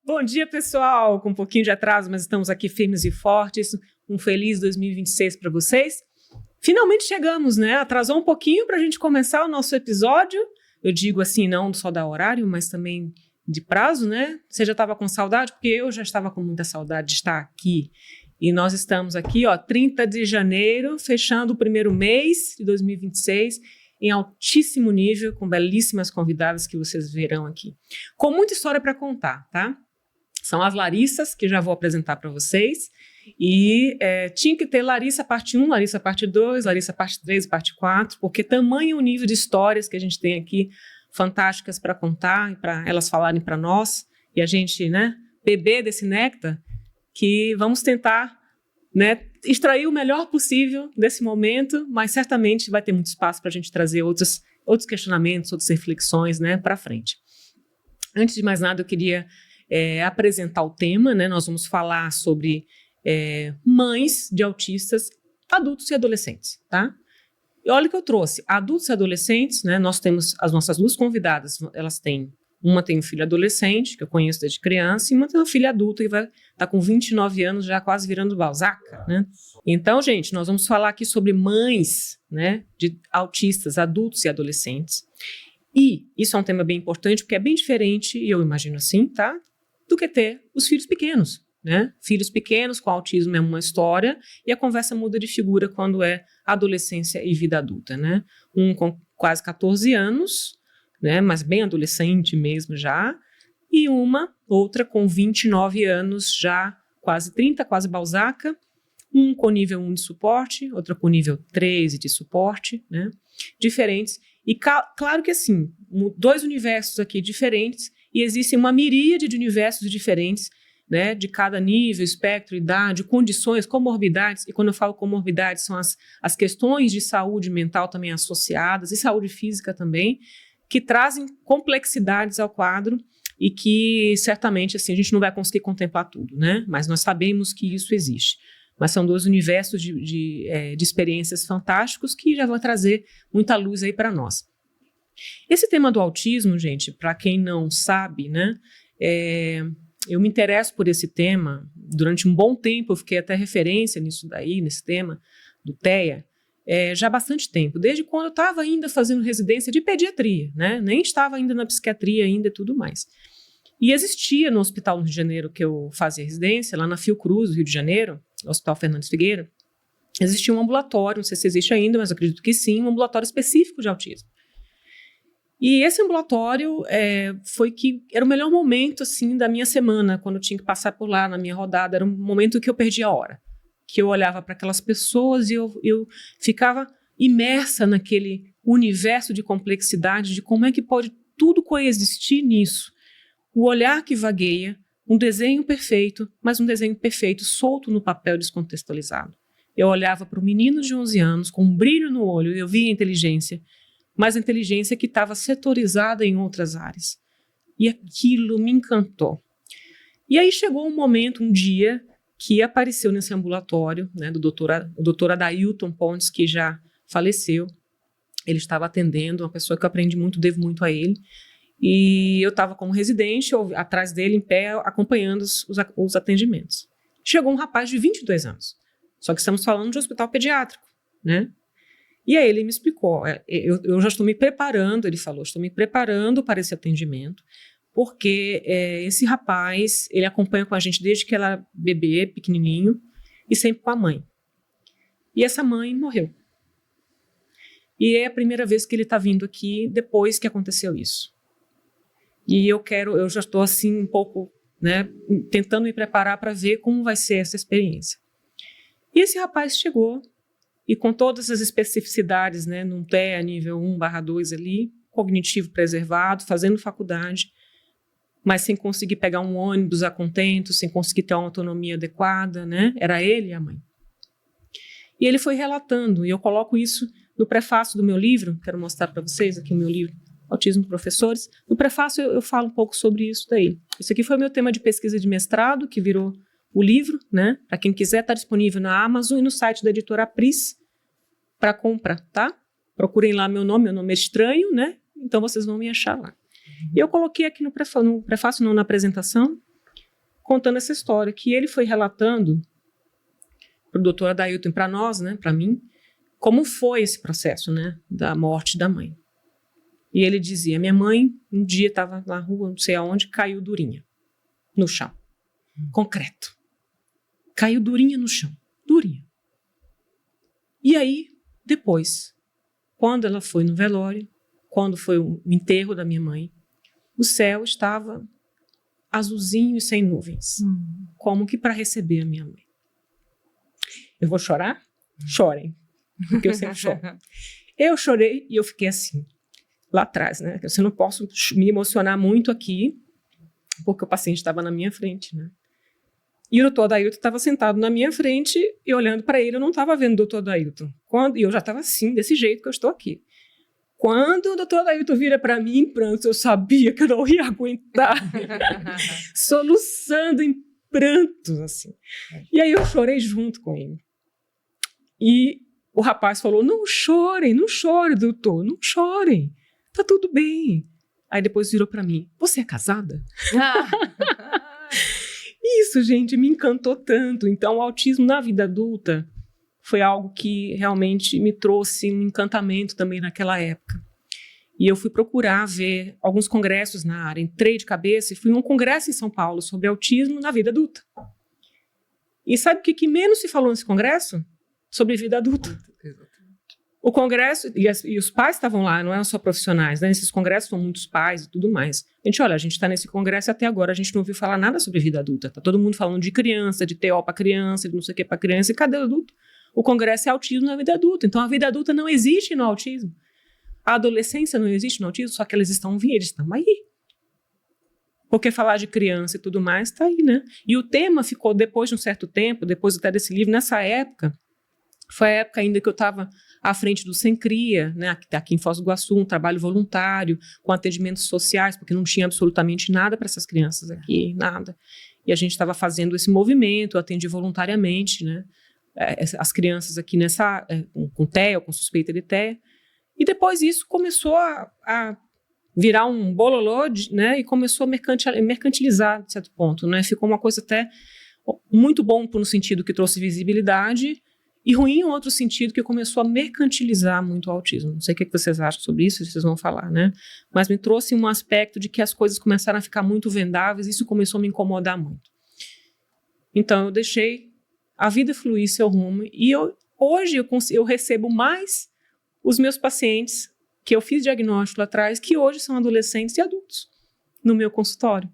Bom dia, pessoal! Com um pouquinho de atraso, mas estamos aqui firmes e fortes. Um feliz 2026 para vocês. Finalmente chegamos, né? Atrasou um pouquinho para a gente começar o nosso episódio. Eu digo assim, não só da horário, mas também de prazo, né? Você já estava com saudade? Porque eu já estava com muita saudade de estar aqui. E nós estamos aqui, 30 de janeiro, fechando o primeiro mês de 2026, em altíssimo nível, com belíssimas convidadas que vocês verão aqui. Com muita história para contar, tá? São as Larissas, que já vou apresentar para vocês. E tinha que ter Larissa parte 1, Larissa parte 2, Larissa parte 3 e parte 4, porque tamanho o nível de histórias que a gente tem aqui, fantásticas para contar, e para elas falarem para nós, e a gente, né, beber desse néctar, que vamos tentar, né, extrair o melhor possível desse momento, mas certamente vai ter muito espaço para a gente trazer outros questionamentos, outras reflexões, né, para frente. Antes de mais nada, eu queria apresentar o tema, né? Nós vamos falar sobre mães de autistas, adultos e adolescentes, tá? E olha o que eu trouxe, adultos e adolescentes, né? Nós temos as nossas duas convidadas, uma tem um filho adolescente, que eu conheço desde criança, e uma tem uma filha adulta, que vai estar com 29 anos, já quase virando Balzaca, né? Então, gente, nós vamos falar aqui sobre mães, né, de autistas, adultos e adolescentes. E isso é um tema bem importante, porque é bem diferente, e eu imagino assim, tá? Do que ter os filhos pequenos, né? Filhos pequenos com autismo é uma história e a conversa muda de figura quando é adolescência e vida adulta, né? Um com quase 14 anos, né? Mas bem adolescente mesmo já, e uma outra com 29 anos já, quase 30, quase Balzaca, um com nível 1 de suporte, outra com nível 13 de suporte, né? Diferentes. E claro que assim, dois universos aqui diferentes, e existe uma miríade de universos diferentes, né, de cada nível, espectro, idade, condições, comorbidades, e quando eu falo comorbidades são as questões de saúde mental também associadas, e saúde física também, que trazem complexidades ao quadro e que certamente assim, a gente não vai conseguir contemplar tudo, né, mas nós sabemos que isso existe. Mas são dois universos de experiências fantásticos que já vão trazer muita luz aí para nós. Esse tema do autismo, gente, para quem não sabe, né, eu me interesso por esse tema. Durante um bom tempo eu fiquei até referência nisso daí, nesse tema do TEA, já há bastante tempo, desde quando eu estava ainda fazendo residência de pediatria, né, nem estava ainda na psiquiatria ainda e tudo mais. E existia no hospital no Rio de Janeiro que eu fazia residência, lá na Fiocruz, do Rio de Janeiro, Hospital Fernandes Figueira, existia um ambulatório, não sei se existe ainda, mas acredito que sim, um ambulatório específico de autismo. E esse ambulatório era o melhor momento assim, da minha semana, quando eu tinha que passar por lá na minha rodada, era um momento que eu perdia a hora, que eu olhava para aquelas pessoas e eu ficava imersa naquele universo de complexidade, de como é que pode tudo coexistir nisso. O olhar que vagueia, um desenho perfeito, mas um desenho perfeito solto no papel descontextualizado. Eu olhava para o menino de 11 anos com um brilho no olho e eu via a inteligência, mas a inteligência que estava setorizada em outras áreas. E aquilo me encantou. E aí chegou um momento, um dia, que apareceu nesse ambulatório, né, do doutor Adailton Pontes, que já faleceu. Ele estava atendendo, uma pessoa que eu aprendi muito, devo muito a ele. E eu estava como residente, atrás dele, em pé, acompanhando os atendimentos. Chegou um rapaz de 22 anos. Só que estamos falando de um hospital pediátrico, né? E aí ele me explicou, eu já estou me preparando, ele falou, estou me preparando para esse atendimento, porque esse rapaz, ele acompanha com a gente desde que ela era bebê, pequenininho, e sempre com a mãe. E essa mãe morreu. E é a primeira vez que ele está vindo aqui depois que aconteceu isso. E eu já estou assim um pouco, né, tentando me preparar para ver como vai ser essa experiência. E esse rapaz chegou, e com todas as especificidades, né, num TEA nível 1/2 ali, cognitivo preservado, fazendo faculdade, mas sem conseguir pegar um ônibus a contento, sem conseguir ter uma autonomia adequada, né, era ele e a mãe. E ele foi relatando, e eu coloco isso no prefácio do meu livro, quero mostrar para vocês aqui o meu livro, Autismo Professores. No prefácio eu falo um pouco sobre isso daí. Isso aqui foi meu tema de pesquisa de mestrado, que virou o livro, né? Para quem quiser, está disponível na Amazon e no site da editora Apris para compra, tá? Procurem lá meu nome é estranho, né? Então vocês vão me achar lá. E eu coloquei aqui no prefácio, não, na apresentação, contando essa história, que ele foi relatando para o doutor Adailton e para nós, né, para mim, como foi esse processo, né, da morte da mãe. E ele dizia, minha mãe, um dia estava na rua, não sei aonde, caiu durinha no chão, concreto. Caiu durinha no chão, durinha. E aí, depois, quando ela foi no velório, quando foi o enterro da minha mãe, o céu estava azulzinho e sem nuvens, como que para receber a minha mãe. Eu vou chorar? Chorem, porque eu sempre choro. Eu chorei e eu fiquei assim, lá atrás, né? Eu não posso me emocionar muito aqui, porque o paciente estava na minha frente, né? E o doutor Adailton estava sentado na minha frente e olhando para ele, eu não estava vendo o doutor Adailton. E eu já estava assim, desse jeito que eu estou aqui. Quando o doutor Adailton vira para mim em prantos, eu sabia que eu não ia aguentar. Soluçando em prantos, assim. E aí eu chorei junto com ele. E o rapaz falou, não chorem, doutor, não chorem. Tá tudo bem. Aí depois virou para mim, você é casada? Isso, gente, me encantou tanto. Então, o autismo na vida adulta foi algo que realmente me trouxe um encantamento também naquela época. E eu fui procurar ver alguns congressos na área. Entrei de cabeça e fui a um congresso em São Paulo sobre autismo na vida adulta. E sabe o que menos se falou nesse congresso? Sobre vida adulta. O congresso, e os pais estavam lá, não eram só profissionais, né? Nesses congressos são muitos pais e tudo mais. A gente está nesse congresso e até agora a gente não ouviu falar nada sobre vida adulta. Tá todo mundo falando de criança, de TO para criança, de não sei o que para criança, e cadê o adulto? O congresso é autismo na vida adulta. Então a vida adulta não existe no autismo. A adolescência não existe no autismo, só que eles estão aí. Porque falar de criança e tudo mais está aí, né? E o tema ficou, depois de um certo tempo, depois até desse livro, nessa época, foi a época ainda que eu estava à frente do Sem Cria, né, aqui em Foz do Iguaçu, um trabalho voluntário, com atendimentos sociais, porque não tinha absolutamente nada para essas crianças aqui, nada. E a gente estava fazendo esse movimento, eu atendi voluntariamente, né, as crianças aqui com TEA, com suspeita de TEA. E depois isso começou a virar um bololô, né, e começou a mercantilizar, de certo ponto, né, ficou uma coisa até muito bom no sentido que trouxe visibilidade, e ruim em outro sentido, que começou a mercantilizar muito o autismo. Não sei o que vocês acham sobre isso, vocês vão falar, né? Mas me trouxe um aspecto de que as coisas começaram a ficar muito vendáveis, e isso começou a me incomodar muito. Então, eu deixei a vida fluir seu rumo, e hoje eu recebo mais os meus pacientes que eu fiz diagnóstico lá atrás, que hoje são adolescentes e adultos no meu consultório,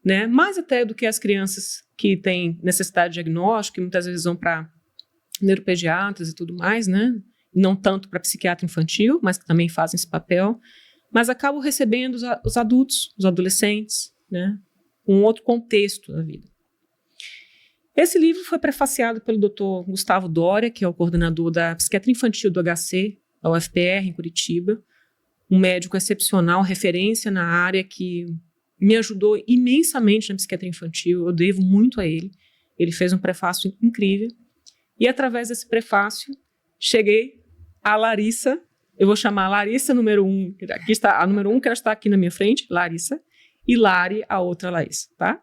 né? Mais até do que as crianças que têm necessidade de diagnóstico, que muitas vezes vão para neuropediatras e tudo mais, né? Não tanto para psiquiatra infantil, mas que também fazem esse papel, mas acabo recebendo os adultos, os adolescentes, né? Um outro contexto da vida. Esse livro foi prefaciado pelo Dr. Gustavo Doria, que é o coordenador da psiquiatria infantil do HC, da UFPR, em Curitiba, um médico excepcional, referência na área, que me ajudou imensamente na psiquiatria infantil, eu devo muito a ele. Ele fez um prefácio incrível. E através desse prefácio, cheguei a Larissa, eu vou chamar a Larissa número 1, aqui está a número 1, que ela está aqui na minha frente, Larissa, e Lari, a outra Larissa, tá?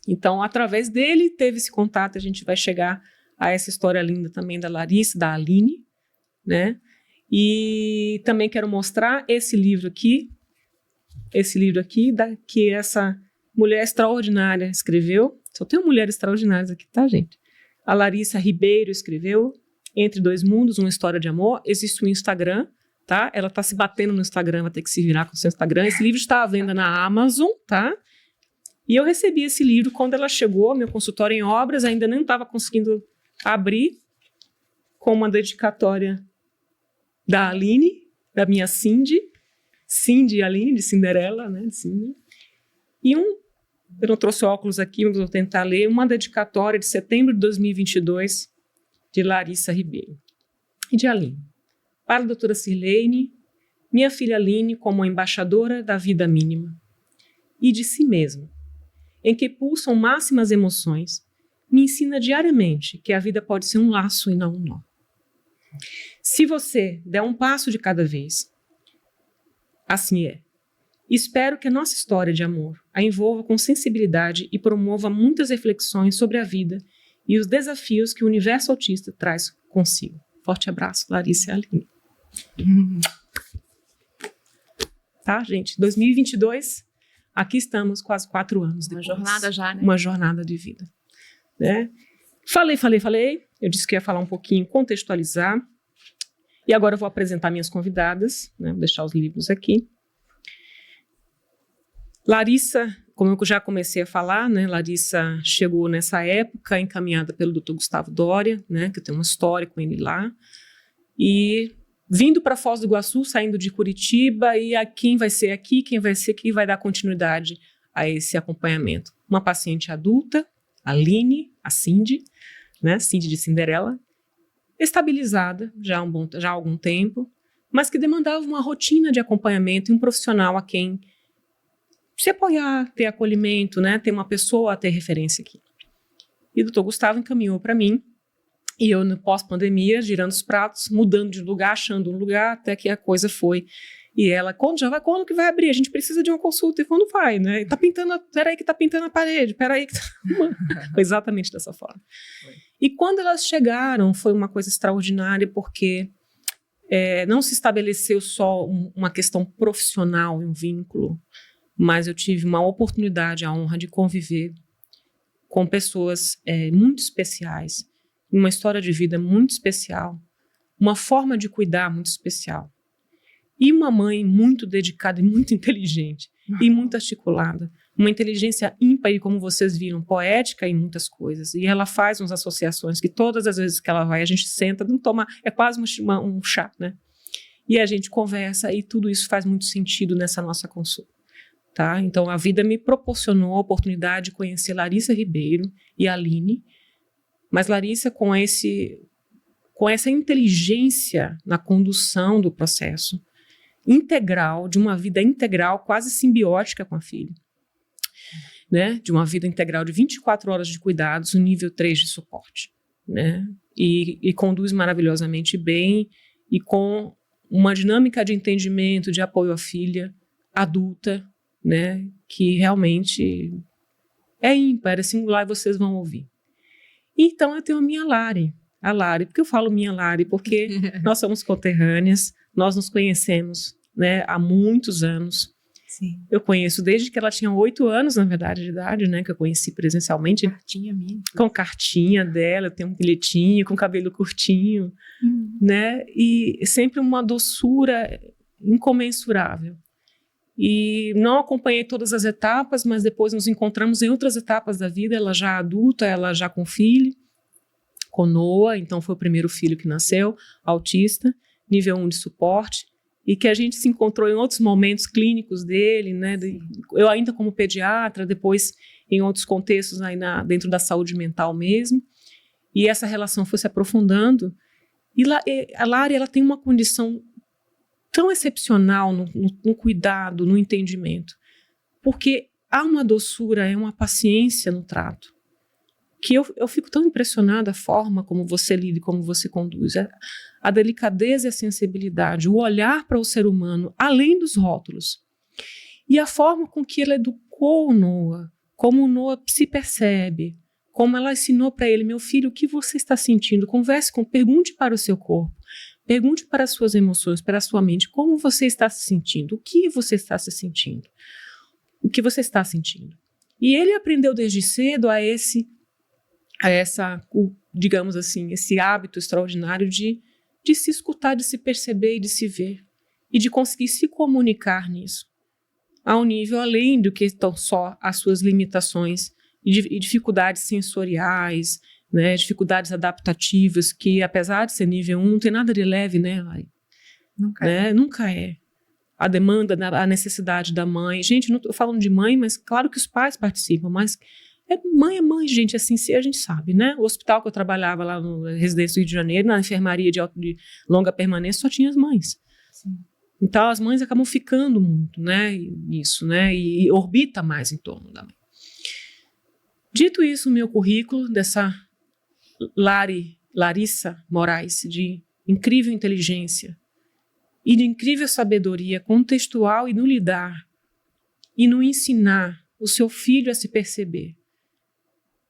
Então, através dele, teve esse contato, a gente vai chegar a essa história linda também da Larissa, da Aline, né? E também quero mostrar esse livro aqui, que essa mulher extraordinária escreveu. Só tem mulheres extraordinárias aqui, tá, gente? A Larissa Ribeiro escreveu Entre Dois Mundos, uma história de amor. Existe um Instagram, tá? Ela tá se batendo no Instagram, vai ter que se virar com o seu Instagram. Esse livro está à venda na Amazon, tá? E eu recebi esse livro quando ela chegou, meu consultório em obras, ainda não estava conseguindo abrir, com uma dedicatória da Aline, da minha Cindy e Aline, de Cinderela, né? Cindy. E eu não trouxe óculos aqui, mas vou tentar ler, uma dedicatória de setembro de 2022, de Larissa Ribeiro e de Aline. Para a doutora Sirlene, minha filha Aline como embaixadora da vida mínima e de si mesma, em que pulsam máximas emoções, me ensina diariamente que a vida pode ser um laço e não um nó. Se você der um passo de cada vez, assim é. Espero que a nossa história de amor a envolva com sensibilidade e promova muitas reflexões sobre a vida e os desafios que o universo autista traz consigo. Forte abraço, Larissa e Aline. Tá, gente? 2022, aqui estamos quase 4 anos depois. Uma jornada já, né? Uma jornada de vida. Né? Falei. Eu disse que ia falar um pouquinho, contextualizar. E agora eu vou apresentar minhas convidadas, né? Vou deixar os livros aqui. Larissa, como eu já comecei a falar, né? Larissa chegou nessa época encaminhada pelo Dr. Gustavo Doria, né? Que eu tenho uma história com ele lá. E vindo para Foz do Iguaçu, saindo de Curitiba, e quem vai ser aqui, quem vai dar continuidade a esse acompanhamento? Uma paciente adulta, a Aline, a Cindy, né? Cindy de Cinderela, estabilizada já há algum tempo, mas que demandava uma rotina de acompanhamento e um profissional a quem se apoiar, ter acolhimento, né? Ter uma pessoa a ter referência aqui. E o doutor Gustavo encaminhou para mim, e eu, no pós-pandemia, girando os pratos, mudando de lugar, achando um lugar, até que a coisa foi. E ela, quando que vai abrir? A gente precisa de uma consulta. E quando vai, né? Peraí que tá pintando a parede, peraí que tá... Foi exatamente dessa forma. Foi. E quando elas chegaram, foi uma coisa extraordinária, porque não se estabeleceu só uma questão profissional, um vínculo, mas eu tive uma oportunidade, a honra de conviver com pessoas muito especiais, uma história de vida muito especial, uma forma de cuidar muito especial. E uma mãe muito dedicada e muito inteligente, e muito articulada. Uma inteligência ímpar, e como vocês viram, poética em muitas coisas. E ela faz umas associações que todas as vezes que ela vai, a gente senta, não toma, é quase um chá, né? E a gente conversa, e tudo isso faz muito sentido nessa nossa consulta. Tá? Então, a vida me proporcionou a oportunidade de conhecer Larissa Ribeiro e Aline, mas Larissa com essa inteligência na condução do processo integral, de uma vida integral, quase simbiótica com a filha, né? De uma vida integral de 24 horas de cuidados, no nível 3 de suporte, né? E conduz maravilhosamente bem, e com uma dinâmica de entendimento, de apoio à filha adulta, né, que realmente é ímpar, é singular, e vocês vão ouvir. Então eu tenho a minha Lari, porque eu falo minha Lari, porque nós somos conterrâneas, nós nos conhecemos, né, há muitos anos. Sim. Eu conheço desde que ela tinha 8 anos, na verdade, de idade, né, que eu conheci presencialmente. Cartinha minha. Com cartinha dela, eu tenho um bilhetinho, com cabelo curtinho, né, e sempre uma doçura incomensurável. E não acompanhei todas as etapas, mas depois nos encontramos em outras etapas da vida, ela já adulta, ela já com filho, com Noah, então foi o primeiro filho que nasceu, autista, nível 1 de suporte, e que a gente se encontrou em outros momentos clínicos dele, né? Eu ainda como pediatra, depois em outros contextos aí dentro da saúde mental mesmo, e essa relação foi se aprofundando, e a Lari, ela tem uma condição tão excepcional no cuidado, no entendimento, porque há uma doçura, uma paciência no trato, que eu fico tão impressionada a forma como você lida e como você conduz, a delicadeza e a sensibilidade, o olhar para o ser humano, além dos rótulos, e a forma com que ela educou o Noah, como o Noah se percebe, como ela ensinou para ele, meu filho, o que você está sentindo? Pergunte para o seu corpo, pergunte para as suas emoções, para a sua mente, como você está se sentindo, o que você está se sentindo, o que você está sentindo. E ele aprendeu desde cedo digamos assim, esse hábito extraordinário de se escutar, de se perceber e de se ver, e de conseguir se comunicar nisso, a um nível além do que estão só as suas limitações e dificuldades sensoriais, né, dificuldades adaptativas, que apesar de ser nível 1, não tem nada de leve, né, Lari? Nunca é. A demanda, a necessidade da mãe. Gente, não estou falando de mãe, mas claro que os pais participam, mas mãe é mãe, gente, assim, a gente sabe, né? O hospital que eu trabalhava lá no Residência do Rio de Janeiro, na enfermaria de longa permanência, só tinha as mães. Sim. Então, as mães acabam ficando muito, né, nisso, né, e orbita mais em torno da mãe. Dito isso, o meu currículo dessa Larissa Moraes, de incrível inteligência e de incrível sabedoria contextual e no lidar e não ensinar o seu filho a se perceber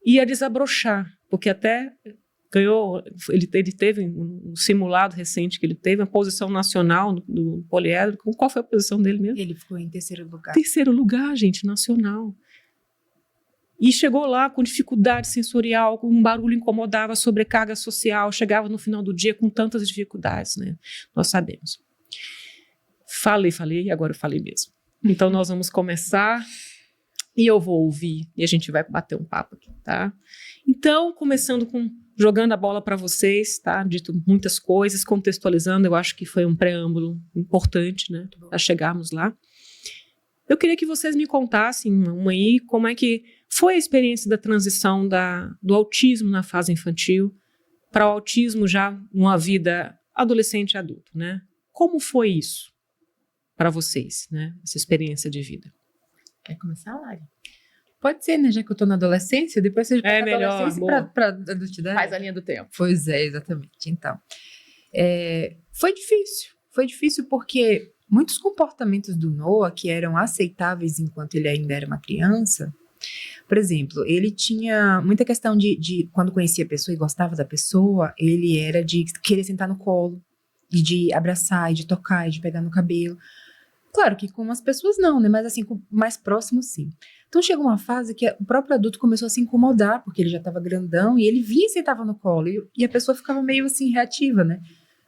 e a desabrochar, porque até ganhou, ele teve um simulado recente que ele teve, uma posição nacional do poliédrico. Qual foi a posição dele mesmo? Ele ficou em terceiro lugar. Terceiro lugar, gente, nacional. E chegou lá com dificuldade sensorial, com um barulho incomodava, sobrecarga social, chegava no final do dia com tantas dificuldades, né? Nós sabemos. Falei, e agora eu falei mesmo. Então nós vamos começar e eu vou ouvir e a gente vai bater um papo aqui, tá? Então, começando jogando a bola para vocês, tá? Dito muitas coisas, contextualizando, eu acho que foi um preâmbulo importante, né? Para chegarmos lá. Eu queria que vocês me contassem aí como é que foi a experiência da transição do autismo na fase infantil para o autismo já numa vida adolescente e adulto, né? Como foi isso para vocês, né? Essa experiência de vida. Quer começar, Lari? Pode ser, né? Já que eu tô na adolescência, depois você É melhor, para adultidade. Faz a linha do tempo. Pois é, exatamente. Então, foi difícil porque muitos comportamentos do Noah que eram aceitáveis enquanto ele ainda era uma criança, por exemplo, ele tinha muita questão de quando conhecia a pessoa e gostava da pessoa, ele era de querer sentar no colo, e de abraçar, e de tocar, e de pegar no cabelo. Claro que com umas pessoas não, né? Mas assim, com mais próximo sim. Então chegou uma fase que o próprio adulto começou a se incomodar, porque ele já estava grandão, e ele vinha e sentava no colo, e a pessoa ficava meio assim reativa, né?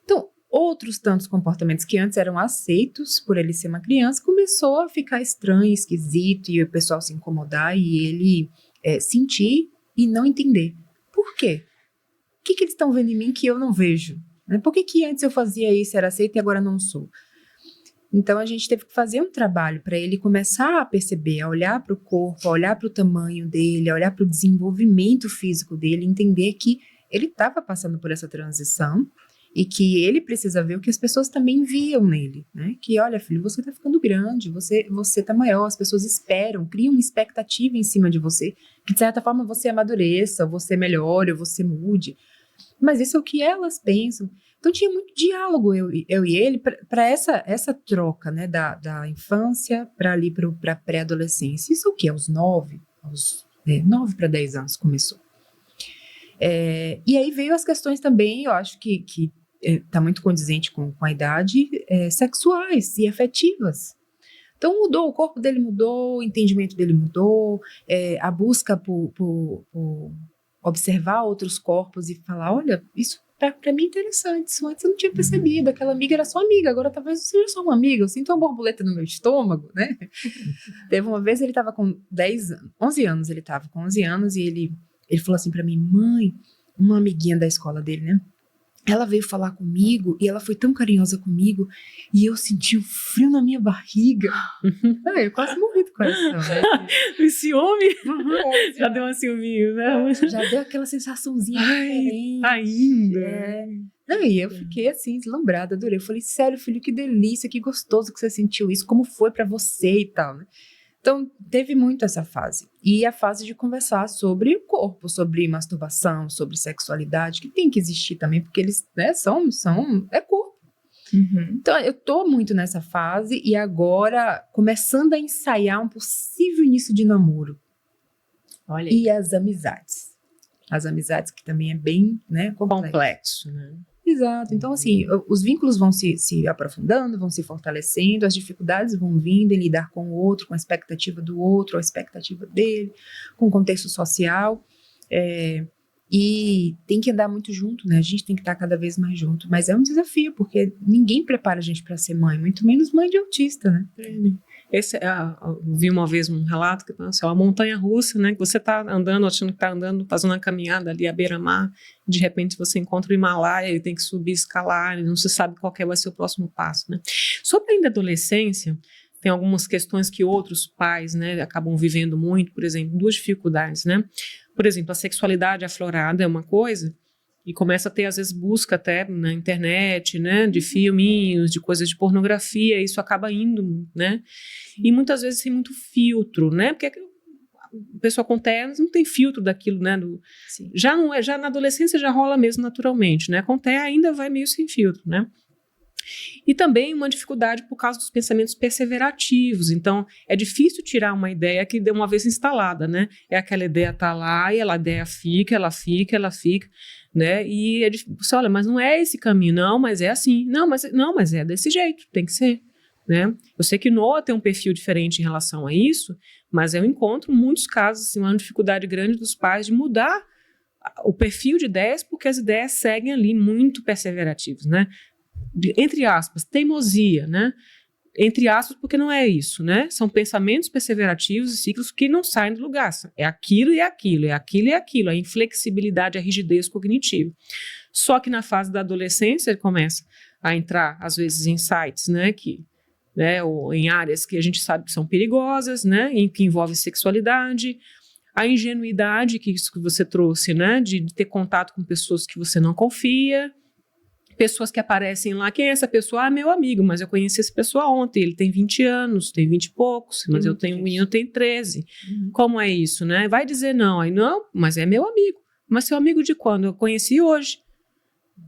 Então, outros tantos comportamentos que antes eram aceitos por ele ser uma criança, começou a ficar estranho, esquisito, e o pessoal se incomodar, e ele sentir e não entender. Por quê? O que eles estão vendo em mim que eu não vejo? Né? Por que antes eu fazia isso, era aceito, e agora não sou? Então, a gente teve que fazer um trabalho para ele começar a perceber, a olhar para o corpo, a olhar para o tamanho dele, a olhar para o desenvolvimento físico dele, entender que ele estava passando por essa transição e que ele precisa ver o que as pessoas também viam nele, né? Que, olha, filho, você está ficando grande, você está maior, as pessoas esperam, criam uma expectativa em cima de você, que de certa forma você amadureça, você melhore, ou você mude. Mas isso é o que elas pensam. Então tinha muito diálogo, eu e ele, para essa troca, né, da infância para a pré-adolescência. Isso é o quê? Aos 9 para 10 anos começou. E aí veio as questões também, eu acho que está muito condizente com a idade, sexuais e afetivas. Então mudou, o corpo dele mudou, o entendimento dele mudou, a busca por observar outros corpos e falar, olha, isso para mim é interessante, isso antes eu não tinha percebido, aquela amiga era só amiga, agora talvez seja só uma amiga, eu sinto uma borboleta no meu estômago, né? Teve uma vez, ele estava com 11 anos, ele estava com 11 anos e ele falou assim para mim, mãe, uma amiguinha da escola dele, né? Ela veio falar comigo e ela foi tão carinhosa comigo e eu senti um frio na minha barriga. Eu quase morri do coração, né? Esse homem já deu um ciúminho, né? Já deu aquela sensaçãozinha diferente. Ainda. Não, e eu fiquei assim, deslumbrada, adorei. Eu falei, sério, filho, que delícia, que gostoso que você sentiu isso, como foi pra você e tal, né? Então, teve muito essa fase. E a fase de conversar sobre o corpo, sobre masturbação, sobre sexualidade, que tem que existir também, porque eles, né, é corpo. Uhum. Então, eu tô muito nessa fase e agora começando a ensaiar um possível início de namoro. Olha aí. E as amizades. As amizades que também é bem, né, Complexo, né? Exato. Então, assim, os vínculos vão se aprofundando, vão se fortalecendo, as dificuldades vão vindo em lidar com o outro, com a expectativa do outro, a expectativa dele, com o contexto social. E tem que andar muito junto, né? A gente tem que estar cada vez mais junto. Mas é um desafio, porque ninguém prepara a gente para ser mãe, muito menos mãe de autista, né? Vi uma vez um relato que é uma montanha-russa, né? Que você está andando, achando que está andando, fazendo uma caminhada ali à beira-mar, de repente você encontra o Himalaia e tem que subir, escalar, e não se sabe qual vai ser o próximo passo, né? Sobre ainda a adolescência, tem algumas questões que outros pais, né, acabam vivendo muito, por exemplo, duas dificuldades, né? Por exemplo, a sexualidade aflorada é uma coisa, e começa a ter, às vezes, busca até na internet, né, de filminhos, de coisas de pornografia, e isso acaba indo, né? E muitas vezes sem muito filtro, né? Porque a pessoa com TEA não tem filtro daquilo, né? Já na adolescência já rola mesmo naturalmente, né? Com TEA ainda vai meio sem filtro, né? E também uma dificuldade por causa dos pensamentos perseverativos. Então, é difícil tirar uma ideia que de uma vez instalada, né? É aquela ideia tá lá e a ideia fica, né? E você olha, mas não é esse caminho, não, mas é assim. Não, mas é desse jeito, tem que ser, né? Eu sei que Noah tem um perfil diferente em relação a isso, mas eu encontro muitos casos, assim, uma dificuldade grande dos pais de mudar o perfil de ideias, porque as ideias seguem ali muito perseverativos, né? Entre aspas, teimosia, né? Entre aspas, porque não é isso, né? São pensamentos perseverativos e ciclos que não saem do lugar. É aquilo e aquilo, é aquilo e aquilo, a inflexibilidade, a rigidez cognitiva. Só que na fase da adolescência ele começa a entrar, às vezes, em sites, né? Ou em áreas que a gente sabe que são perigosas, né? Em que envolve sexualidade, a ingenuidade que isso que você trouxe, né? De ter contato com pessoas que você não confia, pessoas que aparecem lá, quem é essa pessoa? Ah, meu amigo, mas eu conheci essa pessoa ontem, ele tem 20 anos, tem 20 e poucos, mas eu tenho um menino que tem 13. Como é isso, né? Vai dizer não, aí não, mas é meu amigo. Mas seu amigo de quando? Eu conheci hoje.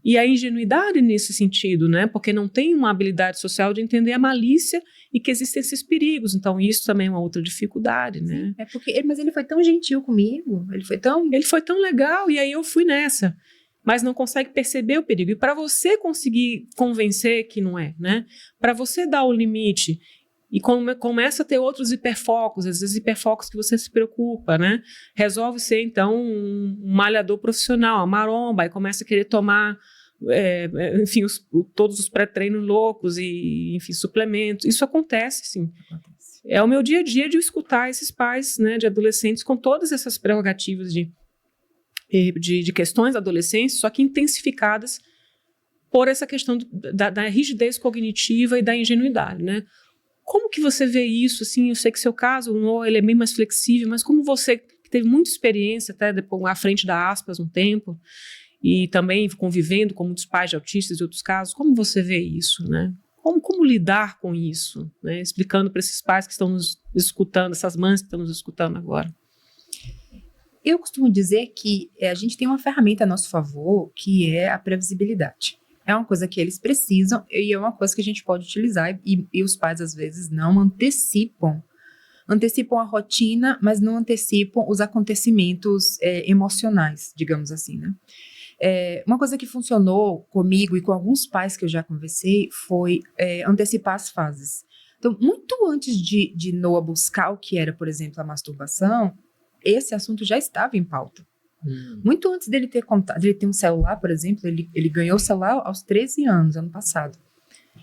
E a ingenuidade nesse sentido, né? Porque não tem uma habilidade social de entender a malícia e que existem esses perigos. Então, isso também é uma outra dificuldade, né? Sim, mas ele foi tão gentil comigo, ele foi tão legal, e aí eu fui nessa. Mas não consegue perceber o perigo. E para você conseguir convencer que não é, né? Para você dar o limite e começa a ter outros hiperfocos, às vezes hiperfocos que você se preocupa, né? Resolve ser, então, um malhador profissional, uma maromba, e começa a querer tomar, enfim, todos os pré-treinos loucos e, enfim, suplementos. Isso acontece, sim. É o meu dia a dia de escutar esses pais, né, de adolescentes com todas essas prerrogativas de questões da adolescência, só que intensificadas por essa questão da rigidez cognitiva e da ingenuidade, né? Como que você vê isso? Assim, eu sei que seu caso, ele é bem mais flexível, mas como você, que teve muita experiência até depois, à frente da Aspas um tempo, e também convivendo com muitos pais de autistas e outros casos, como você vê isso, né? Como lidar com isso, né? Explicando para esses pais que estão nos escutando, essas mães que estão nos escutando agora. Eu costumo dizer que a gente tem uma ferramenta a nosso favor, que é a previsibilidade. É uma coisa que eles precisam e é uma coisa que a gente pode utilizar e os pais, às vezes, não antecipam a rotina, mas não antecipam os acontecimentos emocionais, digamos assim, né? Uma coisa que funcionou comigo e com alguns pais que eu já conversei foi antecipar as fases. Então, muito antes de Noah buscar o que era, por exemplo, a masturbação, esse assunto já estava em pauta. Muito antes dele ter um celular, por exemplo, ele ganhou o celular aos 13 anos, ano passado.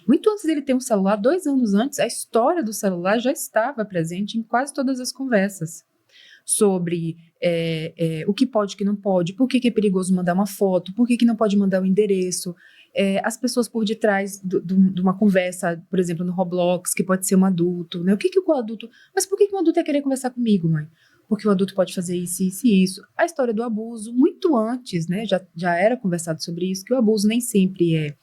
Muito antes dele ter um celular, 2 anos antes, a história do celular já estava presente em quase todas as conversas. Sobre o que pode e o que não pode, por que é perigoso mandar uma foto, por que não pode mandar o endereço, as pessoas por detrás de uma conversa, por exemplo, no Roblox, que pode ser um adulto, né? Mas por que um adulto ia querer conversar comigo, mãe? Porque o adulto pode fazer isso, isso e isso. A história do abuso, muito antes, né, já era conversado sobre isso, que o abuso nem sempre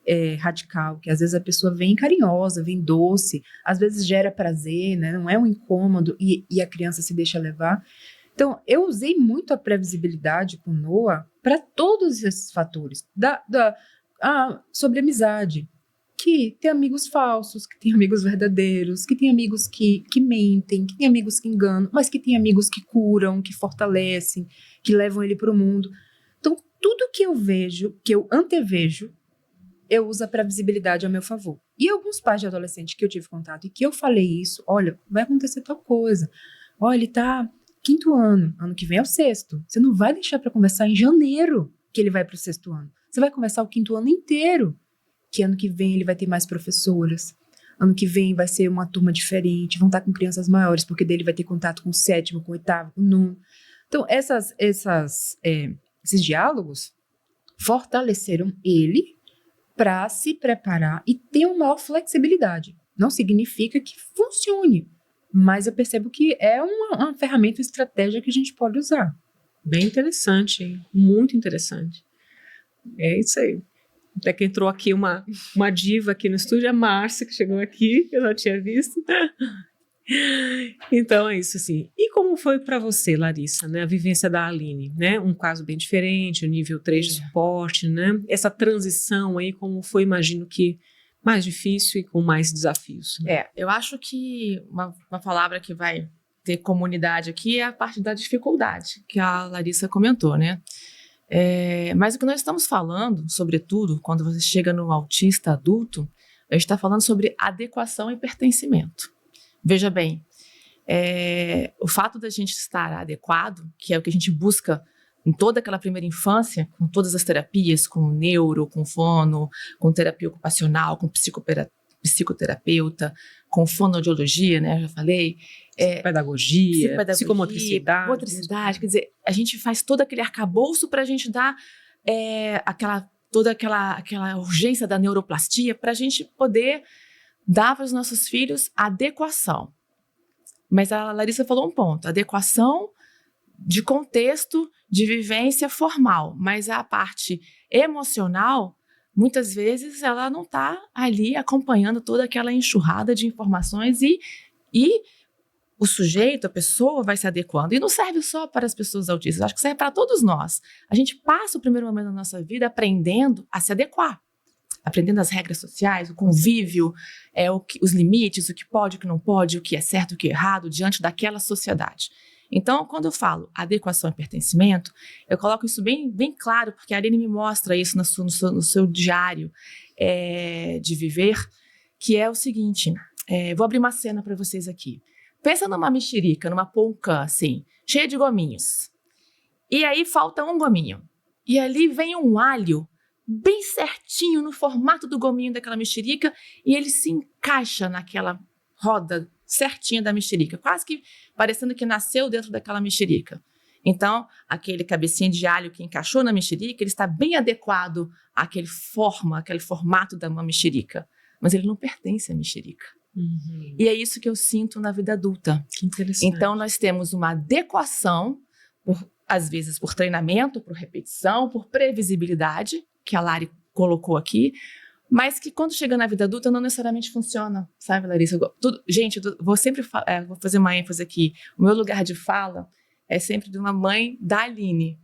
é radical, que às vezes a pessoa vem carinhosa, vem doce, às vezes gera prazer, né, não é um incômodo e a criança se deixa levar. Então, eu usei muito a previsibilidade com Noah para todos esses fatores, sobre amizade, que tem amigos falsos, que tem amigos verdadeiros, que tem amigos que mentem, que tem amigos que enganam, mas que tem amigos que curam, que fortalecem, que levam ele para o mundo. Então, tudo que eu vejo, que eu antevejo, eu uso a previsibilidade a meu favor. E alguns pais de adolescente que eu tive contato e que eu falei isso, olha, vai acontecer tal coisa. Olha, ele tá 5º ano que vem é o 6º. Você não vai deixar para conversar em janeiro que ele vai para o 6º ano. Você vai conversar o 5º ano inteiro. Que ano que vem ele vai ter mais professoras, ano que vem vai ser uma turma diferente, vão estar com crianças maiores, porque dele vai ter contato com o 7º, com o 8º, com o 9º. Então, esses diálogos fortaleceram ele para se preparar e ter uma maior flexibilidade. Não significa que funcione, mas eu percebo que é uma ferramenta, uma estratégia que a gente pode usar. Bem interessante, hein? Muito interessante. É isso aí. Até que entrou aqui uma diva aqui no estúdio, a Márcia, que chegou aqui, eu não tinha visto. Então é isso, assim. E como foi para você, Larissa, né, a vivência da Aline, né? Um caso bem diferente, o nível 3 de suporte, né? Essa transição aí, como foi, imagino que mais difícil e com mais desafios. Né? Eu acho que uma palavra que vai ter comunidade aqui é a parte da dificuldade, que a Larissa comentou, né? Mas o que nós estamos falando, sobretudo, quando você chega no autista adulto, a gente está falando sobre adequação e pertencimento. Veja bem, o fato da gente estar adequado, que é o que a gente busca em toda aquela primeira infância, com todas as terapias, com neuro, com fono, com terapia ocupacional, com psicoterapeuta, com fonoaudiologia, né, já falei. Pedagogia, psicomotricidade, quer dizer, a gente faz todo aquele arcabouço para a gente dar toda aquela urgência da neuroplastia para a gente poder dar para os nossos filhos adequação. Mas a Larissa falou um ponto, adequação de contexto, de vivência formal, mas a parte emocional, muitas vezes ela não está ali acompanhando toda aquela enxurrada de informações e o sujeito, a pessoa vai se adequando. E não serve só para as pessoas autistas, acho que serve para todos nós. A gente passa o primeiro momento da nossa vida aprendendo a se adequar, aprendendo as regras sociais, o convívio, os limites, o que pode, o que não pode, o que é certo, o que é errado, diante daquela sociedade. Então, quando eu falo adequação e pertencimento, eu coloco isso bem, bem claro, porque a Aline me mostra isso no seu diário de viver, que é o seguinte, vou abrir uma cena para vocês aqui. Pensa numa mexerica, numa polcã, assim, cheia de gominhos. E aí falta um gominho. E ali vem um alho bem certinho no formato do gominho daquela mexerica e ele se encaixa naquela roda certinha da mexerica, quase que parecendo que nasceu dentro daquela mexerica. Então, aquele cabecinha de alho que encaixou na mexerica, ele está bem adequado àquele formato da uma mexerica, mas ele não pertence à mexerica. Uhum. E é isso que eu sinto na vida adulta. Que interessante. Então, nós temos uma adequação, às vezes por treinamento, por repetição, por previsibilidade, que a Lari colocou aqui, mas que quando chega na vida adulta não necessariamente funciona, sabe, Larissa? Gente, vou sempre vou fazer uma ênfase aqui. O meu lugar de fala é sempre de uma mãe da Aline.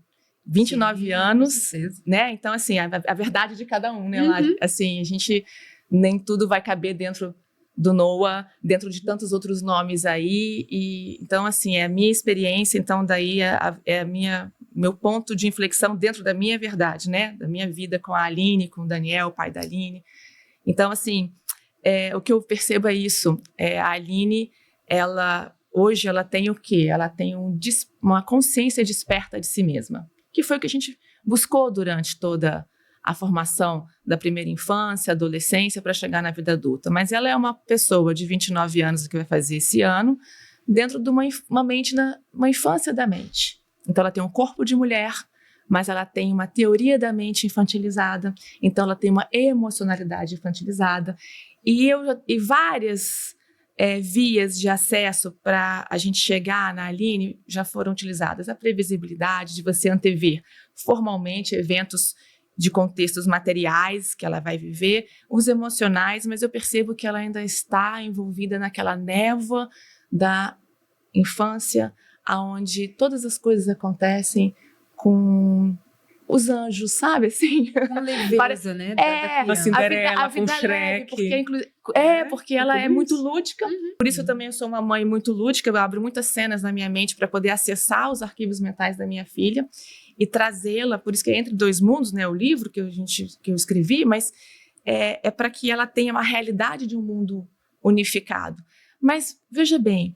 29 anos, né? Então, assim, a verdade de cada um, né, Lari? Assim, a gente nem tudo vai caber dentro do Noah, dentro de tantos outros nomes aí, então, assim, é a minha experiência, então, daí meu ponto de inflexão dentro da minha verdade, né, da minha vida com a Aline, com o Daniel, o pai da Aline. Então, assim, o que eu percebo é isso, a Aline, hoje ela tem o quê? Ela tem uma consciência desperta de si mesma, que foi o que a gente buscou durante toda a formação da primeira infância, adolescência, para chegar na vida adulta. Mas ela é uma pessoa de 29 anos que vai fazer esse ano, dentro de uma mente, uma infância da mente. Então, ela tem um corpo de mulher, mas ela tem uma teoria da mente infantilizada, então ela tem uma emocionalidade infantilizada, e várias vias de acesso para a gente chegar na Aline já foram utilizadas. A previsibilidade de você antever formalmente eventos de contextos materiais que ela vai viver, os emocionais, mas eu percebo que ela ainda está envolvida naquela névoa da infância, onde todas as coisas acontecem com os anjos, sabe, assim? Com leveza, né? A Cinderela com Shrek. Porque ela é muito lúdica, por isso eu também sou uma mãe muito lúdica, eu abro muitas cenas na minha mente para poder acessar os arquivos mentais da minha filha, e trazê-la, por isso que é Entre Dois Mundos, né, o livro que eu escrevi, mas é para que ela tenha uma realidade de um mundo unificado. Mas, veja bem,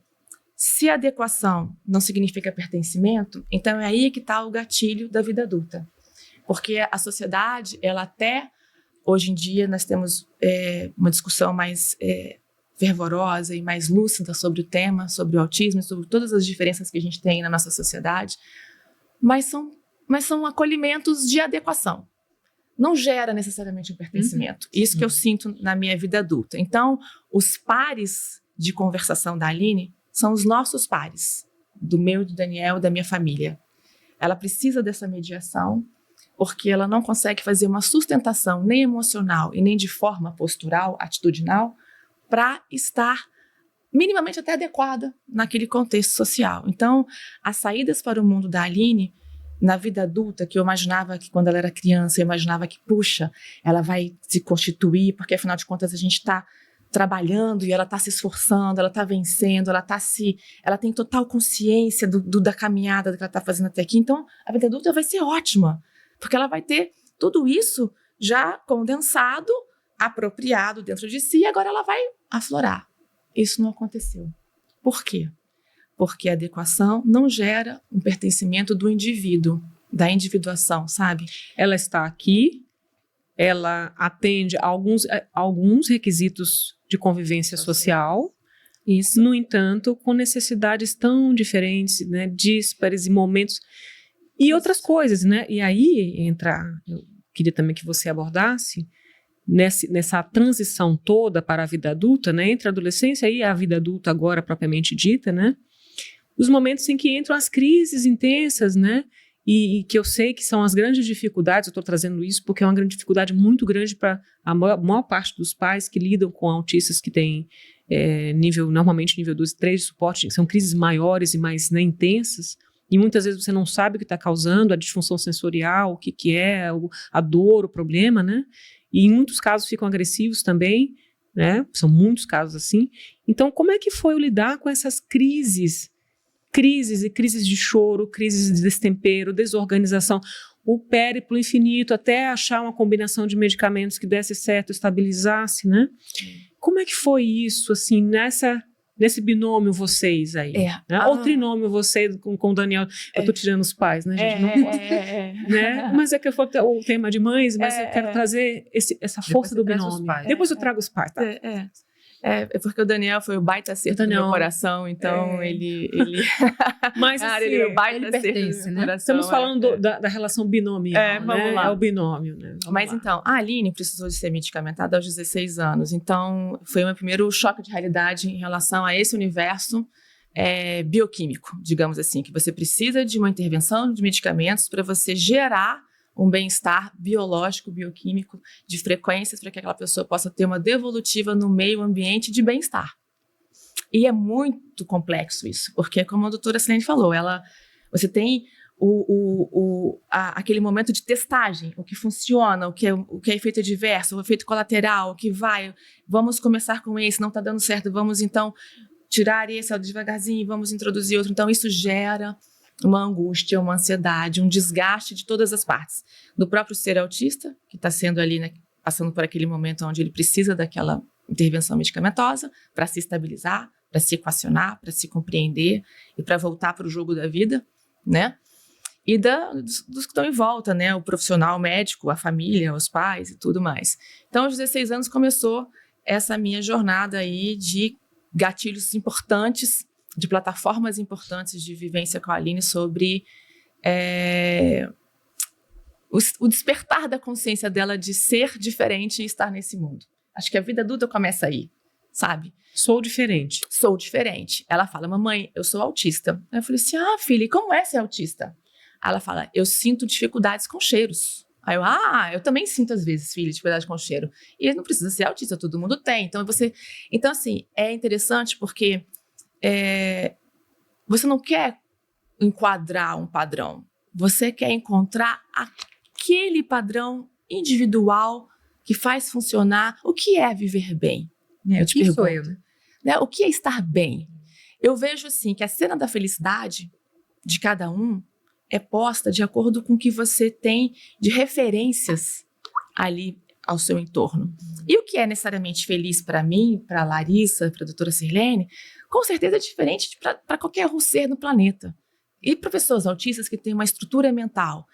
se adequação não significa pertencimento, então é aí que está o gatilho da vida adulta. Porque a sociedade, ela até, hoje em dia, nós temos uma discussão mais fervorosa e mais lúcida sobre o tema, sobre o autismo, sobre todas as diferenças que a gente tem na nossa sociedade, mas são acolhimentos de adequação. Não gera necessariamente um pertencimento. Isso que eu sinto na minha vida adulta. Então, os pares de conversação da Aline são os nossos pares, do meu, do Daniel, da minha família. Ela precisa dessa mediação, porque ela não consegue fazer uma sustentação nem emocional e nem de forma postural, atitudinal, para estar minimamente até adequada naquele contexto social. Então, as saídas para o mundo da Aline na vida adulta, que eu imaginava que quando ela era criança, eu imaginava que, puxa, ela vai se constituir, porque afinal de contas a gente está trabalhando e ela está se esforçando, ela está vencendo, ela tem total consciência da caminhada que ela está fazendo até aqui. Então, a vida adulta vai ser ótima, porque ela vai ter tudo isso já condensado, apropriado dentro de si, e agora ela vai aflorar. Isso não aconteceu. Por quê? Porque a adequação não gera um pertencimento do indivíduo, da individuação, sabe? Ela está aqui, ela atende a alguns requisitos de convivência social, Isso. no entanto, com necessidades tão diferentes, né, díspares e momentos, e outras coisas, né? E aí eu queria também que você abordasse, nessa transição toda para a vida adulta, né, entre a adolescência e a vida adulta agora propriamente dita, né, os momentos em que entram as crises intensas, né, e que eu sei que são as grandes dificuldades. Eu estou trazendo isso porque é uma grande dificuldade muito grande para a maior parte dos pais que lidam com autistas que têm normalmente nível 2 e 3 de suporte, são crises maiores e mais, né, intensas, e muitas vezes você não sabe o que está causando, a disfunção sensorial, o que é, a dor, o problema, né, e em muitos casos ficam agressivos também, né, são muitos casos assim. Então, como é que foi o lidar com essas crises e crises de choro, crises de destempero, desorganização, o périplo infinito até achar uma combinação de medicamentos que desse certo, estabilizasse, né? Como é que foi isso, assim, nesse binômio vocês aí? Né? Ou trinômio você com o Daniel, eu tô tirando os pais, né, gente? Né? Mas é que foi o tema de mães, mas eu quero trazer essa força do binômio. Depois eu trago os pais, tá? É porque o Daniel foi o baita acerto do meu coração, então ele... Mas assim, ele é o baita ele pertence, do né? coração. Estamos falando da relação binomial, vamos lá. É o binômio, né? Mas então, a Aline precisou de ser medicamentada aos 16 anos, então foi o meu primeiro choque de realidade em relação a esse universo bioquímico, digamos assim, que você precisa de uma intervenção de medicamentos para você gerar um bem-estar biológico, bioquímico, de frequências para que aquela pessoa possa ter uma devolutiva no meio ambiente de bem-estar. E é muito complexo isso, porque como a doutora Silene falou, você tem aquele momento de testagem, o que funciona, o que é efeito adverso, o efeito colateral, o que vamos começar com esse, não está dando certo, vamos então tirar esse devagarzinho, vamos introduzir outro. Então isso gera uma angústia, uma ansiedade, um desgaste de todas as partes. Do próprio ser autista, que está sendo ali, né, passando por aquele momento onde ele precisa daquela intervenção medicamentosa para se estabilizar, para se equacionar, para se compreender e para voltar para o jogo da vida, né? E dos que estão em volta, né? O profissional, o médico, a família, os pais e tudo mais. Então, aos 16 anos começou essa minha jornada aí de gatilhos importantes, de plataformas importantes de vivência com a Aline sobre o despertar da consciência dela de ser diferente e estar nesse mundo. Acho que a vida adulta começa aí, sabe? Sou diferente. Sou diferente. Ela fala, mamãe, eu sou autista. Aí eu falei assim, filha, e como é ser autista? Aí ela fala, eu sinto dificuldades com cheiros. Aí eu também sinto às vezes, filha, dificuldade com cheiro. E não precisa ser autista, todo mundo tem. Então assim, é interessante porque você não quer enquadrar um padrão, você quer encontrar aquele padrão individual que faz funcionar. O que é viver bem? Eu te pergunto. Sou eu, né? O que é estar bem? Eu vejo assim que a cena da felicidade de cada um é posta de acordo com o que você tem de referências ali ao seu entorno. E o que é necessariamente feliz para mim, para a Larissa, para a doutora Sirlene, com certeza é diferente para qualquer ser no planeta. E para pessoas autistas que têm uma estrutura mental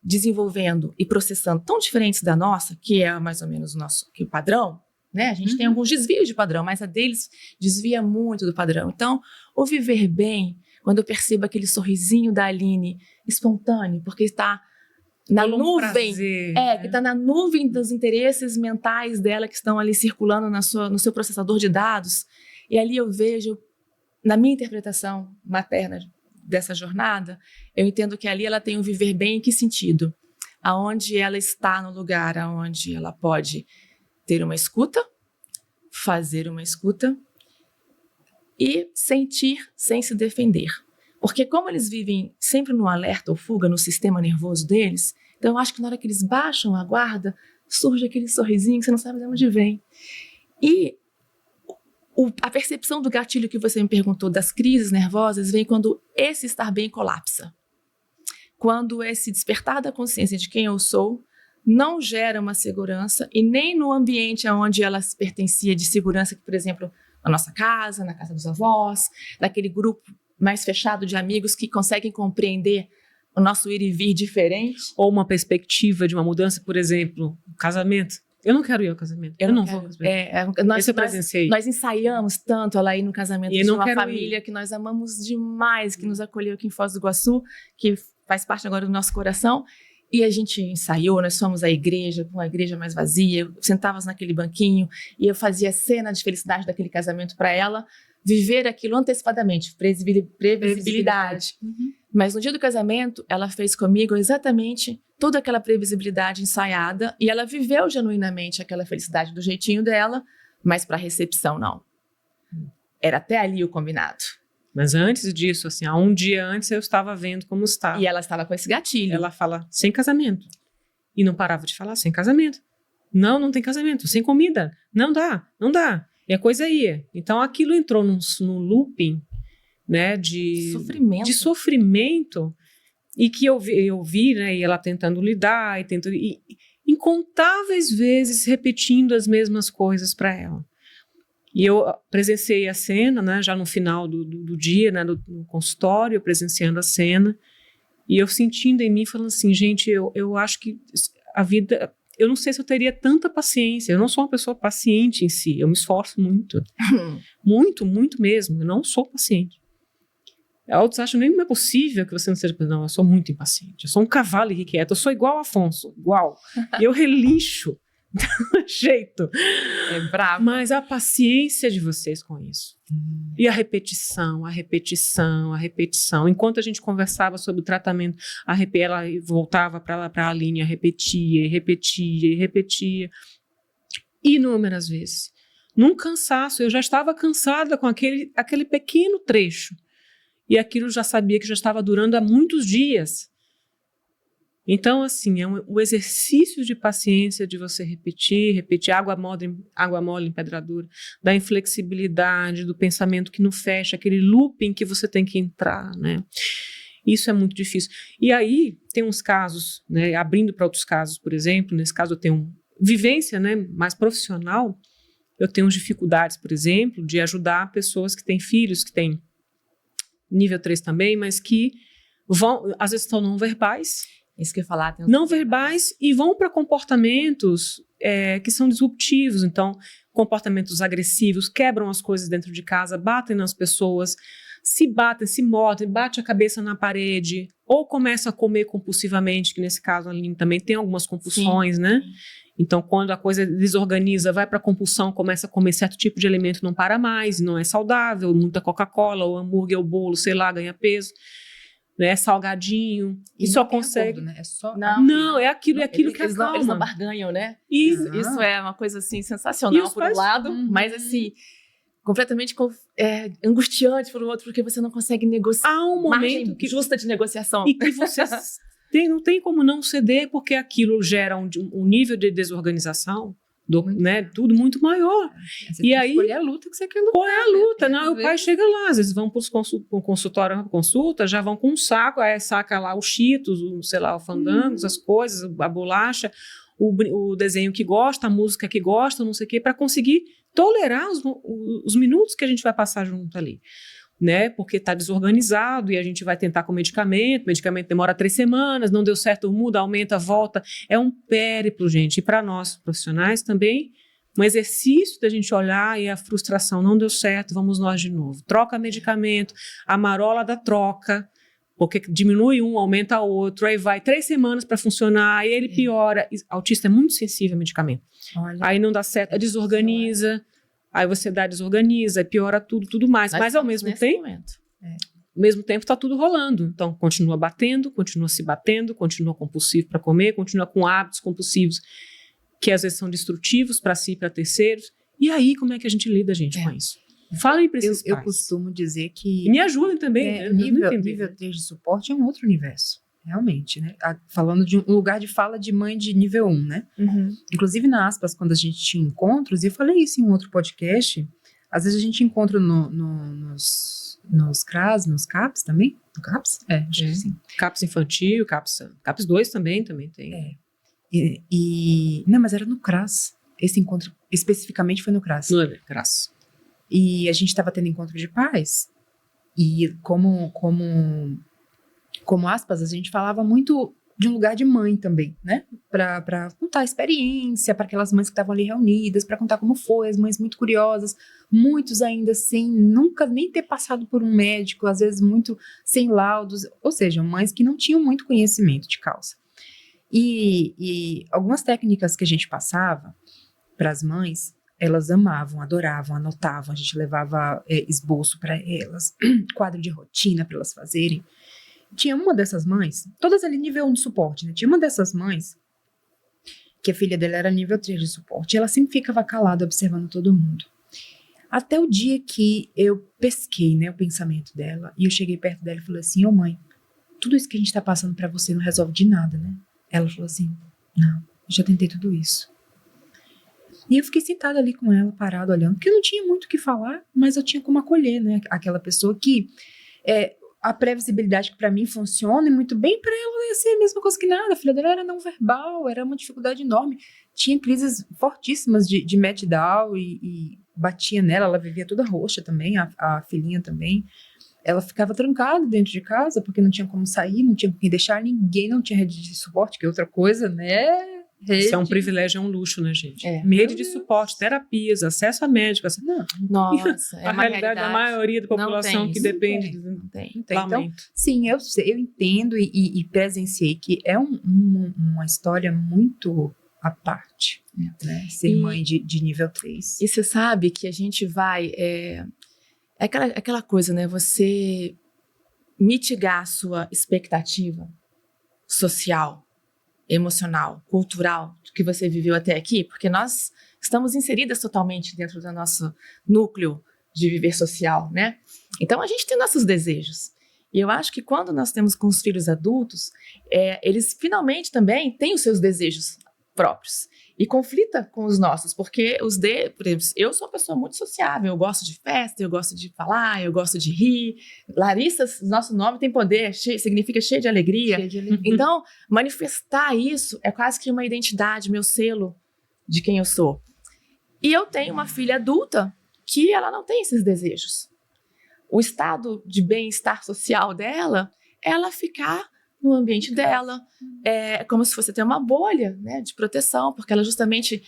desenvolvendo e processando tão diferentes da nossa, que é mais ou menos o padrão, né? A gente tem alguns desvios de padrão, mas a deles desvia muito do padrão. Então, o viver bem, quando eu percebo aquele sorrisinho da Aline espontâneo, porque está na nuvem, que está na nuvem dos interesses mentais dela que estão ali circulando no seu processador de dados. E ali eu vejo, na minha interpretação materna dessa jornada, eu entendo que ali ela tem um viver bem em que sentido? Aonde ela está no lugar aonde ela pode ter uma escuta, fazer uma escuta e sentir sem se defender. Porque como eles vivem sempre no alerta ou fuga, no sistema nervoso deles, então eu acho que na hora que eles baixam a guarda, surge aquele sorrisinho que você não sabe de onde vem. E a percepção do gatilho que você me perguntou das crises nervosas vem quando esse estar bem colapsa. Quando esse despertar da consciência de quem eu sou não gera uma segurança e nem no ambiente onde ela se pertencia de segurança, por exemplo, na nossa casa, na casa dos avós, naquele grupo mais fechado de amigos que conseguem compreender o nosso ir e vir diferente. Ou uma perspectiva de uma mudança, por exemplo, um casamento. Eu não quero ir ao casamento. Eu não vou ao casamento. Nós ensaiamos tanto ela ir no casamento de uma família que nós amamos demais, que nos acolheu aqui em Foz do Iguaçu, que faz parte agora do nosso coração. E a gente ensaiou, nós fomos à igreja, com a igreja mais vazia, sentávamos naquele banquinho e eu fazia cena de felicidade daquele casamento para ela, viver aquilo antecipadamente, previsibilidade. Uhum. Mas no dia do casamento, ela fez comigo exatamente toda aquela previsibilidade ensaiada e ela viveu genuinamente aquela felicidade do jeitinho dela, mas para a recepção não. Era até ali o combinado. Mas antes disso, assim, há um dia antes eu estava vendo como estava. E ela estava com esse gatilho. Ela fala, sem casamento. E não parava de falar, sem casamento. Não, não tem casamento. Sem comida. Não dá, não dá. E a coisa ia. Então aquilo entrou num looping, né, de sofrimento, e que eu vi, né, e ela tentando lidar, e incontáveis vezes repetindo as mesmas coisas para ela. E eu presenciei a cena, né, já no final do dia, né, no consultório, presenciando a cena, e eu sentindo em mim, falando assim, gente, eu acho que a vida... Eu não sei se eu teria tanta paciência. Eu não sou uma pessoa paciente em si. Eu me esforço muito. Muito, muito mesmo. Eu não sou paciente. Outros acham nem que é possível que você não seja... Não, eu sou muito impaciente. Eu sou um cavalo irrequieto. Eu sou igual a Afonso. Igual. Eu relincho. Jeito. É bravo. Mas a paciência de vocês com isso. E a repetição, a repetição, a repetição. Enquanto a gente conversava sobre o tratamento, ela voltava para a Aline, repetia, repetia, repetia. Inúmeras vezes. Num cansaço, eu já estava cansada com aquele pequeno trecho. E aquilo já sabia que já estava durando há muitos dias. Então, assim, o exercício de paciência de você repetir água mole em pedra dura, da inflexibilidade, do pensamento que não fecha, aquele looping que você tem que entrar, né? Isso é muito difícil. E aí, tem uns casos, né, abrindo para outros casos, por exemplo, nesse caso eu tenho vivência, né, mais profissional, eu tenho dificuldades, por exemplo, de ajudar pessoas que têm filhos, que têm nível 3 também, mas que às vezes estão não verbais, Isso que eu ia falar. não verbais e vão para comportamentos que são disruptivos. Então, comportamentos agressivos, quebram as coisas dentro de casa, batem nas pessoas, se batem, se mordem, bate a cabeça na parede, ou começa a comer compulsivamente, que nesse caso a Aline também tem algumas compulsões, Sim, né? sim. Então, quando a coisa desorganiza, vai para a compulsão, começa a comer certo tipo de alimento, não para mais, não é saudável, muita Coca-Cola, ou hambúrguer, ou bolo, sei lá, ganha peso. Né, salgadinho, e só consegue... Acordo, né? É só... Não, é aquilo que Eles não acalma. barganham, né? Isso. Isso é uma coisa, assim, E sensacional os por um pais- lado, mas, assim, completamente angustiante por um outro, porque você não consegue negociar. Há um Margem momento que justa de negociação. e que você não tem como não ceder, porque aquilo gera um nível de desorganização, né, tudo muito maior. Você E tem que aí, escolher a luta que você quer lutar. qual é a luta? Né? Não, o pai chega lá, às vezes vão para o consultório, consulta, já vão com um saco, aí saca lá os cheetos, sei lá, o fandangos, as coisas, a bolacha, o desenho que gosta, a música que gosta, não sei o quê, para conseguir tolerar os minutos que a gente vai passar junto ali. Né, porque está desorganizado e a gente vai tentar com medicamento, o medicamento demora 3 semanas, não deu certo, muda, aumenta, volta, é um périplo, gente, e para nós profissionais também, um exercício da gente olhar e a frustração, não deu certo, vamos nós de novo, troca medicamento, a marola da troca, porque diminui um, aumenta outro, aí vai 3 semanas para funcionar, aí ele piora, autista é muito sensível a medicamento, aí não dá certo, desorganiza, aí você desorganiza, piora tudo mais. Mas ao mesmo tempo está tudo rolando. Então, continua batendo, continua se batendo, continua compulsivo para comer, continua com hábitos compulsivos que às vezes são destrutivos para si e para terceiros. E aí, como é que a gente lida, gente, com isso? Falem para esses Eu pais. costumo dizer que E me ajudem também, né? Eu não entendi. nível 3 de suporte é um outro universo, realmente, né? Falando de um lugar de fala de mãe de nível 1, né? Inclusive na Aspas, quando a gente tinha encontros, e eu falei isso em um outro podcast, às vezes a gente encontra nos CRAS, nos CAPS também? No CAPS? Acho que sim. CAPS infantil, CAPS 2 também tem. Não, mas era no CRAS. Esse encontro especificamente foi no CRAS. Não é CRAS. E a gente estava tendo encontro de pais, e como Aspas, a gente falava muito de um lugar de mãe também, né? Para contar a experiência, para aquelas mães que estavam ali reunidas, para contar como foi, as mães muito curiosas, muitos ainda sem nunca nem ter passado por um médico, às vezes muito sem laudos, ou seja, mães que não tinham muito conhecimento de causa. E algumas técnicas que a gente passava para as mães, elas amavam, adoravam, anotavam, a gente levava esboço para elas, quadro de rotina para elas fazerem. Tinha uma dessas mães, todas ali nível 1 de suporte, né? Tinha uma dessas mães que a filha dela era nível 3 de suporte, e ela sempre ficava calada observando todo mundo. Até o dia que eu pesquei, né, o pensamento dela, e eu cheguei perto dela e falei assim: ô mãe, tudo isso que a gente tá passando pra você não resolve de nada, né? Ela falou assim: não, eu já tentei tudo isso. E eu fiquei sentada ali com ela, parada, olhando, porque eu não tinha muito o que falar, mas eu tinha como acolher, né, aquela pessoa que a previsibilidade que pra mim funciona e muito bem, pra ela ia ser a mesma coisa que nada. A filha dela era não verbal, era uma dificuldade enorme, tinha crises fortíssimas de meltdown e batia nela, ela vivia toda roxa também, a filhinha também. Ela ficava trancada dentro de casa porque não tinha como sair, não tinha com quem deixar, ninguém, não tinha rede de suporte, que é outra coisa, né? Isso é um privilégio, é um luxo, né, gente? É. Rede de suporte, terapias, acesso a médicos. Não, Nossa, é a uma realidade da maioria da população tem que isso. depende. Não tem. então, Lamento. sim, eu entendo e presenciei que é uma história muito à parte, né? Ser mãe de nível 3. E você sabe que a gente vai... É aquela coisa, né? Você mitigar a sua expectativa social, emocional, cultural que você viveu até aqui, porque nós estamos inseridas totalmente dentro do nosso núcleo de viver social, né? Então a gente tem nossos desejos. E eu acho que quando nós temos com os filhos adultos, eles finalmente também têm os seus desejos próprios. E conflita com os nossos, porque por exemplo, eu sou uma pessoa muito sociável, eu gosto de festa, eu gosto de falar, eu gosto de rir. Larissa, nosso nome tem poder, significa cheio de alegria. Então, manifestar isso é quase que uma identidade, meu selo de quem eu sou. E eu tenho uma filha adulta que ela não tem esses desejos. O estado de bem-estar social dela, ela ficar no ambiente dela, é como se fosse ter uma bolha, né, de proteção, porque ela justamente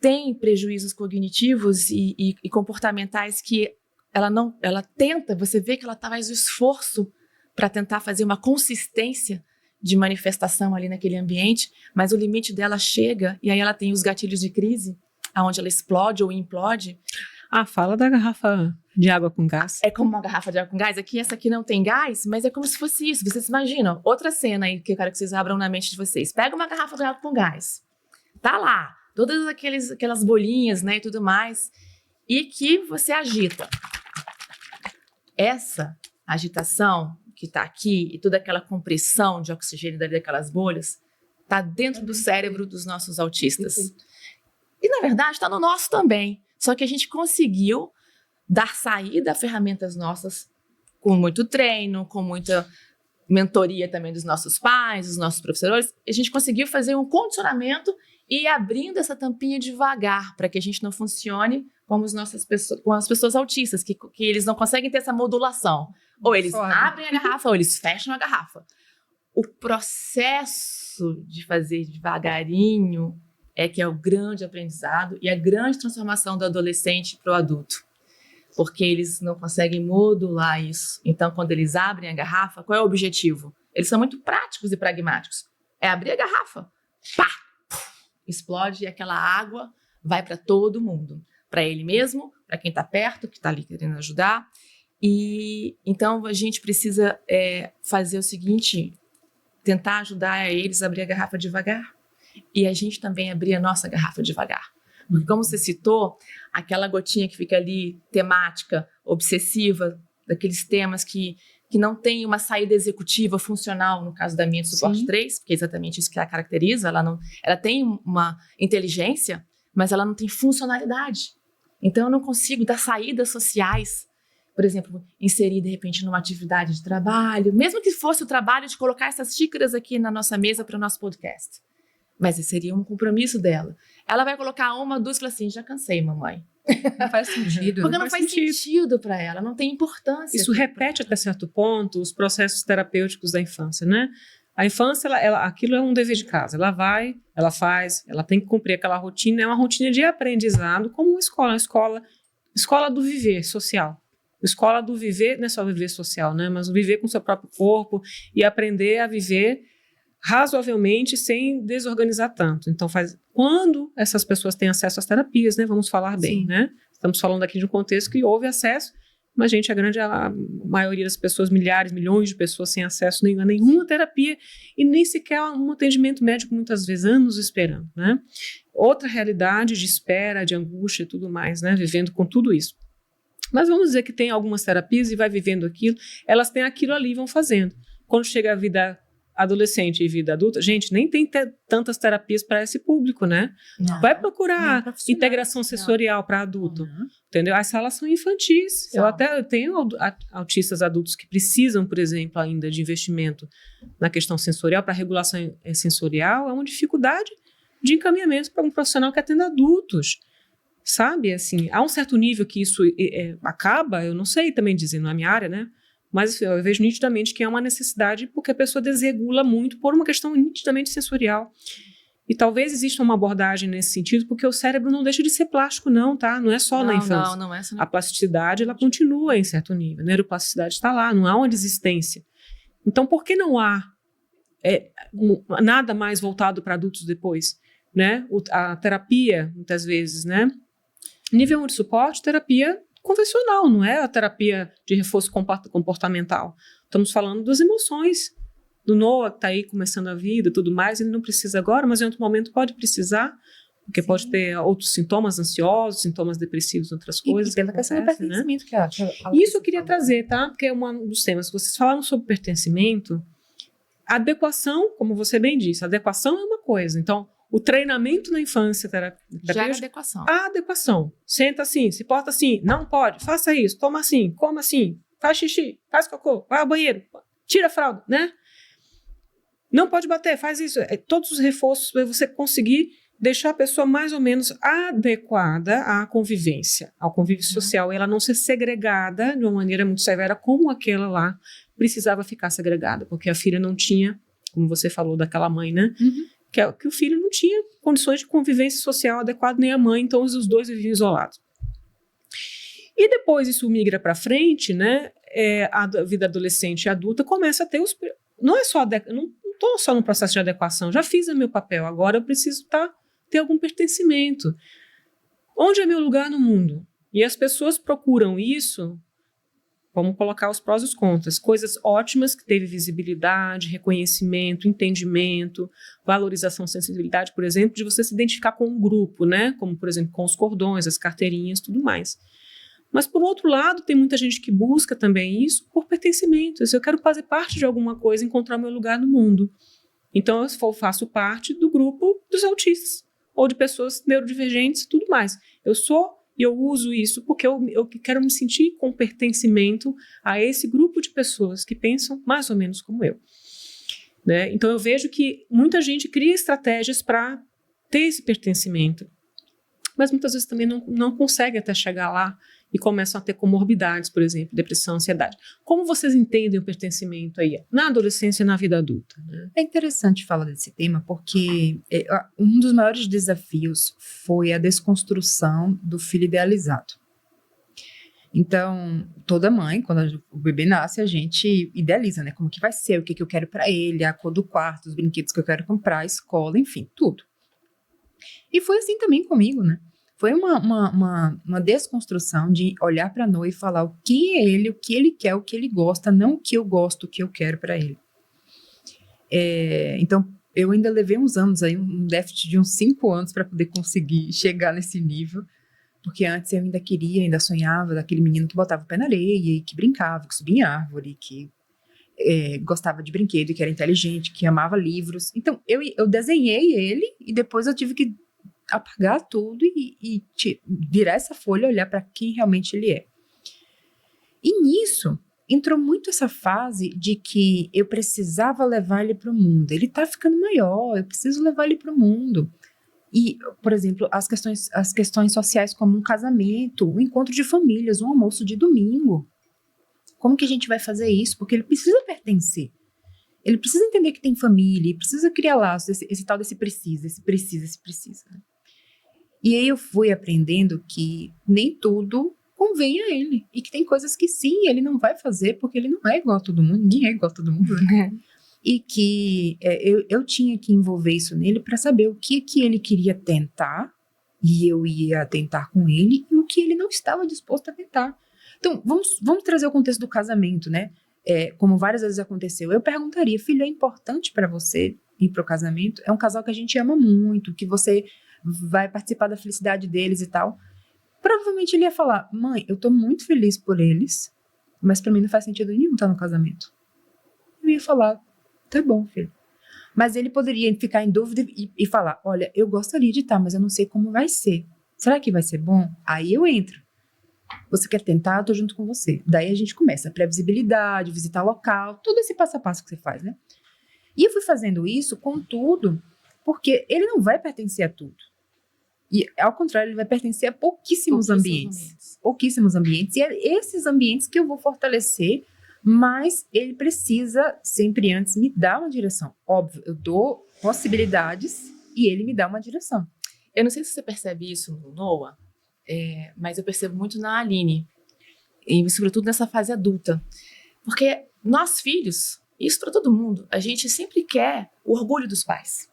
tem prejuízos cognitivos e comportamentais que ela tenta, você vê que ela faz o esforço para tentar fazer uma consistência de manifestação ali naquele ambiente, mas o limite dela chega e aí ela tem os gatilhos de crise, aonde ela explode ou implode. Fala da garrafa de água com gás. É como uma garrafa de água com gás. Essa aqui não tem gás, mas é como se fosse isso. Vocês imaginam? Outra cena aí que eu quero que vocês abram na mente de vocês. Pega uma garrafa de água com gás. Tá lá. Todas aquelas bolinhas, né, e tudo mais. E que você agita. Essa agitação que tá aqui e toda aquela compressão de oxigênio daquelas bolhas tá dentro do cérebro dos nossos autistas. E, na verdade, está no nosso também. Só que a gente conseguiu dar saída a ferramentas nossas com muito treino, com muita mentoria também dos nossos pais, dos nossos professores. A gente conseguiu fazer um condicionamento e ir abrindo essa tampinha devagar para que a gente não funcione como com as pessoas autistas, que eles não conseguem ter essa modulação. Ou eles abrem a garrafa ou eles fecham a garrafa. O processo de fazer devagarinho é que é o grande aprendizado e a grande transformação do adolescente para o adulto. Porque eles não conseguem modular isso. Então, quando eles abrem a garrafa, qual é o objetivo? Eles são muito práticos e pragmáticos. É abrir a garrafa, pá, explode e aquela água vai para todo mundo. Para ele mesmo, para quem está perto, que está ali querendo ajudar. E então, a gente precisa fazer o seguinte, tentar ajudar eles a abrir a garrafa devagar. E a gente também abrir a nossa garrafa devagar. Porque, como você citou, aquela gotinha que fica ali, temática, obsessiva, daqueles temas que não tem uma saída executiva funcional, no caso da minha de suporte 3, porque é exatamente isso que a caracteriza, ela tem uma inteligência, mas ela não tem funcionalidade. Então, eu não consigo dar saídas sociais, por exemplo, inserir, de repente, numa atividade de trabalho, mesmo que fosse o trabalho de colocar essas xícaras aqui na nossa mesa para o nosso podcast. Mas esse seria um compromisso dela. Ela vai colocar uma, duas e falar assim, já cansei, mamãe. Não faz sentido. Porque não faz sentido para ela, não tem importância. Isso repete até certo ponto os processos terapêuticos da infância, né? A infância, aquilo é um dever de casa. Ela vai, ela faz, ela tem que cumprir aquela rotina. É uma rotina de aprendizado, como uma escola do viver social. Escola do viver, não é só viver social, né? Mas o viver com o seu próprio corpo e aprender a viver razoavelmente sem desorganizar tanto. Então, quando essas pessoas têm acesso às terapias, né? Vamos falar bem, né? Estamos falando aqui de um contexto que houve acesso, mas, gente, a maioria das pessoas, milhares, milhões de pessoas sem acesso a nenhuma terapia e nem sequer um atendimento médico, muitas vezes, anos esperando, né? Outra realidade de espera, de angústia e tudo mais, né? Vivendo com tudo isso. Mas vamos dizer que tem algumas terapias e vai vivendo aquilo, elas têm aquilo ali e vão fazendo. Quando chega a vida adolescente e vida adulta, gente, nem tem tantas terapias para esse público, né? Não, vai procurar integração sensorial para adulto, entendeu? As salas são infantis. Eu tenho autistas adultos que precisam, por exemplo, ainda de investimento na questão sensorial, para regulação sensorial, é uma dificuldade de encaminhamento para um profissional que atenda adultos. Sabe, assim, há um certo nível que isso acaba, eu não sei também dizer, não é minha área, né? Mas eu vejo nitidamente que é uma necessidade porque a pessoa desregula muito por uma questão nitidamente sensorial. E talvez exista uma abordagem nesse sentido, porque o cérebro não deixa de ser plástico, não, tá? Não é só na infância. Não é só a plasticidade, ela continua em certo nível. A neuroplasticidade está lá, não há uma desistência. Então, por que não há nada mais voltado para adultos depois? Né? A terapia, muitas vezes, né? Nível 1 de suporte, terapia convencional, não é a terapia de reforço comportamental. Estamos falando das emoções. Do Noah, que está aí começando a vida e tudo mais, ele não precisa agora, mas em outro momento pode precisar, porque pode ter outros sintomas ansiosos, sintomas depressivos, outras coisas. E pela questão do pertencimento, né? Isso eu queria trazer, tá? Porque é um dos temas. Vocês falaram sobre pertencimento. Adequação, como você bem disse, adequação é uma coisa. Então, o treinamento na infância já é adequação. A adequação. Senta assim, se porta assim, não pode, faça isso, toma assim, coma assim, faz xixi, faz cocô, vai ao banheiro, tira a fralda, né? Não pode bater, faz isso. Todos os reforços para você conseguir deixar a pessoa mais ou menos adequada à convivência, ao convívio social, e ela não ser segregada de uma maneira muito severa como aquela lá precisava ficar segregada, porque a filha não tinha, como você falou daquela mãe, né? Que o filho não tinha condições de convivência social adequada, nem a mãe, então os dois viviam isolados. E depois isso migra para frente, né? A vida adolescente e adulta começa a ter não é só não estou só no processo de adequação, já fiz o meu papel, agora eu preciso ter algum pertencimento. Onde é meu lugar no mundo? E as pessoas procuram isso. Vamos colocar os prós e os contras. Coisas ótimas que teve visibilidade, reconhecimento, entendimento, valorização, sensibilidade, por exemplo, de você se identificar com um grupo, né? Como, por exemplo, com os cordões, as carteirinhas, tudo mais. Mas, por outro lado, tem muita gente que busca também isso por pertencimento. Eu quero fazer parte de alguma coisa, encontrar meu lugar no mundo. Então, eu faço parte do grupo dos autistas, ou de pessoas neurodivergentes e tudo mais. E eu uso isso porque eu quero me sentir com pertencimento a esse grupo de pessoas que pensam mais ou menos como eu. Né? Então, eu vejo que muita gente cria estratégias para ter esse pertencimento, mas muitas vezes também não consegue até chegar lá e começam a ter comorbidades, por exemplo, depressão, ansiedade. Como vocês entendem o pertencimento aí na adolescência e na vida adulta? Né? É interessante falar desse tema porque um dos maiores desafios foi a desconstrução do filho idealizado. Então, toda mãe, quando o bebê nasce, a gente idealiza, né? Como que vai ser, o que eu quero para ele, a cor do quarto, os brinquedos que eu quero comprar, a escola, enfim, tudo. E foi assim também comigo, né? Foi uma desconstrução de olhar para Noah e falar o que é ele, o que ele quer, o que ele gosta, não o que eu gosto, o que eu quero para ele. Então, eu ainda levei uns anos aí, um déficit de uns 5 anos para poder conseguir chegar nesse nível, porque antes eu ainda sonhava daquele menino que botava o pé na areia e que brincava, que subia em árvore, que gostava de brinquedo, que era inteligente, que amava livros. Então, eu desenhei ele e depois eu tive que apagar tudo e virar essa folha e olhar para quem realmente ele é. E nisso, entrou muito essa fase de que eu precisava levar ele para o mundo. Ele está ficando maior, eu preciso levar ele para o mundo. E, por exemplo, as questões sociais como um casamento, um encontro de famílias, um almoço de domingo. Como que a gente vai fazer isso? Porque ele precisa pertencer. Ele precisa entender que tem família, ele precisa criar laços, esse tal desse precisa. Né? E aí eu fui aprendendo que nem tudo convém a ele. E que tem coisas que sim, ele não vai fazer porque ele não é igual a todo mundo. Ninguém é igual a todo mundo, né? E que eu tinha que envolver isso nele para saber o que ele queria tentar e eu ia tentar com ele e o que ele não estava disposto a tentar. Então, vamos trazer o contexto do casamento, né? Como várias vezes aconteceu. Eu perguntaria, filho, é importante para você ir pro casamento? É um casal que a gente ama muito, que você vai participar da felicidade deles e tal. Provavelmente ele ia falar, mãe, eu tô muito feliz por eles, mas para mim não faz sentido nenhum estar no casamento. Eu ia falar, tá bom, filho. Mas ele poderia ficar em dúvida e falar, olha, eu gostaria de estar, mas eu não sei como vai ser. Será que vai ser bom? Aí eu entro. Você quer tentar? Eu tô junto com você. Daí a gente começa a previsibilidade, visitar local, todo esse passo a passo que você faz, né? E eu fui fazendo isso com tudo, porque ele não vai pertencer a tudo. E, ao contrário, ele vai pertencer a pouquíssimos ambientes. Pouquíssimos ambientes. E é esses ambientes que eu vou fortalecer, mas ele precisa sempre antes me dar uma direção. Óbvio, eu dou possibilidades e ele me dá uma direção. Eu não sei se você percebe isso no Noah, mas eu percebo muito na Aline, e sobretudo nessa fase adulta. Porque nós filhos, isso para todo mundo, a gente sempre quer o orgulho dos pais.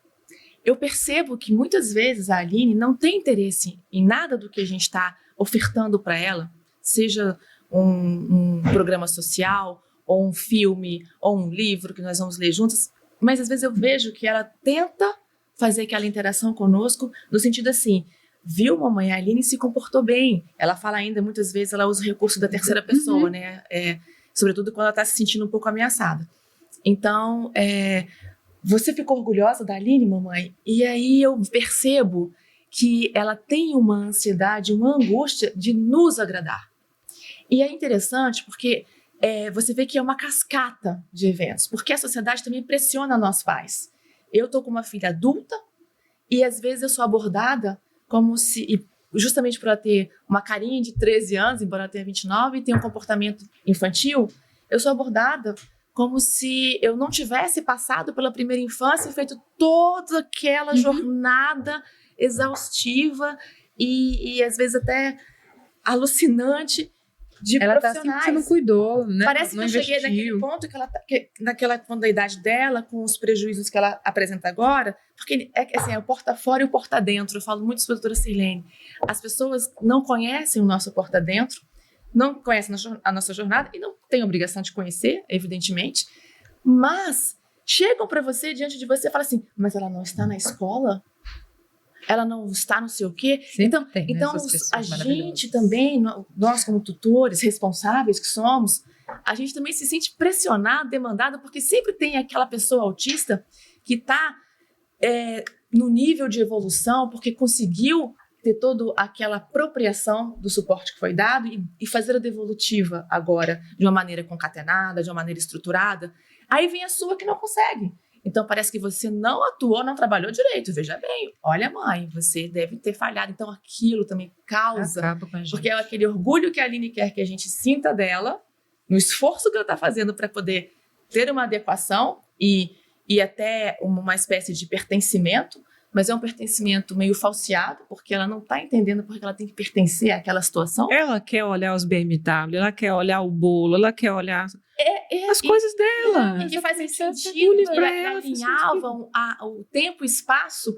Eu percebo que muitas vezes a Aline não tem interesse em nada do que a gente está ofertando para ela, seja um programa social, ou um filme, ou um livro que nós vamos ler juntas, mas às vezes eu vejo que ela tenta fazer aquela interação conosco no sentido assim, viu, mamãe, a Aline se comportou bem. Ela fala ainda, muitas vezes, ela usa o recurso da terceira pessoa, né? Sobretudo quando ela está se sentindo um pouco ameaçada. Então, você ficou orgulhosa da Aline, mamãe? E aí eu percebo que ela tem uma ansiedade, uma angústia de nos agradar. E é interessante porque você vê que é uma cascata de eventos, porque a sociedade também pressiona nós pais. Eu estou com uma filha adulta e às vezes eu sou abordada como se, justamente por ela ter uma carinha de 13 anos, embora ela tenha 29 e tenha um comportamento infantil, eu sou abordada como se eu não tivesse passado pela primeira infância e feito toda aquela jornada exaustiva e às vezes até alucinante de ela profissionais. Tá assim, você não cuidou, né? Parece que eu cheguei naquele ponto naquela ponto da idade dela, com os prejuízos que ela apresenta agora, porque assim, é o porta fora e o porta dentro. Eu falo muito sobre a doutora Sirlene. As pessoas não conhecem o nosso porta dentro, não conhecem a nossa jornada e não têm obrigação de conhecer, evidentemente, mas chegam para você, diante de você, e falam assim, mas ela não está na escola? Ela não está não sei o quê? Então a gente também, nós como tutores responsáveis que somos, a gente também se sente pressionado, demandado, porque sempre tem aquela pessoa autista que está no nível de evolução, porque conseguiu ter toda aquela apropriação do suporte que foi dado e fazer a devolutiva agora de uma maneira concatenada, de uma maneira estruturada. Aí vem a sua que não consegue. Então, parece que você não atuou, não trabalhou direito. Veja bem, olha, mãe, você deve ter falhado. Então, aquilo também causa... Acaba com a gente. Porque é aquele orgulho que a Aline quer que a gente sinta dela, no esforço que ela está fazendo para poder ter uma adequação e até uma espécie de pertencimento, mas é um pertencimento meio falseado, porque ela não está entendendo porque ela tem que pertencer àquela situação. Ela quer olhar os BMW, ela quer olhar o bolo, ela quer olhar as coisas dela. E que fazem sentido, alinhavam o tempo e espaço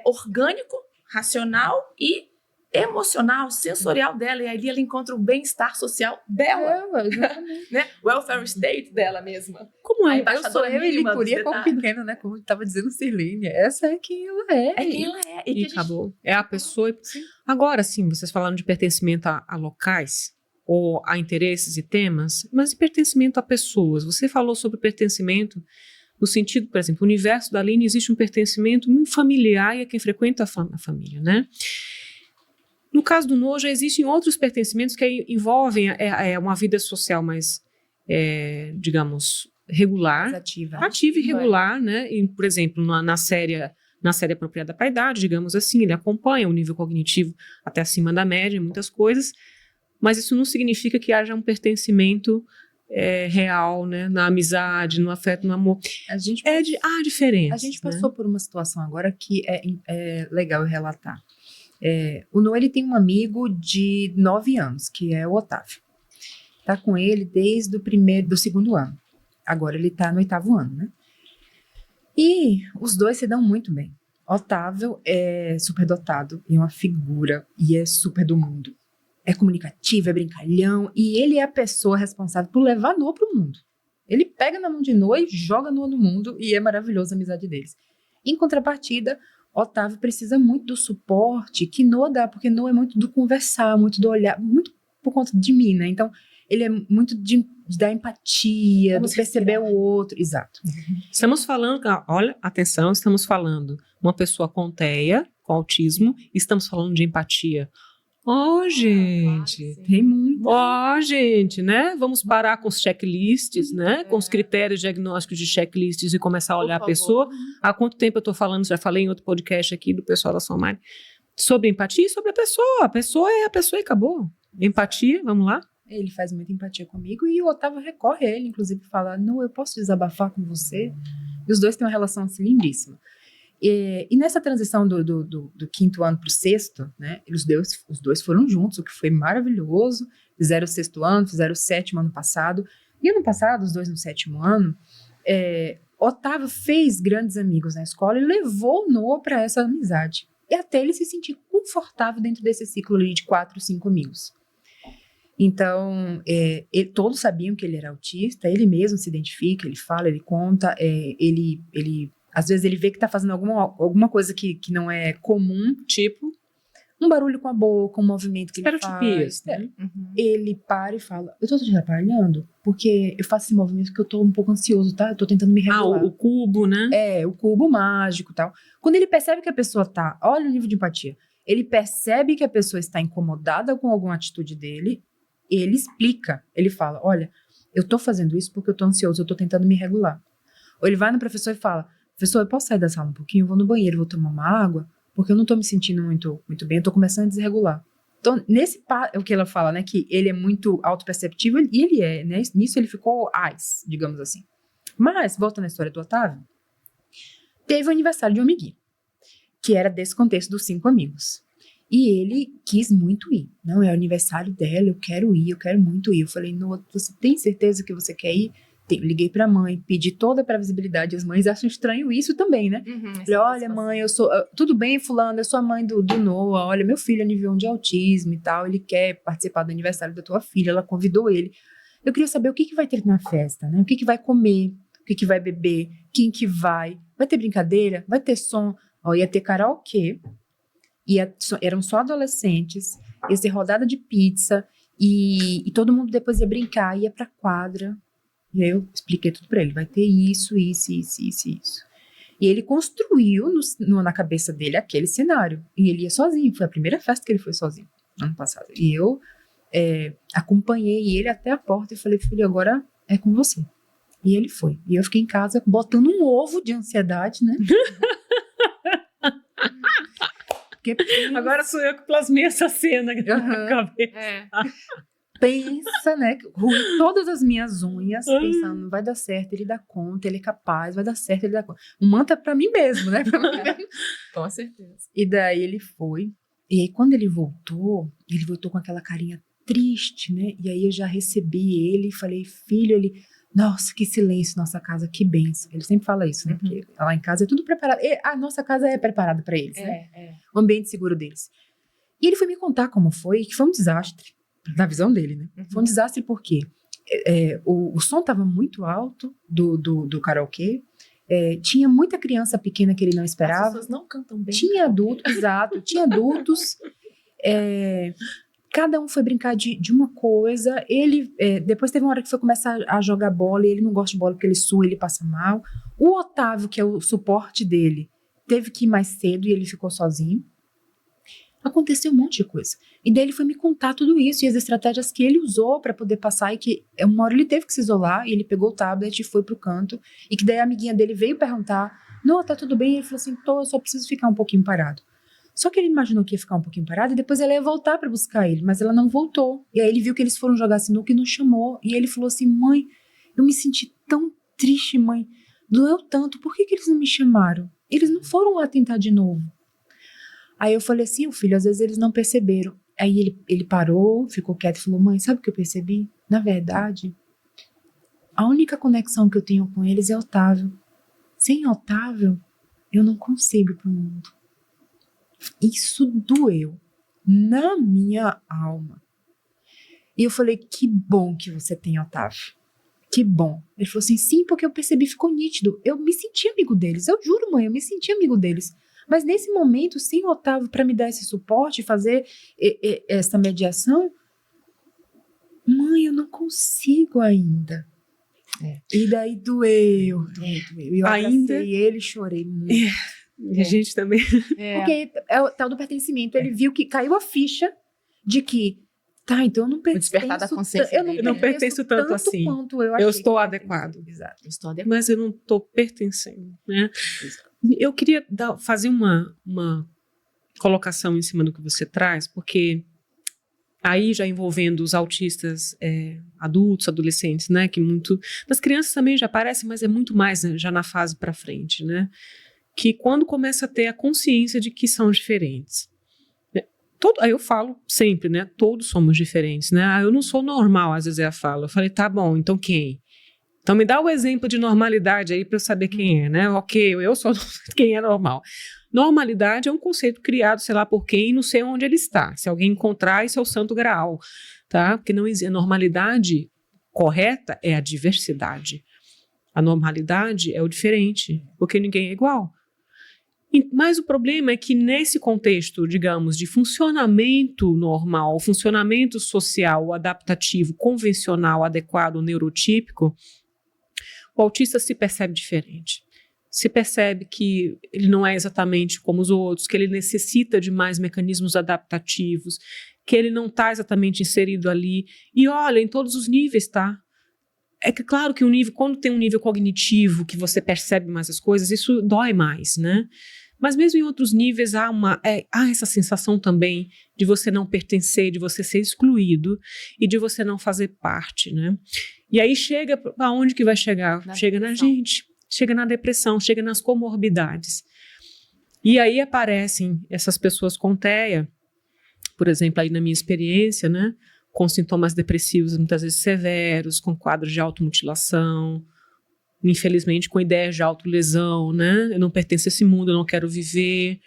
orgânico, racional e emocional, sensorial dela. E ali ela encontra o bem-estar social dela. Exatamente. Né? Welfare state dela mesma. Como Como A é? embaixadora Eu e mínima dos Licuri é como detalhes. pequeno, né? Como estava dizendo Sirlene. Essa é quem ela é. É quem ela é. E que a gente- acabou. É a pessoa. Sim. Agora, sim, vocês falaram de pertencimento a locais ou a interesses e temas, mas e pertencimento a pessoas? Você falou sobre pertencimento no sentido, por exemplo, no universo da Aline existe um pertencimento muito familiar e é quem frequenta a família, né? No caso do Noah, já existem outros pertencimentos que envolvem uma vida social mais, digamos, regular, Mais ativa. ativa e regular, né? E, por exemplo, na série Apropriada para a Idade, digamos assim, ele acompanha o nível cognitivo até acima da média em muitas coisas, mas isso não significa que haja um pertencimento real, né? Na amizade, no afeto, no amor. A gente, Há diferença. a gente passou por uma situação agora que é legal eu relatar. O Noah, ele tem um amigo de 9 anos, que é o Otávio. Tá com ele desde do segundo ano. Agora ele tá no 8º ano, né? E os dois se dão muito bem. Otávio é super dotado, é uma figura e é super do mundo. É comunicativo, é brincalhão, e ele é a pessoa responsável por levar Noah pro mundo. Ele pega na mão de Noah e joga Noah no mundo, e é maravilhosa a amizade deles. Em contrapartida, Otávio precisa muito do suporte que Noah dá, porque Noah é muito do conversar, muito do olhar, muito por conta de mim, né? Então, ele é muito de dar empatia, Vamos de perceber respirar. o outro. Exato. Estamos falando, olha, atenção, estamos falando uma pessoa com TEA, com autismo, e estamos falando de empatia. Gente, Tem muito. gente, né? Vamos parar com os checklists, né? Com os critérios diagnósticos de checklists e começar a olhar a pessoa. Há quanto tempo eu estou falando, já falei em outro podcast aqui do pessoal da Somari, sobre empatia e sobre a pessoa. A pessoa é a pessoa e acabou. Empatia, vamos lá? Ele faz muita empatia comigo e o Otávio recorre a ele, inclusive fala, não, eu posso desabafar com você? E os dois têm uma relação assim lindíssima. E nessa transição do 5º ano para o 6º, né, os dois foram juntos, o que foi maravilhoso. Fizeram o 6º ano, fizeram o 7º ano passado. E ano passado, os dois no 7º ano, Otávio fez grandes amigos na escola e levou o Noah para essa amizade. E até ele se sentir confortável dentro desse ciclo ali de 4, 5 amigos. Então, todos sabiam que ele era autista, ele mesmo se identifica, ele fala, ele conta, às vezes ele vê que está fazendo alguma coisa que não é comum, Tipo, um barulho com a boca, um movimento que ele estereotipias, faz. né? Ele para e fala, eu tô te atrapalhando porque eu faço esse movimento porque eu tô um pouco ansioso, tá? Eu tô tentando me regular. o cubo, né? O cubo mágico e tal. Quando ele percebe que a pessoa olha o nível de empatia, ele percebe que a pessoa está incomodada com alguma atitude dele, ele explica, ele fala, olha, eu tô fazendo isso porque eu tô ansioso, eu tô tentando me regular. Ou ele vai no professor e fala, professor, eu posso sair da sala um pouquinho? Eu vou no banheiro, vou tomar uma água, porque eu não tô me sentindo muito bem, eu tô começando a desregular. Então, é o que ela fala, né, que ele é muito autoperceptivo, e ele é, né, nisso ele ficou digamos assim. Mas, voltando à história do Otávio, teve o aniversário de um amiguinho, que era desse contexto dos 5 amigos. E ele quis muito ir. Não, é o aniversário dela, eu quero muito ir. Eu falei, não, você tem certeza que você quer ir? Liguei pra mãe, pedi toda a previsibilidade. As mães acham estranho isso também, né? Falei, olha, mãe, tudo bem, fulano, eu sou a mãe do Noah. Olha, meu filho é nível 1 de autismo e tal. Ele quer participar do aniversário da tua filha. Ela convidou ele. Eu queria saber o que vai ter na festa, né? O que vai comer, o que vai beber, quem que vai. Vai ter brincadeira? Vai ter som? Ia ter karaokê. Eram só adolescentes, ia ser rodada de pizza, e todo mundo depois ia brincar, ia pra quadra. E aí eu expliquei tudo pra ele, vai ter isso. E ele construiu na cabeça dele aquele cenário. E ele ia sozinho, foi a primeira festa que ele foi sozinho, ano passado. E eu acompanhei ele até a porta e falei, filho, agora é com você. E ele foi. E eu fiquei em casa botando um ovo de ansiedade, né? Agora sou eu que plasmei essa cena na cabeça. Pensa, né? Ruí todas as minhas unhas, pensando, vai dar certo, ele dá conta, ele é capaz, vai dar certo, ele dá conta. Um mantra pra mim mesmo, né? Pra mim mesmo. Com certeza. E daí ele foi. E aí, quando ele voltou com aquela carinha triste, né? E aí eu já recebi ele e falei, filho, nossa, que silêncio, nossa casa, que bênção. Ele sempre fala isso, né? Porque lá em casa é tudo preparado. A nossa casa é preparada para eles, né? O ambiente seguro deles. E ele foi me contar como foi, que foi um desastre, na visão dele, né? Foi um desastre porque o som estava muito alto do karaokê. Tinha muita criança pequena que ele não esperava. As pessoas não cantam bem. Tinha adultos, exato. Tinha adultos. Cada um foi brincar de uma coisa. Ele, depois teve uma hora que foi começar a jogar bola, e ele não gosta de bola porque ele sua, ele passa mal. O Otávio, que é o suporte dele, teve que ir mais cedo e ele ficou sozinho. Aconteceu um monte de coisa. E daí ele foi me contar tudo isso e as estratégias que ele usou para poder passar, e que uma hora ele teve que se isolar, e ele pegou o tablet e foi pro canto, e que daí a amiguinha dele veio perguntar: não, tá tudo bem? E ele falou assim: eu só preciso ficar um pouquinho parado. Só que ele imaginou que ia ficar um pouquinho parado e depois ela ia voltar para buscar ele, mas ela não voltou. E aí ele viu que eles foram jogar sinuca e não chamou, e ele falou assim: mãe, eu me senti tão triste, mãe, doeu tanto, por que eles não me chamaram? Eles não foram lá tentar de novo. Aí eu falei assim: filho, às vezes eles não perceberam. Aí ele parou, ficou quieto e falou: mãe, sabe o que eu percebi? Na verdade, a única conexão que eu tenho com eles é Otávio. Sem Otávio, eu não consigo ir pro mundo. Isso doeu na minha alma. E eu falei: que bom que você tem Otávio. Que bom. Ele falou assim: sim, porque eu percebi, ficou nítido. Eu me senti amigo deles. Eu juro, mãe, eu me senti amigo deles. Mas nesse momento, sem o Otávio para me dar esse suporte, fazer essa mediação, mãe, eu não consigo ainda. E daí doeu. Eu abracei ele e chorei muito. E a gente também... Porque é o tal do pertencimento. Ele viu que caiu a ficha de que, então eu não pertenço. O despertar da consciência eu dele. não pertenço tanto assim. Quanto eu estou adequado. Exato. Eu estou adequado. Mas eu não estou pertencendo, né? Eu queria fazer uma colocação em cima do que você traz, porque aí já envolvendo os autistas adultos, adolescentes, né? Que muito... Das crianças também já aparece, mas é muito mais, né, já na fase para frente, né? Que quando começa a ter a consciência de que são diferentes. Aí eu falo sempre, né? Todos somos diferentes, né? Eu não sou normal, às vezes eu falo. Eu falei: tá bom, então quem? Então me dá o exemplo de normalidade aí para eu saber quem é, né? Ok, eu sou quem é normal. Normalidade é um conceito criado, sei lá por quem, e não sei onde ele está. Se alguém encontrar, isso é o santo graal, tá? Porque não existe. A normalidade correta é a diversidade. A normalidade é o diferente, porque ninguém é igual. Mas o problema é que nesse contexto, digamos, de funcionamento normal, funcionamento social, adaptativo, convencional, adequado, neurotípico, o autista se percebe diferente. Se percebe que ele não é exatamente como os outros, que ele necessita de mais mecanismos adaptativos, que ele não está exatamente inserido ali. E olha, em todos os níveis, tá? É que claro que quando tem um nível cognitivo, que você percebe mais as coisas, isso dói mais, né? Mas mesmo em outros níveis há essa sensação também de você não pertencer, de você ser excluído e de você não fazer parte, né? E aí chega, aonde que vai chegar? Chega na gente, chega na depressão, chega nas comorbidades. E aí aparecem essas pessoas com TEA, por exemplo, aí na minha experiência, né? Com sintomas depressivos muitas vezes severos, com quadros de automutilação, infelizmente com ideias de autolesão, né? Eu não pertenço a esse mundo, eu não quero viver,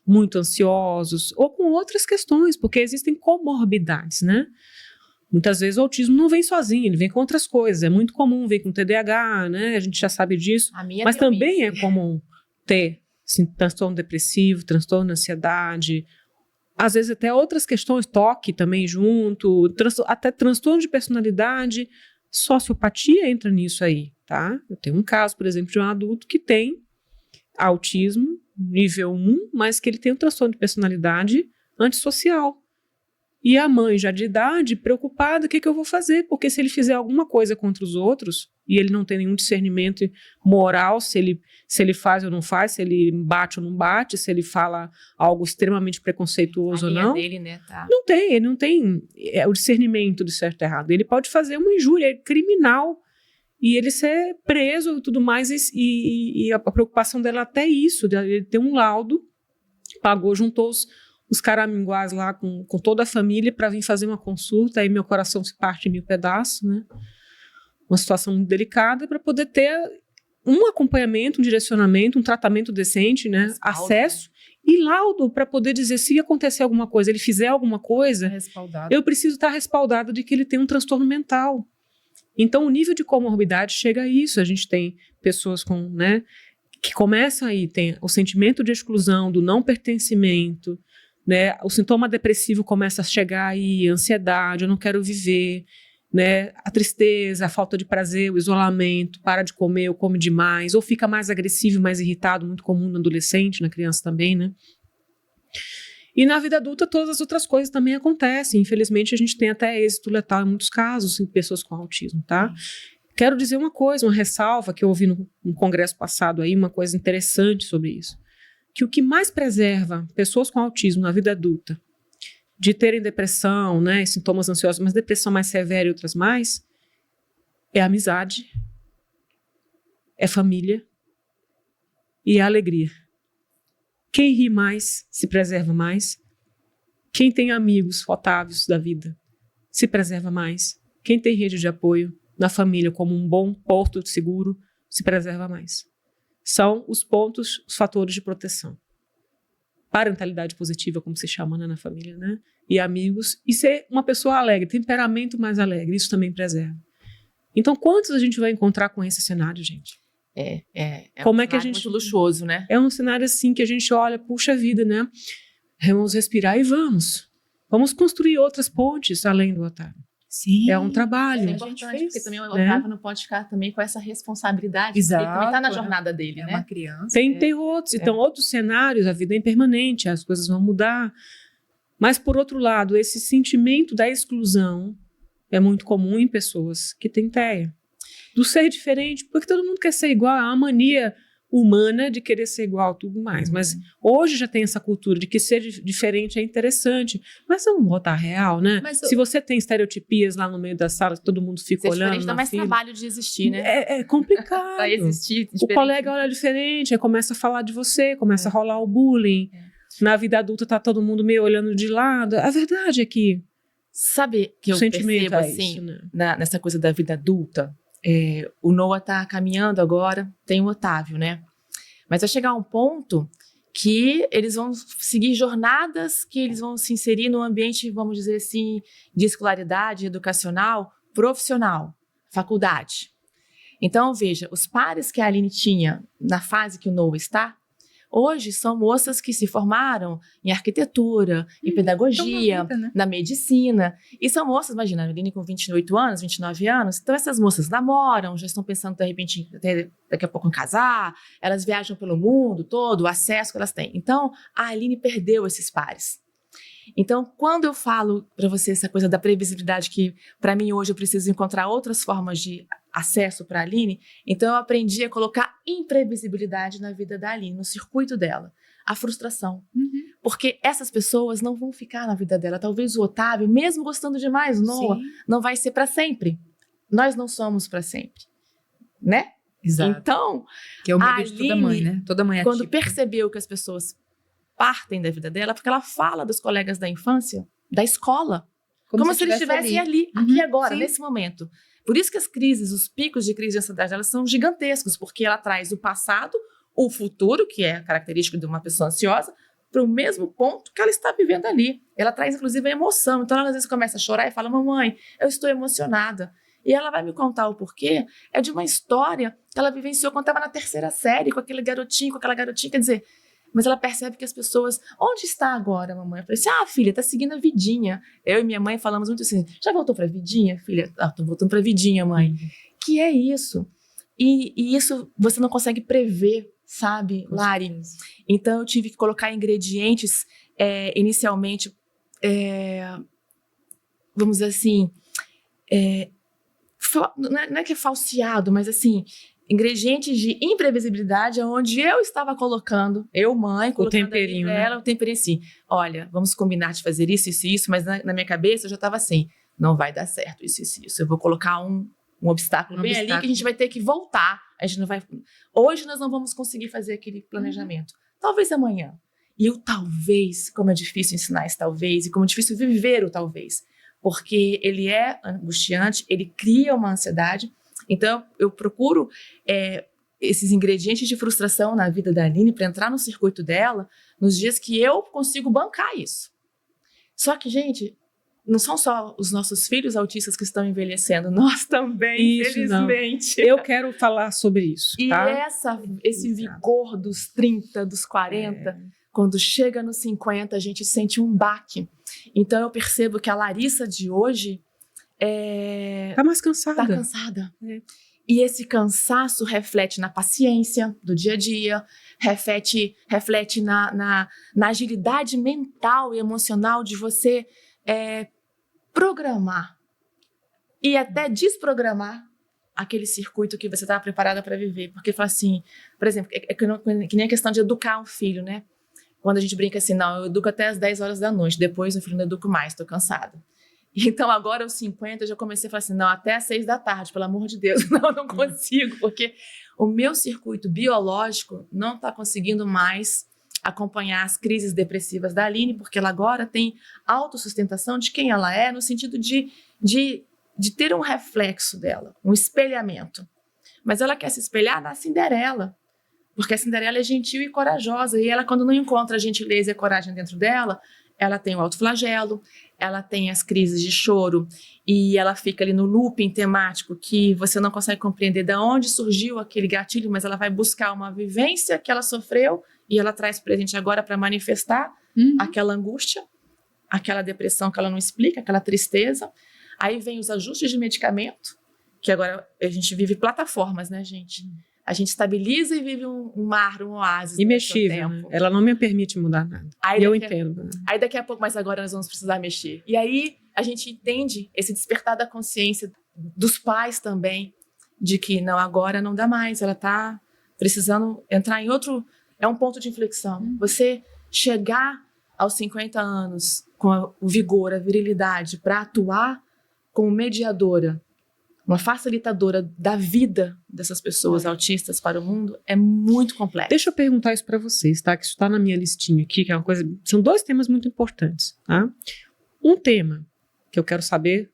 muito ansiosos, ou com outras questões, porque existem comorbidades, né? Muitas vezes o autismo não vem sozinho, ele vem com outras coisas, é muito comum, vem com TDAH, né? A gente já sabe disso, mas também é comum ter transtorno depressivo, transtorno de ansiedade, às vezes até outras questões, toque também junto, até transtorno de personalidade, sociopatia entra nisso aí, tá? Eu tenho um caso, por exemplo, de um adulto que tem autismo nível 1, mas que ele tem um transtorno de personalidade antissocial. E a mãe, já de idade, preocupada, o que eu vou fazer? Porque se ele fizer alguma coisa contra os outros, e ele não tem nenhum discernimento moral, se ele faz ou não faz, se ele bate ou não bate, se ele fala algo extremamente preconceituoso ou não. Dele, né, tá. Ele não tem o discernimento de certo e errado. Ele pode fazer uma injúria criminal e ele ser preso e tudo mais, e a preocupação dela até isso, de ele ter um laudo, juntou os caraminguás lá com toda a família para vir fazer uma consulta, aí meu coração se parte em 1000 pedaços, né? Uma situação muito delicada, para poder ter um acompanhamento, um direcionamento, um tratamento decente, né? Acesso e laudo para poder dizer, se acontecer alguma coisa, ele fizer alguma coisa, eu preciso estar respaldado de que ele tem um transtorno mental. Então, o nível de comorbidade chega a isso. A gente tem pessoas com, né, que começam aí, tem o sentimento de exclusão, do não pertencimento, né, o sintoma depressivo começa a chegar aí, a ansiedade, eu não quero viver, né, a tristeza, a falta de prazer, o isolamento, para de comer ou come demais, ou fica mais agressivo, mais irritado, muito comum no adolescente, na criança também, né. E na vida adulta, todas as outras coisas também acontecem. Infelizmente, a gente tem até êxito letal em muitos casos, em pessoas com autismo, tá? Quero dizer uma coisa, uma ressalva que eu ouvi no congresso passado aí, uma coisa interessante sobre isso. Que o que mais preserva pessoas com autismo na vida adulta de terem depressão, né, sintomas ansiosos, mas depressão mais severa e outras mais, é a amizade, é família e é a alegria. Quem ri mais se preserva mais. Quem tem amigos otávios da vida se preserva mais. Quem tem rede de apoio na família como um bom porto seguro se preserva mais. São os pontos, os fatores de proteção. Parentalidade positiva, como se chama, né, na família, né? E amigos. E ser uma pessoa alegre, temperamento mais alegre, isso também preserva. Então, quantos a gente vai encontrar com esse cenário, gente? Como é que a gente muito luxuoso, né? É um cenário assim que a gente olha, puxa vida, né? Vamos respirar e vamos construir outras pontes além do Otávio. Sim. É um trabalho. É importante, porque também o Otávio não pode ficar também com essa responsabilidade. Exato. Ele também está na jornada dele, É né? uma criança. Tem outros, então outros cenários, a vida é impermanente, as coisas vão mudar. Mas, por outro lado, esse sentimento da exclusão é muito comum em pessoas que têm TEA. Do ser diferente, porque todo mundo quer ser igual, é uma mania humana de querer ser igual a tudo mais. Mas hoje já tem essa cultura de que ser diferente é interessante. Mas vamos botar real, né? Se você tem estereotipias lá no meio da sala, todo mundo fica ser olhando. Diferente dá mais trabalho de existir, né? É complicado. Pra existir. O colega olha diferente, aí começa a falar de você, começa a rolar o bullying. Na vida adulta tá todo mundo meio olhando de lado. A verdade é que sabe que eu percebo assim, isso, né? Nessa coisa da vida adulta, o Noah tá caminhando agora, tem o Otávio, né? Mas vai chegar um ponto que eles vão seguir jornadas, que eles vão se inserir num ambiente, vamos dizer assim, de escolaridade educacional, profissional, faculdade. Então, veja, os pares que a Aline tinha na fase que o Noah está, hoje são moças que se formaram em arquitetura, em pedagogia, vida, né? na medicina. E são moças, imagina, a Aline com 28 anos, 29 anos. Então essas moças namoram, já estão pensando, de repente, até daqui a pouco em casar. Elas viajam pelo mundo todo, o acesso que elas têm. Então a Aline perdeu esses pares. Então, quando eu falo para você essa coisa da previsibilidade, que para mim hoje eu preciso encontrar outras formas de acesso para a Aline, então eu aprendi a colocar imprevisibilidade na vida da Aline, no circuito dela. A frustração. Porque essas pessoas não vão ficar na vida dela. Talvez o Otávio, mesmo gostando demais, o Noah, não vai ser para sempre. Nós não somos para sempre. Né? Exato. Então, que é o medo de toda mãe, né? Toda mãe é quando típica. percebeu que as pessoas partem da vida dela, porque ela fala dos colegas da infância, da escola, como se eles estivessem ali, aqui agora, nesse momento. Por isso que as crises, os picos de crise de ansiedade, elas são gigantescos, porque ela traz o passado, o futuro, que é a característica de uma pessoa ansiosa, para o mesmo ponto que ela está vivendo ali. Ela traz, inclusive, a emoção. Então, ela às vezes começa a chorar e fala, mamãe, eu estou emocionada. E ela vai me contar o porquê. É de uma história que ela vivenciou quando estava na 3ª série, com aquele garotinho, com aquela garotinha, quer dizer... Mas ela percebe que as pessoas... Onde está agora, mamãe? Eu falei assim, filha, tá seguindo a vidinha. Eu e minha mãe falamos muito assim, já voltou pra vidinha, filha? Tô voltando pra vidinha, mãe. Que é isso? E isso você não consegue prever, sabe, Lari? Então, eu tive que colocar ingredientes, inicialmente, vamos dizer assim, não é que é falseado, mas assim... ingredientes de imprevisibilidade, onde eu estava colocando, mãe, colocando o temperinho, pra ela, o temperinho assim, olha, vamos combinar de fazer isso, mas na minha cabeça eu já estava assim, não vai dar certo isso, eu vou colocar um obstáculo bem ali que a gente vai ter que voltar, a gente não vai, hoje nós não vamos conseguir fazer aquele planejamento, talvez amanhã, e o talvez, como é difícil ensinar esse talvez, e como é difícil viver o talvez, porque ele é angustiante, ele cria uma ansiedade. Então, eu procuro esses ingredientes de frustração na vida da Aline para entrar no circuito dela nos dias que eu consigo bancar isso. Só que, gente, não são só os nossos filhos autistas que estão envelhecendo, nós também, Isso, felizmente. Eu quero falar sobre isso, E tá? esse vigor dos 30, dos 40, quando chega nos 50, a gente sente um baque. Então eu percebo que a Larissa de hoje Tá mais cansada. tá cansada. E esse cansaço reflete na paciência do dia a dia, reflete na agilidade mental e emocional de você programar e até desprogramar aquele circuito que você estava preparada para viver. Porque fala assim, por exemplo, que nem a questão de educar um filho, né? Quando a gente brinca assim, não, eu educo até as 10 horas da noite, depois o filho não educo mais, estou cansada. Então agora aos 50 eu já comecei a falar assim, não, até às 6 da tarde, pelo amor de Deus, não consigo, porque o meu circuito biológico não está conseguindo mais acompanhar as crises depressivas da Aline, porque ela agora tem autossustentação de quem ela é, no sentido de ter um reflexo dela, um espelhamento. Mas ela quer se espelhar na Cinderela, porque a Cinderela é gentil e corajosa, e ela, quando não encontra a gentileza e a coragem dentro dela, ela tem o autoflagelo, ela tem as crises de choro, e ela fica ali no looping temático que você não consegue compreender de onde surgiu aquele gatilho, mas ela vai buscar uma vivência que ela sofreu e ela traz presente agora para manifestar aquela angústia, aquela depressão que ela não explica, aquela tristeza. Aí vem os ajustes de medicamento, que agora a gente vive plataformas, né, gente? A gente estabiliza e vive um mar, um oásis. Imexível, né? Ela não me permite mudar nada. Eu entendo. Aí daqui a pouco, mas agora nós vamos precisar mexer. E aí a gente entende esse despertar da consciência dos pais também, de que não, agora não dá mais, ela está precisando entrar em outro... É um ponto de inflexão. Você chegar aos 50 anos com o vigor, a virilidade, para atuar como mediadora, uma facilitadora da vida dessas pessoas autistas para o mundo, é muito complexo. Deixa eu perguntar isso para vocês, tá? Que isso está na minha listinha aqui, que é uma coisa... São 2 temas muito importantes, tá? Um tema que eu quero saber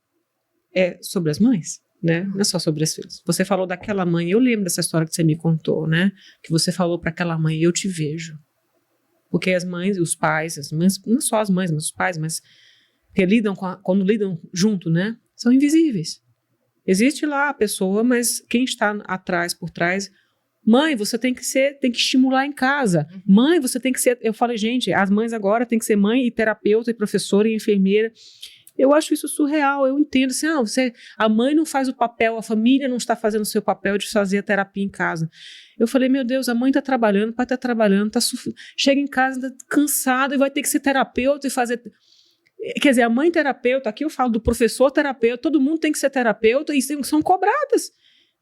é sobre as mães, né? Não é só sobre as filhas. Você falou daquela mãe, eu lembro dessa história que você me contou, né? Que você falou para aquela mãe, eu te vejo. Porque as mães, os pais, as mães, não só as mães, mas os pais, mas que lidam quando lidam junto, né? São invisíveis. Existe lá a pessoa, mas quem está atrás, por trás... Mãe, você tem que estimular em casa. Mãe, você tem que ser... Eu falei, gente, as mães agora têm que ser mãe e terapeuta e professora e enfermeira. Eu acho isso surreal, eu entendo. Assim, a mãe não faz o papel, a família não está fazendo o seu papel de fazer a terapia em casa. Eu falei, meu Deus, a mãe está trabalhando, o pai está trabalhando, chega em casa tá cansada e vai ter que ser terapeuta e fazer... Quer dizer, a mãe terapeuta, aqui eu falo do professor terapeuta, todo mundo tem que ser terapeuta e são cobradas.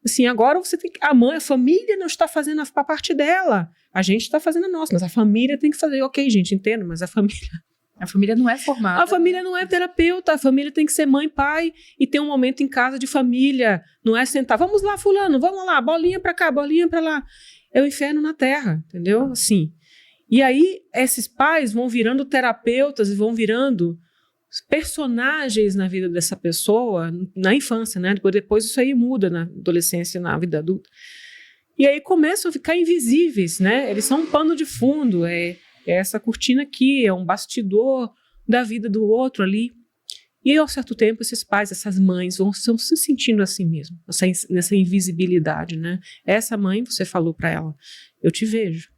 Assim, agora você tem que... A família não está fazendo a parte dela. A gente está fazendo a nossa, mas a família tem que fazer. Ok, gente, entendo, mas a família não é formada. A família não é terapeuta, a família tem que ser mãe, pai e ter um momento em casa de família. Não é sentar, vamos lá, fulano, vamos lá, bolinha pra cá, bolinha pra lá. É o inferno na terra, entendeu? Assim. E aí, esses pais vão virando terapeutas e vão virando personagens na vida dessa pessoa na infância, né? Depois isso aí muda na adolescência, na vida adulta. E aí começam a ficar invisíveis, né? Eles são um pano de fundo, é essa cortina aqui, é um bastidor da vida do outro ali. E ao certo tempo esses pais, essas mães vão se sentindo assim mesmo, nessa invisibilidade, né? Essa mãe, você falou para ela, eu te vejo.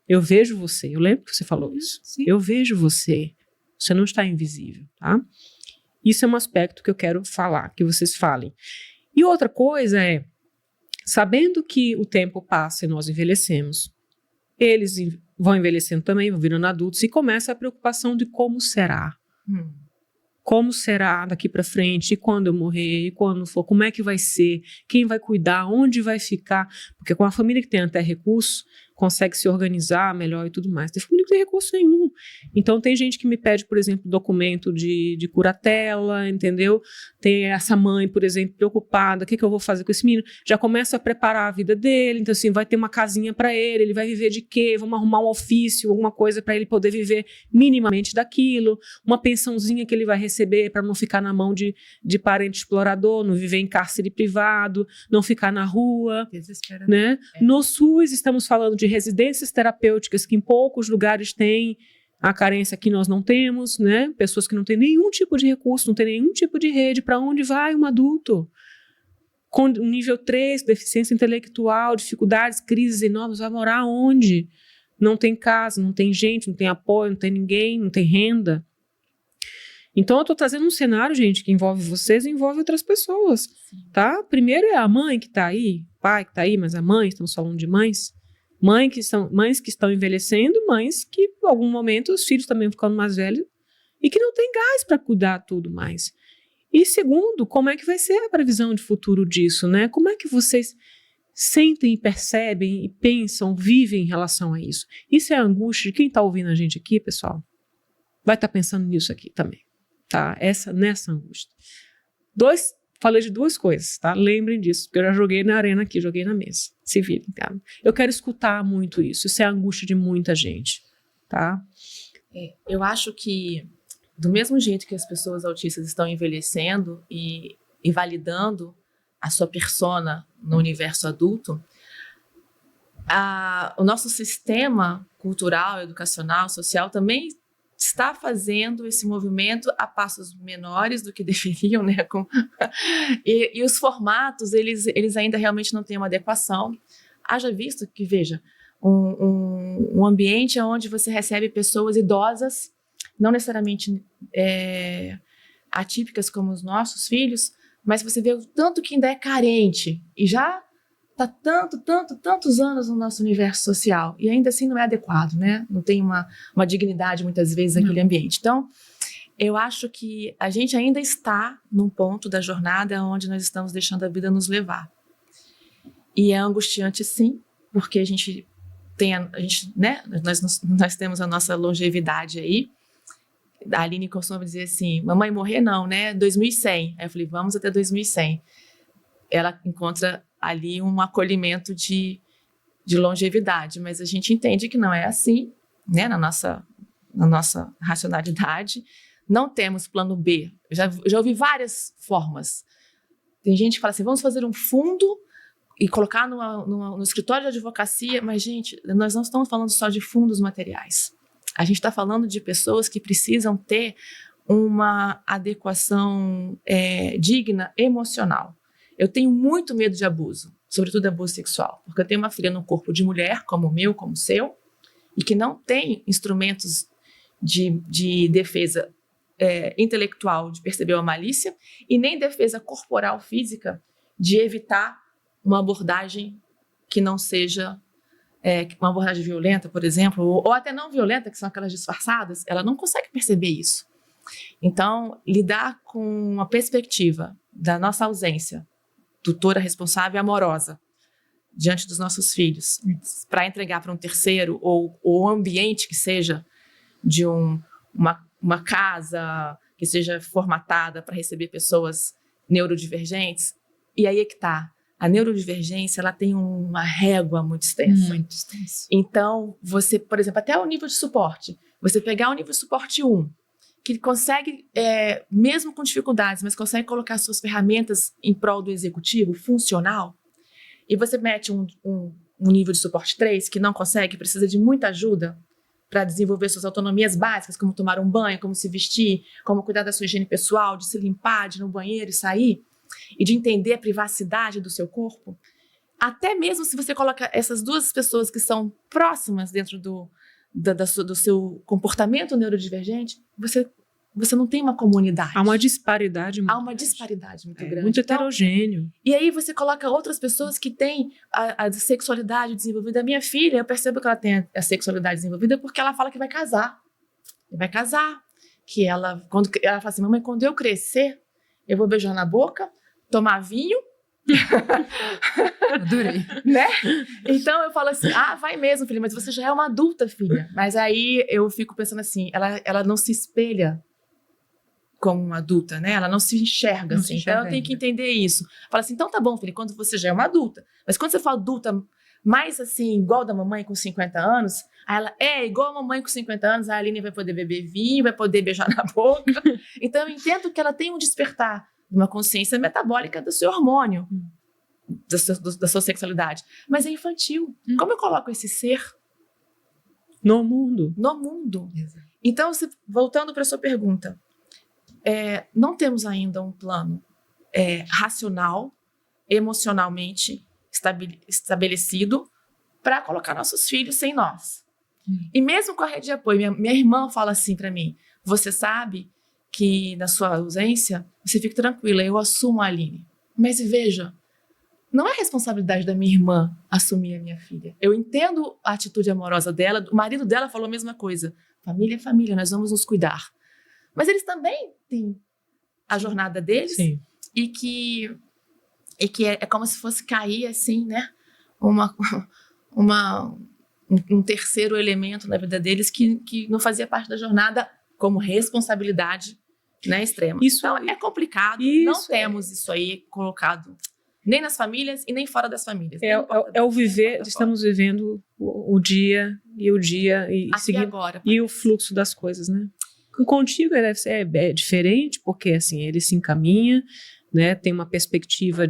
Eu vejo você. Eu lembro que você falou isso. Sim. Eu vejo você. Você não está invisível, tá? Isso é um aspecto que eu quero falar, que vocês falem. E outra coisa é, sabendo que o tempo passa e nós envelhecemos, eles vão envelhecendo também, vão virando adultos, e começa a preocupação de como será. Como será daqui para frente, e quando eu morrer, e quando for, como é que vai ser, quem vai cuidar, onde vai ficar, porque com a família que tem até recurso, consegue se organizar melhor e tudo mais. Tem família que não tem recurso nenhum. Então tem gente que me pede, por exemplo, documento de curatela, entendeu? Tem essa mãe, por exemplo, preocupada, o que eu vou fazer com esse menino? Já começa a preparar a vida dele, então assim, vai ter uma casinha para ele vai viver de quê? Vamos arrumar um ofício, alguma coisa para ele poder viver minimamente daquilo, uma pensãozinha que ele vai receber para não ficar na mão de parente explorador, não viver em cárcere privado, não ficar na rua, né? No SUS estamos falando de residências terapêuticas que em poucos lugares tem, A carência que nós não temos, né? Pessoas que não têm nenhum tipo de recurso, não têm nenhum tipo de rede. Para onde vai um adulto? Com nível 3, deficiência intelectual, dificuldades, crises enormes, vai morar onde? Não tem casa, não tem gente, não tem apoio, não tem ninguém, não tem renda. Então eu estou trazendo um cenário, gente, que envolve vocês e envolve outras pessoas, tá? Primeiro é a mãe que está aí, o pai que está aí, mas a mãe, estamos falando de mães. Mães que estão envelhecendo, mães que, em algum momento, os filhos também ficando mais velhos e que não tem gás para cuidar tudo mais. E segundo, como é que vai ser a previsão de futuro disso, né? Como é que vocês sentem e percebem e pensam, vivem em relação a isso? Isso é a angústia de quem está ouvindo a gente aqui, pessoal. Vai estar pensando nisso aqui também, tá? Nessa angústia. Falei de 2 coisas, tá? Lembrem disso, porque eu já joguei na arena aqui, joguei na mesa. Se virem, tá? Eu quero escutar muito isso. Isso é a angústia de muita gente, tá? Eu acho que, do mesmo jeito que as pessoas autistas estão envelhecendo e validando a sua persona no universo adulto, o nosso sistema cultural, educacional, social também está fazendo esse movimento a passos menores do que deveriam, né? E os formatos, eles ainda realmente não têm uma adequação. Haja visto que, veja, um ambiente onde você recebe pessoas idosas, não necessariamente atípicas como os nossos filhos, mas você vê o tanto que ainda é carente e já está tantos anos no nosso universo social e ainda assim não é adequado, né? Não tem uma dignidade muitas vezes naquele ambiente. Então, eu acho que a gente ainda está num ponto da jornada onde nós estamos deixando a vida nos levar. E é angustiante, sim, porque a gente tem, né? Nós temos a nossa longevidade aí. A Aline costuma dizer assim, mamãe morrer não, né? 2100. Aí eu falei, vamos até 2100. Ela encontra ali um acolhimento de longevidade, mas a gente entende que não é assim, né? Na nossa racionalidade. Não temos plano B. Eu já ouvi várias formas. Tem gente que fala assim, vamos fazer um fundo e colocar no escritório de advocacia, mas, gente, nós não estamos falando só de fundos materiais. A gente está falando de pessoas que precisam ter uma adequação digna emocional. Eu tenho muito medo de abuso, sobretudo abuso sexual, porque eu tenho uma filha no corpo de mulher, como o meu, como o seu, e que não tem instrumentos de defesa intelectual de perceber a malícia e nem defesa corporal física de evitar uma abordagem que não seja uma abordagem violenta, por exemplo, ou até não violenta, que são aquelas disfarçadas. Ela não consegue perceber isso. Então, lidar com a perspectiva da nossa ausência, tutora responsável e amorosa, diante dos nossos filhos, para entregar para um terceiro, ou um ambiente que seja de uma casa que seja formatada para receber pessoas neurodivergentes, e aí é que está. A neurodivergência, ela tem uma régua muito extensa. Muito extensa. Então, você, por exemplo, até o nível de suporte, você pegar o nível de suporte 1, que consegue, mesmo com dificuldades, mas consegue colocar suas ferramentas em prol do executivo, funcional, e você mete um nível de suporte 3, que não consegue, precisa de muita ajuda para desenvolver suas autonomias básicas, como tomar um banho, como se vestir, como cuidar da sua higiene pessoal, de se limpar, de ir no banheiro e sair, e de entender a privacidade do seu corpo. Até mesmo se você coloca essas duas pessoas que são próximas dentro do seu comportamento neurodivergente, você não tem uma comunidade. Há uma disparidade muito grande. Há uma disparidade muito grande. Muito heterogêneo. E aí você coloca outras pessoas que têm a sexualidade desenvolvida. A minha filha, eu percebo que ela tem a sexualidade desenvolvida porque ela fala que vai casar. Vai casar. Que ela fala assim, mamãe, quando eu crescer, eu vou beijar na boca, tomar vinho. Adorei. Né? Então eu falo assim, vai mesmo, filha, mas você já é uma adulta, filha. Mas aí eu fico pensando assim, ela não se espelha como uma adulta, né? Ela não se enxerga assim. Então eu tenho que entender isso. Fala assim, então tá bom, filha, quando você já é uma adulta. Mas quando você for adulta mais assim, igual da mamãe com 50 anos, aí ela igual a mamãe com 50 anos, a Aline vai poder beber vinho, vai poder beijar na boca. Então eu entendo que ela tem um despertar de uma consciência metabólica do seu hormônio, da sua sexualidade. Mas é infantil. Como eu coloco esse ser no mundo? No mundo. Exato. Então, voltando para a sua pergunta, não temos ainda um plano racional, emocionalmente estabelecido para colocar nossos filhos sem nós. E mesmo com a rede de apoio, minha irmã fala assim para mim, você sabe que na sua ausência, você fica tranquila, eu assumo a Aline. Mas veja, não é responsabilidade da minha irmã assumir a minha filha. Eu entendo a atitude amorosa dela, o marido dela falou a mesma coisa. Família é família, nós vamos nos cuidar. Mas eles também têm a jornada deles. Sim. E que é como se fosse cair assim, né? Um terceiro elemento na vida deles que não fazia parte da jornada como responsabilidade, né, extrema. Então é complicado, não temos isso aí colocado nem nas famílias e nem fora das famílias. É o viver, estamos vivendo o dia e seguindo agora, e o fluxo das coisas, né? Contigo deve ser diferente, porque assim, ele se encaminha, né, tem uma perspectiva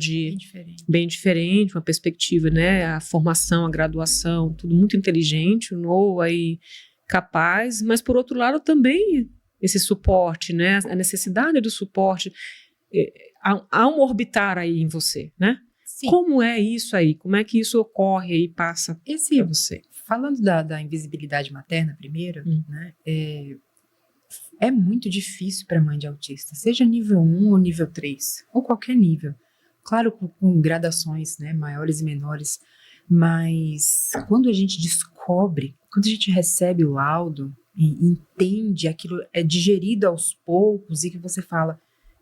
bem diferente, uma perspectiva, né, a formação, a graduação, tudo muito inteligente, o Noah aí capaz, mas por outro lado também esse suporte, né, a necessidade do suporte, há um orbitar aí em você, né? Sim. Como é isso aí? Como é que isso ocorre e passa para você? Falando da invisibilidade materna primeiro, né, é muito difícil para mãe de autista, seja nível 1 ou nível 3, ou qualquer nível. Claro, com gradações, né, maiores e menores, mas quando a gente descobre, quando a gente recebe o laudo e entende aquilo, é digerido aos poucos e que você fala,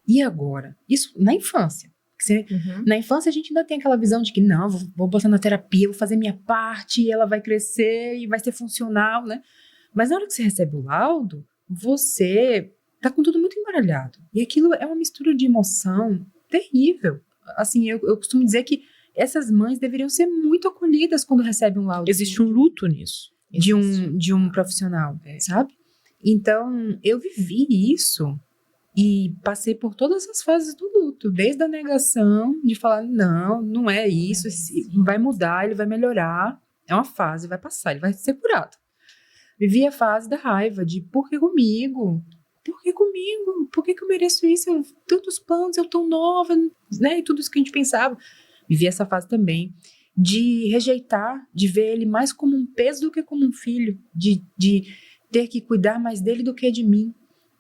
e agora? Isso na infância. Na infância a gente ainda tem aquela visão de que não, vou botar na terapia, vou fazer minha parte, e ela vai crescer e vai ser funcional, né? Mas na hora que você recebe o laudo, você tá com tudo muito embaralhado. E aquilo é uma mistura de emoção terrível. Assim, eu costumo dizer que essas mães deveriam ser muito acolhidas quando recebem um laudo. Existe um luto nisso. De um profissional, sabe? Então, eu vivi isso e passei por todas as fases do luto. Desde a negação, de falar, não é isso, vai mudar, ele vai melhorar. É uma fase, vai passar, ele vai ser curado. Vivi a fase da raiva, de por que comigo? Por que comigo? Por que eu mereço isso? Tantos planos, eu tão nova, né? E tudo isso que a gente pensava. Vivi essa fase também de rejeitar, de ver ele mais como um peso do que como um filho, de ter que cuidar mais dele do que de mim,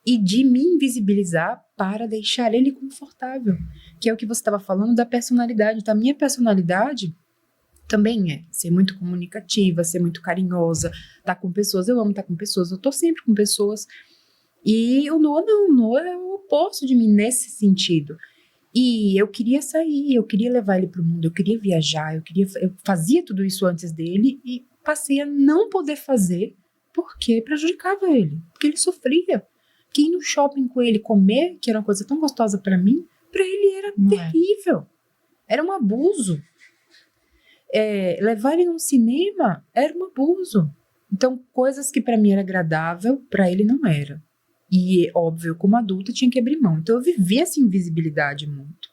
e de me invisibilizar para deixar ele confortável, que é o que você estava falando da personalidade. Então, a minha personalidade também é ser muito comunicativa, ser muito carinhosa, estar com pessoas. Eu amo estar com pessoas, eu estou sempre com pessoas. E o Noah não, o Noah é o oposto de mim nesse sentido. E eu queria sair, eu queria levar ele para o mundo, eu queria viajar, eu fazia tudo isso antes dele e passei a não poder fazer porque prejudicava ele, porque ele sofria. Que ir no shopping com ele comer, que era uma coisa tão gostosa para mim, para ele era terrível. Era um abuso. Levar ele num cinema era um abuso. Então, coisas que para mim era agradável, para ele não era. E, óbvio, como adulta, tinha que abrir mão. Então, eu vivi essa invisibilidade muito.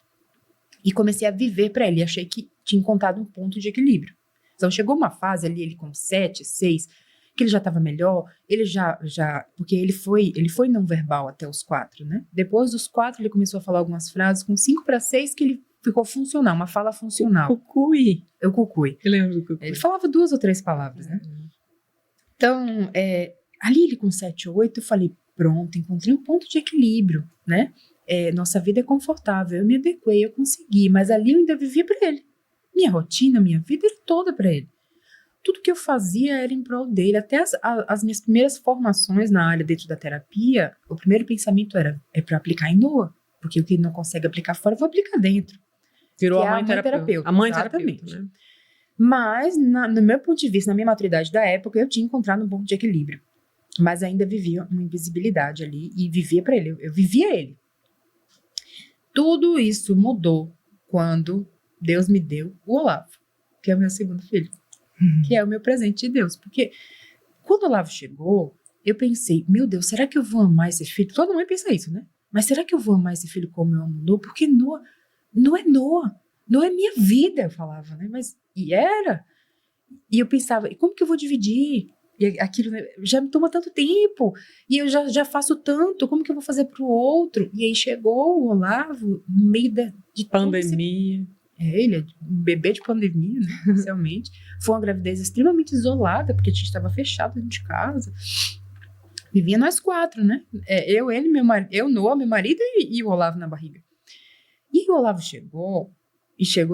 E comecei a viver para ele. Achei que tinha encontrado um ponto de equilíbrio. Então, chegou uma fase ali, ele com 7, 6, que ele já estava melhor. Ele já porque ele foi não verbal até os 4, né? Depois dos 4, ele começou a falar algumas frases. Com 5 para 6, que ele ficou funcional, uma fala funcional. O cucuí. Eu cucuí. Eu lembro do cucuí. Ele falava 2 ou 3 palavras, né? Então, ali ele com 7 ou 8, eu falei, pronto, encontrei um ponto de equilíbrio, né? Nossa vida é confortável, eu me adequei, eu consegui, mas ali eu ainda vivia para ele. Minha rotina, minha vida era toda para ele. Tudo que eu fazia era em prol dele. Até as minhas primeiras formações na área dentro da terapia, o primeiro pensamento era, para aplicar em Noah, porque o que ele não consegue aplicar fora, eu vou aplicar dentro. Virou a mãe terapeuta. A mãe exatamente. Terapeuta, né? Mas, no meu ponto de vista, na minha maturidade da época, eu tinha encontrado um ponto de equilíbrio. Mas ainda vivia uma invisibilidade ali e vivia para ele. Eu vivia ele. Tudo isso mudou quando Deus me deu o Olavo, que é o meu segundo filho, que é o meu presente de Deus. Porque quando o Olavo chegou, eu pensei, meu Deus, será que eu vou amar esse filho? Toda mãe pensa isso, né? Mas será que eu vou amar esse filho como eu amo Noah? Porque Noah não é Noah. Noah é minha vida, eu falava, né? E era. E eu pensava, e como que eu vou dividir? E aquilo, né, já me toma tanto tempo, e eu já faço tanto, como que eu vou fazer pro outro? E aí chegou o Olavo no meio de Pandemia. Ele é um bebê de pandemia, né, inicialmente. Foi uma gravidez extremamente isolada, porque a gente estava fechado dentro de casa. Vivia nós 4, né? Eu, ele, meu marido, eu, Noah, meu marido e o Olavo na barriga. E o Olavo chegou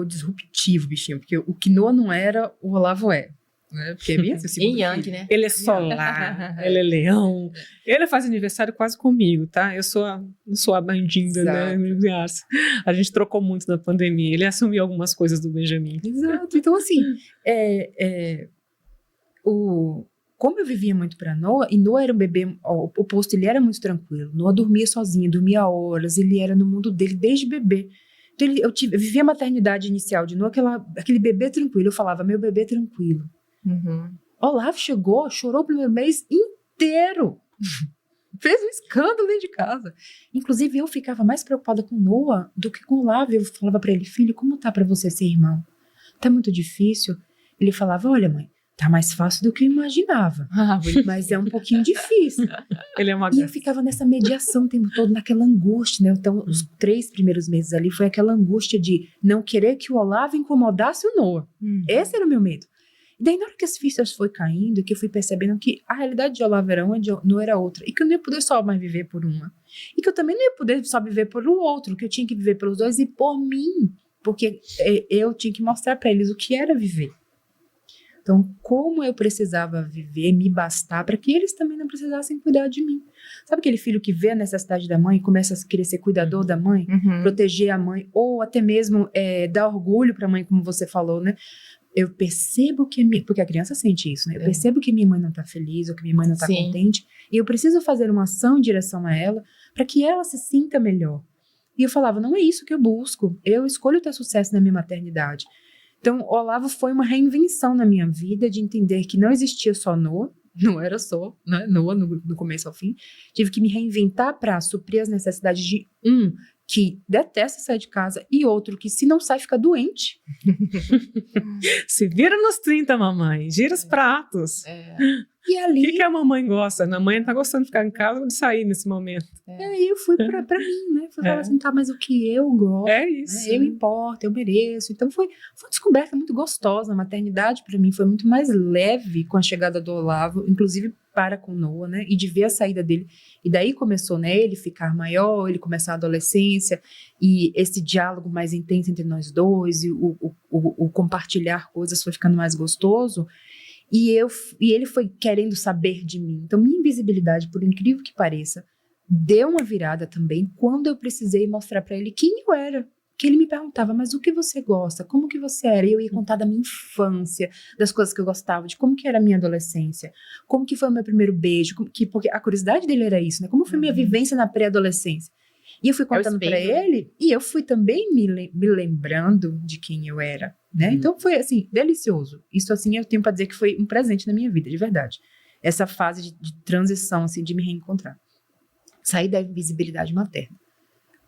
disruptivo, bichinho, porque o que Noah não era, o Olavo é. Né? Porque é bem assim, Yin Yang, né? Ele é solar, ele é leão. Ele faz aniversário quase comigo, tá? Eu sou a bandinda, né? A gente trocou muito na pandemia. Ele assumiu algumas coisas do Benjamin. Exato. Então, assim, como eu vivia muito para Noah, e Noah era um bebê oposto, ele era muito tranquilo. Noah dormia sozinho, dormia horas, ele era no mundo dele desde bebê. Então, eu vivia a maternidade inicial de Noah, aquele bebê tranquilo. Eu falava, meu bebê tranquilo. Uhum. Olavo chegou, chorou o primeiro mês inteiro. Fez um escândalo dentro de casa. Inclusive, eu ficava mais preocupada com Noah do que com o Olavo. Eu falava para ele, filho, como tá para você ser irmão? Tá muito difícil? Ele falava, olha, mãe, tá mais fácil do que eu imaginava. Mas é um pouquinho difícil. Ele é uma E eu ficava nessa mediação o tempo todo, naquela angústia, né? Então, os 3 primeiros meses ali foi aquela angústia de não querer que o Olavo incomodasse o Noah. Esse era o meu medo. E daí, na hora que as fichas foi caindo, que eu fui percebendo que a realidade de Olavo era uma, de Noah era outra. E que eu não ia poder só mais viver por uma. E que eu também não ia poder só viver por o outro, que eu tinha que viver pelos dois e por mim. Porque eu tinha que mostrar para eles o que era viver. Então, como eu precisava viver, me bastar, para que eles também não precisassem cuidar de mim. Sabe aquele filho que vê a necessidade da mãe e começa a querer ser cuidador da mãe? Proteger a mãe, ou até mesmo dar orgulho para a mãe, como você falou, né? Eu percebo que porque a criança sente isso, né? Eu percebo que minha mãe não tá feliz, ou que minha mãe não tá contente, e eu preciso fazer uma ação em direção a ela, para que ela se sinta melhor. E eu falava, não é isso que eu busco, eu escolho ter sucesso na minha maternidade. Então, Olavo foi uma reinvenção na minha vida, de entender que não existia só Noah, não era só, né, Noah do começo ao fim. Tive que me reinventar para suprir as necessidades de que detesta sair de casa, e outro que, se não sai, fica doente. Se vira nos 30, mamãe. Gira os pratos. E ali... O que a mamãe gosta? A mãe tá gostando de ficar em casa ou de sair nesse momento? E aí eu fui pra mim, né? Fui falar assim, tá, mas o que eu gosto, é isso. Né? Eu importo, eu mereço. Então foi uma descoberta muito gostosa. A maternidade pra mim foi muito mais leve com a chegada do Olavo, inclusive para com Noah, né? E de ver a saída dele. E daí começou, né? Ele ficar maior, ele começar a adolescência, e esse diálogo mais intenso entre nós dois, e o compartilhar coisas foi ficando mais gostoso. E ele foi querendo saber de mim. Então, minha invisibilidade, por incrível que pareça, deu uma virada também quando eu precisei mostrar para ele quem eu era. Que ele me perguntava, mas o que você gosta? Como que você era? E eu ia contar da minha infância, das coisas que eu gostava, de como que era a minha adolescência, como que foi o meu primeiro beijo, porque a curiosidade dele era isso, né? Como foi minha vivência na pré-adolescência? E eu fui contando para ele, e eu fui também me lembrando de quem eu era, né? Então foi, assim, delicioso. Isso, assim, eu tenho para dizer que foi um presente na minha vida, de verdade. Essa fase de transição, assim, de me reencontrar. Sair da invisibilidade materna.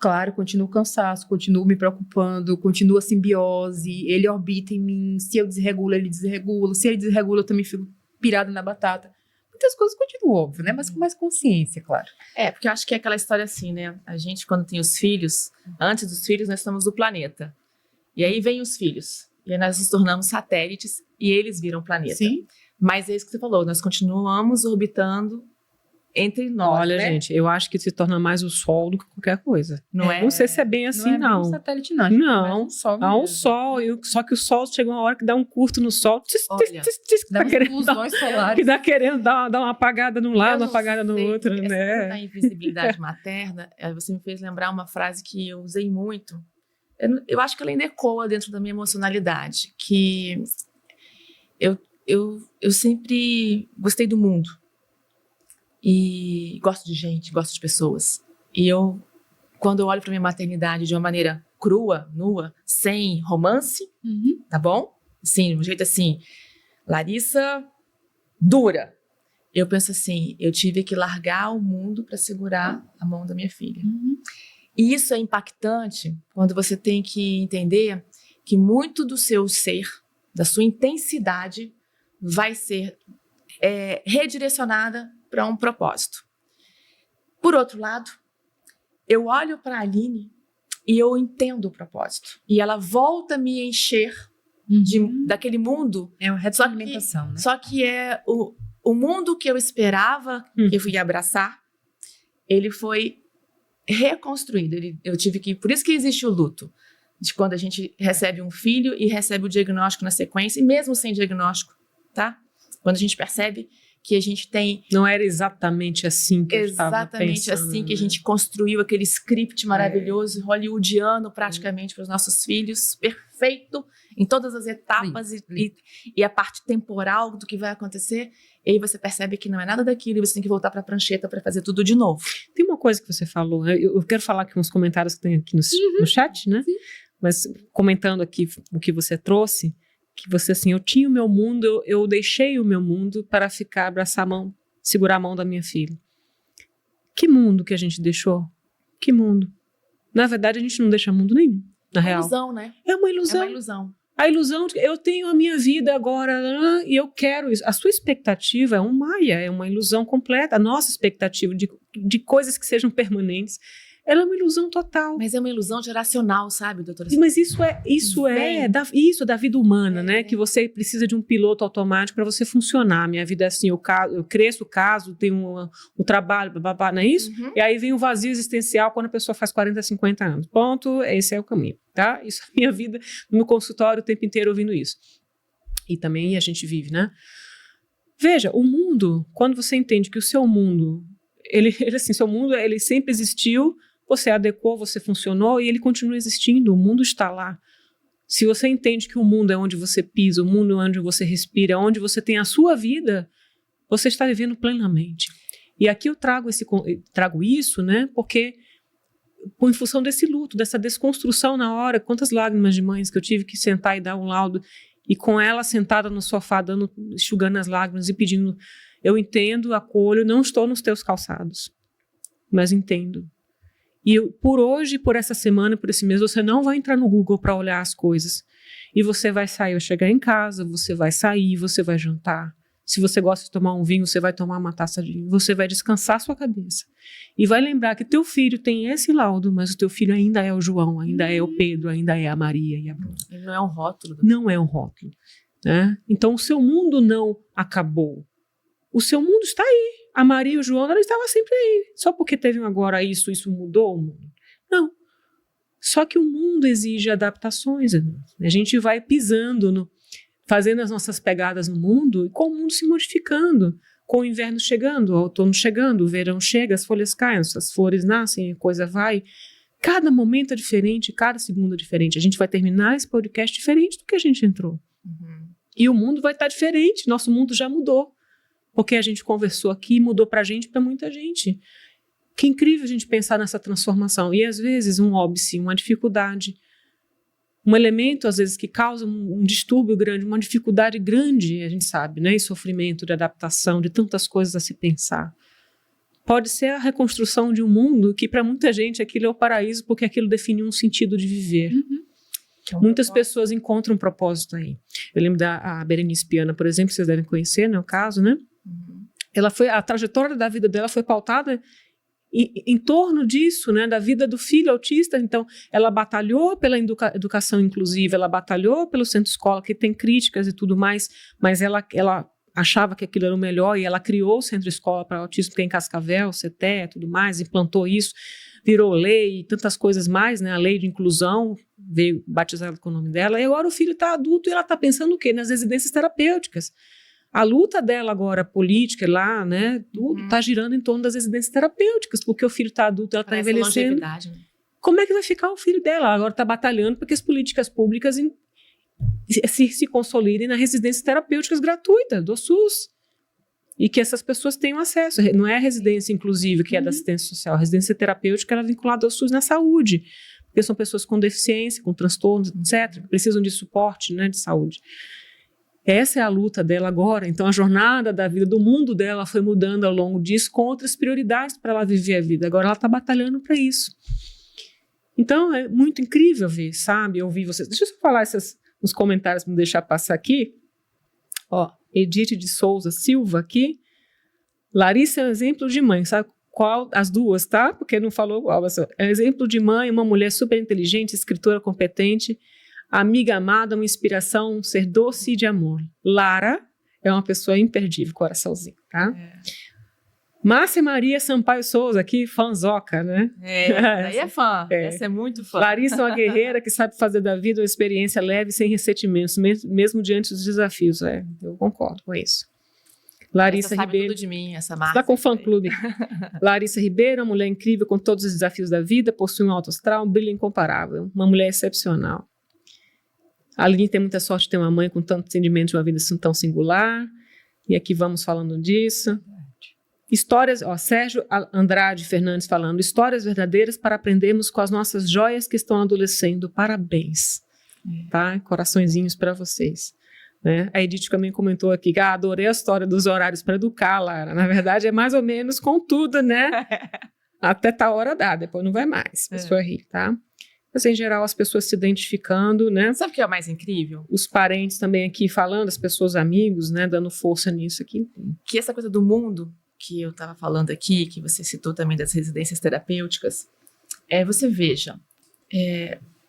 Claro, continuo cansaço, continuo me preocupando, continua a simbiose, ele orbita em mim, se eu desregulo, ele desregula, se ele desregula, eu também fico pirada na batata. Muitas coisas continuam, óbvio, né? Mas com mais consciência, claro. Porque eu acho que é aquela história assim, né? A gente, quando tem os filhos, antes dos filhos, nós estamos no planeta. E aí vem os filhos. E aí nós nos tornamos satélites e eles viram planeta. Sim. Mas é isso que você falou, nós continuamos orbitando entre nós, Olha, né? gente, eu acho que se torna mais o Sol do que qualquer coisa. Não é? Não sei se é bem assim, não. não. É um satélite, não. Não, há um mesmo. Sol, só que o Sol chega uma hora que dá um curto no Sol, Olha, dá uns ilusões solares. que dá querendo dar uma apagada num lado, uma apagada no sei, outro, essa né? da invisibilidade materna, você me fez lembrar uma frase que eu usei muito. Eu acho que ela ainda ecoa dentro da minha emocionalidade, que eu sempre gostei do mundo. E gosto de gente, gosto de pessoas. E quando eu olho para minha maternidade de uma maneira crua, nua, sem romance, tá bom? Sim, de um jeito assim, Larissa dura. Eu penso assim, eu tive que largar o mundo para segurar a mão da minha filha. E isso é impactante quando você tem que entender que muito do seu ser, da sua intensidade, vai ser redirecionada para um propósito. Por outro lado, eu olho para a Aline e eu entendo o propósito. E ela volta a me encher daquele mundo. É uma retroalimentação, né? Só que é o mundo que eu esperava que eu ia abraçar, ele foi reconstruído. Por isso que existe o luto. De quando a gente recebe um filho e recebe o diagnóstico na sequência, e mesmo sem diagnóstico, tá? Quando a gente percebe que a gente tem... Não era exatamente assim que eu estava pensando. Exatamente assim que a gente construiu aquele script maravilhoso, hollywoodiano praticamente para os nossos filhos, perfeito em todas as etapas e a parte temporal do que vai acontecer. E aí você percebe que não é nada daquilo e você tem que voltar para a prancheta para fazer tudo de novo. Tem uma coisa que você falou, eu quero falar aqui uns comentários que tem aqui no chat, né? Sim. Mas comentando aqui o que você trouxe, que você assim, eu tinha o meu mundo, eu deixei o meu mundo para ficar, abraçar a mão, segurar a mão da minha filha. Que mundo que a gente deixou? Que mundo? Na verdade, a gente não deixa mundo nenhum, na real. É uma ilusão, né? É uma ilusão. É uma ilusão. A ilusão de que eu tenho a minha vida agora e eu quero isso. A sua expectativa é um maia, é uma ilusão completa. A nossa expectativa de coisas que sejam permanentes, ela é uma ilusão total. Mas é uma ilusão geracional, sabe, doutora? Mas isso é da vida humana, né? Que você precisa de um piloto automático para você funcionar. Minha vida é assim, eu cresço, caso, tenho um trabalho, babá, não é isso? Uhum. E aí vem o vazio existencial quando a pessoa faz 40, 50 anos. Ponto, esse é o caminho, tá? Isso é a minha vida no consultório o tempo inteiro ouvindo isso. E também a gente vive, né? Veja, o mundo, quando você entende que o seu mundo, seu mundo, ele sempre existiu, você adequou, você funcionou e ele continua existindo, o mundo está lá. Se você entende que o mundo é onde você pisa, o mundo é onde você respira, onde você tem a sua vida, você está vivendo plenamente. E aqui eu trago isso, né, porque em função desse luto, dessa desconstrução na hora, quantas lágrimas de mães que eu tive que sentar e dar um laudo, e com ela sentada no sofá, enxugando as lágrimas e pedindo, eu entendo, acolho, não estou nos teus calçados, mas entendo. E por hoje, por essa semana, por esse mês, você não vai entrar no Google para olhar as coisas. E você vai sair, vai chegar em casa, você vai sair, você vai jantar. Se você gosta de tomar um vinho, você vai tomar uma taça de vinho. Você vai descansar sua cabeça. E vai lembrar que teu filho tem esse laudo, mas o teu filho ainda é o João, ainda é o Pedro, ainda é a Maria e a Bruna. Ele não é um rótulo. Não é um rótulo. Né? Então, o seu mundo não acabou. O seu mundo está aí. A Maria e o João, ela estava sempre aí. Só porque teve agora isso mudou o mundo? Não. Só que o mundo exige adaptações. A gente vai pisando, fazendo as nossas pegadas no mundo e com o mundo se modificando. Com o inverno chegando, o outono chegando, o verão chega, as folhas caem, as flores nascem, a coisa vai. Cada momento é diferente, cada segundo é diferente. A gente vai terminar esse podcast diferente do que a gente entrou. Uhum. E o mundo vai estar diferente. Nosso mundo já mudou. Porque a gente conversou aqui e mudou pra gente, pra muita gente. Que incrível a gente pensar nessa transformação. E às vezes um óbice, uma dificuldade, um elemento às vezes que causa um distúrbio grande, uma dificuldade grande, a gente sabe, né? E sofrimento, de adaptação, de tantas coisas a se pensar. Pode ser a reconstrução de um mundo que para muita gente aquilo é o paraíso porque aquilo define um sentido de viver. Uhum. Muitas pessoas encontram um propósito aí. Eu lembro da Berenice Piana, por exemplo, que vocês devem conhecer, né? O caso, né? A trajetória da vida dela foi pautada em torno disso, né, da vida do filho autista. Então, ela batalhou pela educação inclusiva, ela batalhou pelo centro-escola, que tem críticas e tudo mais, mas ela achava que aquilo era o melhor e ela criou o centro-escola para autismo, tem em Cascavel, CETE, tudo mais, implantou isso, virou lei e tantas coisas mais, né, a lei de inclusão, veio batizada com o nome dela, e agora o filho está adulto e ela está pensando o quê? Nas residências terapêuticas. A luta dela agora, política, lá, né, tudo está girando em torno das residências terapêuticas, porque o filho está adulto, ela está envelhecendo. Né? Como é que vai ficar o filho dela? Ela agora está batalhando para que as políticas públicas se consolidem nas residências terapêuticas gratuitas do SUS. E que essas pessoas tenham acesso. Não é a residência inclusive que é da assistência social. A residência terapêutica ela é vinculada ao SUS na saúde. Porque são pessoas com deficiência, com transtornos, etc., que precisam de suporte, né, de saúde. Essa é a luta dela agora. Então, a jornada da vida, do mundo dela foi mudando ao longo disso com outras prioridades para ela viver a vida. Agora ela está batalhando para isso. Então, é muito incrível ver, sabe? Ouvir vocês. Deixa eu só falar uns comentários para não deixar passar aqui. Ó, Edith de Souza Silva aqui. Larissa é um exemplo de mãe, sabe qual? As duas, tá? Porque não falou qual. É um exemplo de mãe, uma mulher super inteligente, escritora competente, amiga amada, uma inspiração, um ser doce e de amor. Lara é uma pessoa imperdível, coraçãozinho, tá? Márcia Maria Sampaio Souza, aqui, fanzoca, né? Daí é fã. Essa é muito fã. Larissa é uma guerreira que sabe fazer da vida uma experiência leve, sem ressentimentos, mesmo diante dos desafios. Eu concordo com isso. Larissa essa Ribeiro. Sabe tudo de mim, essa Márcia. Está com fã-clube. Larissa Ribeiro, uma mulher incrível com todos os desafios da vida, possui um alto astral, um brilho incomparável. Uma mulher excepcional. A Aline tem muita sorte de ter uma mãe com tanto entendimento de uma vida tão singular. E aqui vamos falando disso. Histórias, Sérgio Andrade Fernandes falando, histórias verdadeiras para aprendermos com as nossas joias que estão adolescendo. Parabéns. Tá? Coraçõezinhos para vocês. Né? A Edith também comentou aqui que adorei a história dos horários para educar, Lara. Na verdade, é mais ou menos com tudo, né? Até tá hora dá, depois não vai mais. A pessoa ri, tá? Mas, em geral, as pessoas se identificando, né? Sabe o que é o mais incrível? Os parentes também aqui falando, as pessoas amigos, né? Dando força nisso aqui. Que essa coisa do mundo que eu estava falando aqui, que você citou também das residências terapêuticas, você veja,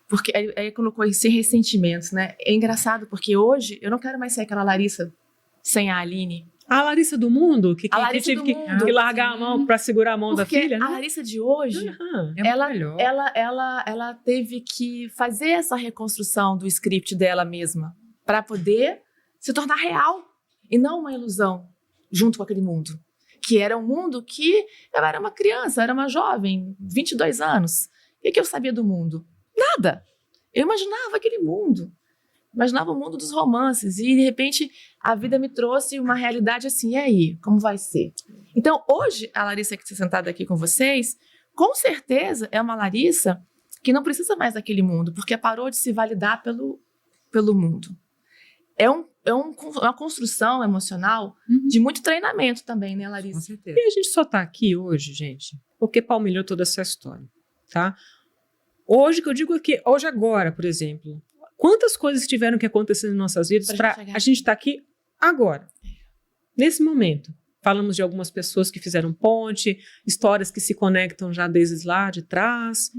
porque aí colocou aí sem ressentimentos, né? É engraçado, porque hoje eu não quero mais ser aquela Larissa sem a Aline. A Larissa do mundo, que Larissa tive do mundo, que largar a mão para segurar a mão da filha, né? A Larissa de hoje, melhor. ela teve que fazer essa reconstrução do script dela mesma para poder se tornar real e não uma ilusão junto com aquele mundo. Que era um mundo que eu era uma criança, era uma jovem, 22 anos. O que eu sabia do mundo? Nada. Eu imaginava aquele mundo. Imaginava o mundo dos romances. E, de repente, a vida me trouxe uma realidade assim. E aí? Como vai ser? Então, hoje, a Larissa que está sentada aqui com vocês, com certeza é uma Larissa que não precisa mais daquele mundo, porque parou de se validar pelo mundo. É uma construção emocional de muito treinamento também, né, Larissa? Com certeza. E a gente só tá aqui hoje, gente, porque palmilhou toda essa história, tá? Hoje, que eu digo aqui, hoje agora, por exemplo, quantas coisas tiveram que acontecer em nossas vidas para a gente estar aqui agora, nesse momento. Falamos de algumas pessoas que fizeram ponte, histórias que se conectam já desde lá de trás,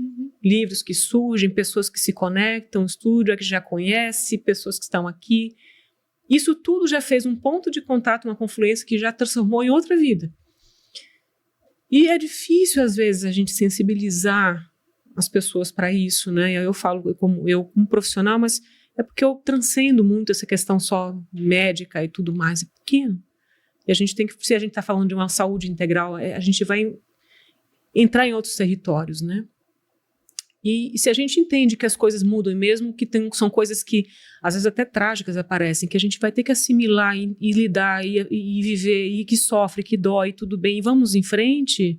livros que surgem, pessoas que se conectam, estúdio que já conhece, pessoas que estão aqui. Isso tudo já fez um ponto de contato, uma confluência que já transformou em outra vida. E é difícil, às vezes, a gente sensibilizar as pessoas para isso, né? Eu falo como profissional, mas é porque eu transcendo muito essa questão só médica e tudo mais. É pequeno. E a gente tem que, se a gente está falando de uma saúde integral, a gente vai entrar em outros territórios, né? E se a gente entende que as coisas mudam, e mesmo que são coisas que às vezes até trágicas aparecem, que a gente vai ter que assimilar e lidar e viver, e que sofre, que dói, tudo bem, e vamos em frente.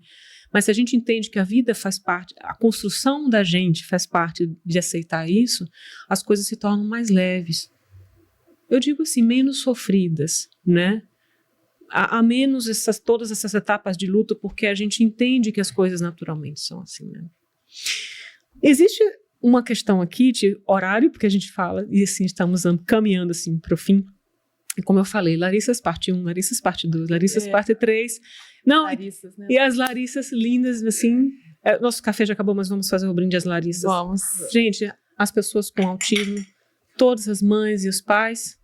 Mas se a gente entende que a vida faz parte, a construção da gente faz parte de aceitar isso, as coisas se tornam mais leves. Eu digo assim, menos sofridas, né? Há menos todas essas etapas de luto, porque a gente entende que as coisas naturalmente são assim, né? Existe uma questão aqui de horário, porque a gente fala, e assim, estamos caminhando assim, para o fim. E como eu falei, Larissas parte 1, Larissas parte 2, Larissas parte 3. Não, Larissas, né? E as Larissas lindas, assim. Nosso café já acabou, mas vamos fazer o brinde às Larissas. Vamos. Gente, as pessoas com autismo, todas as mães e os pais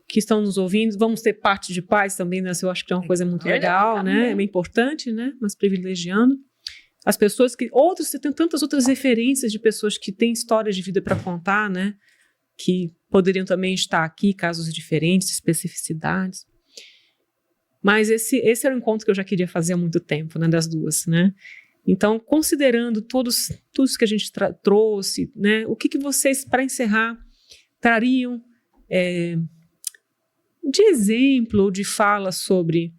que estão nos ouvindo, vamos ter parte de pais também, né? Eu acho que é uma coisa muito legal, né? É bem importante, né? Mas privilegiando. As pessoas que... Você tem tantas outras referências de pessoas que têm histórias de vida para contar, né? Que poderiam também estar aqui, casos diferentes, especificidades. Mas esse era o encontro que eu já queria fazer há muito tempo, né? Das duas, né? Então, considerando tudo isso que a gente trouxe, né? O que vocês, para encerrar, trariam de exemplo ou de fala sobre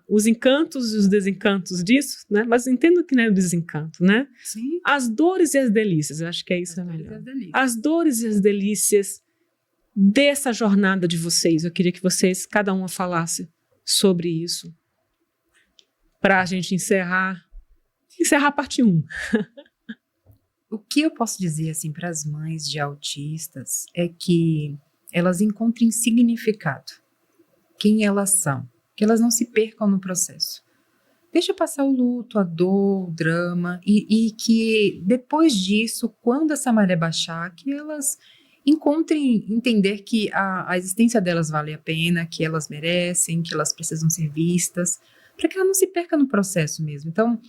os encantos e os desencantos disso, né? Mas entendo que não é o desencanto, né? Sim. As dores e as delícias, eu acho que é isso, melhor. As dores e as delícias dessa jornada de vocês. Eu queria que vocês, cada uma, falasse sobre isso, para a gente encerrar a parte 1. O que eu posso dizer assim para as mães de autistas é que elas encontrem significado, quem elas são, que elas não se percam no processo. Deixa passar o luto, a dor, o drama, e que depois disso, quando essa maré baixar, que elas encontrem entender que a existência delas vale a pena, que elas merecem, que elas precisam ser vistas, para que ela não se perca no processo mesmo. Então,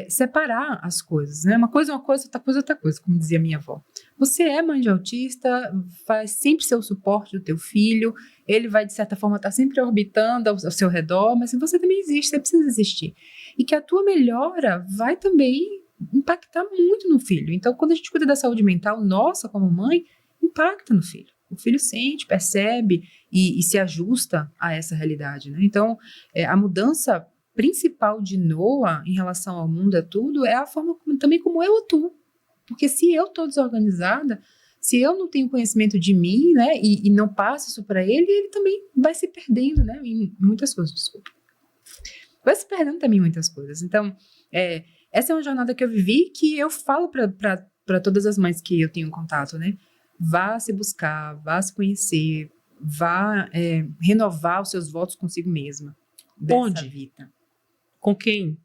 separar as coisas, né? Uma coisa é uma coisa, outra coisa, como dizia minha avó. Você é mãe de autista, vai sempre ser o suporte do teu filho, ele vai, de certa forma, estar sempre orbitando ao seu redor, mas você também existe, você precisa existir. E que a tua melhora vai também impactar muito no filho. Então, quando a gente cuida da saúde mental, nossa, como mãe, impacta no filho. O filho sente, percebe e se ajusta a essa realidade, né? Então, a mudança principal de Noah em relação ao mundo, a tudo, é a forma também como eu atuo. Porque se eu estou desorganizada, se eu não tenho conhecimento de mim, né, e não passo isso para ele, ele também vai se perdendo, né, em muitas coisas, desculpa. Vai se perdendo também em muitas coisas. Então, essa é uma jornada que eu vivi, que eu falo para todas as mães que eu tenho contato, né, vá se buscar, vá se conhecer, vá renovar os seus votos consigo mesma. Onde? Vida. Com quem?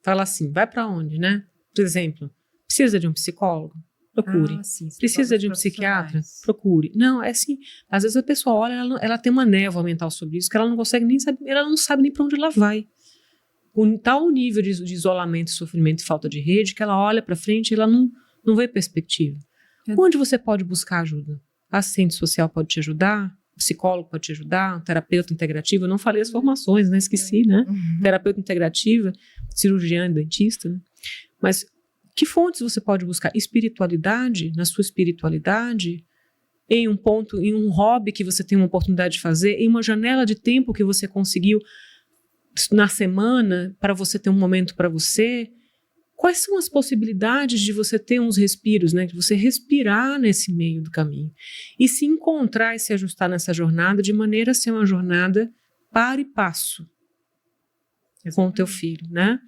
Fala assim, vai para onde, né? Por exemplo, precisa de um psicólogo? Procure. Sim, precisa de um psiquiatra? Procure. Não, é assim, às vezes a pessoa olha, ela tem uma névoa mental sobre isso, que ela não consegue nem saber, ela não sabe nem para onde ela vai. Com tal nível de isolamento, sofrimento e falta de rede, que ela olha para frente e ela não vê perspectiva. Onde você pode buscar ajuda? A assistente social pode te ajudar? O psicólogo pode te ajudar? Um terapeuta integrativo? Eu não falei as formações, né? Esqueci, né? Terapeuta integrativa, cirurgiã e dentista, né? Mas que fontes você pode buscar? Espiritualidade, na sua espiritualidade, em um ponto, em um hobby que você tem uma oportunidade de fazer, em uma janela de tempo que você conseguiu na semana para você ter um momento para você. Quais são as possibilidades de você ter uns respiros, né? De você respirar nesse meio do caminho e se encontrar e se ajustar nessa jornada de maneira a ser uma jornada para e passo com o teu filho, né?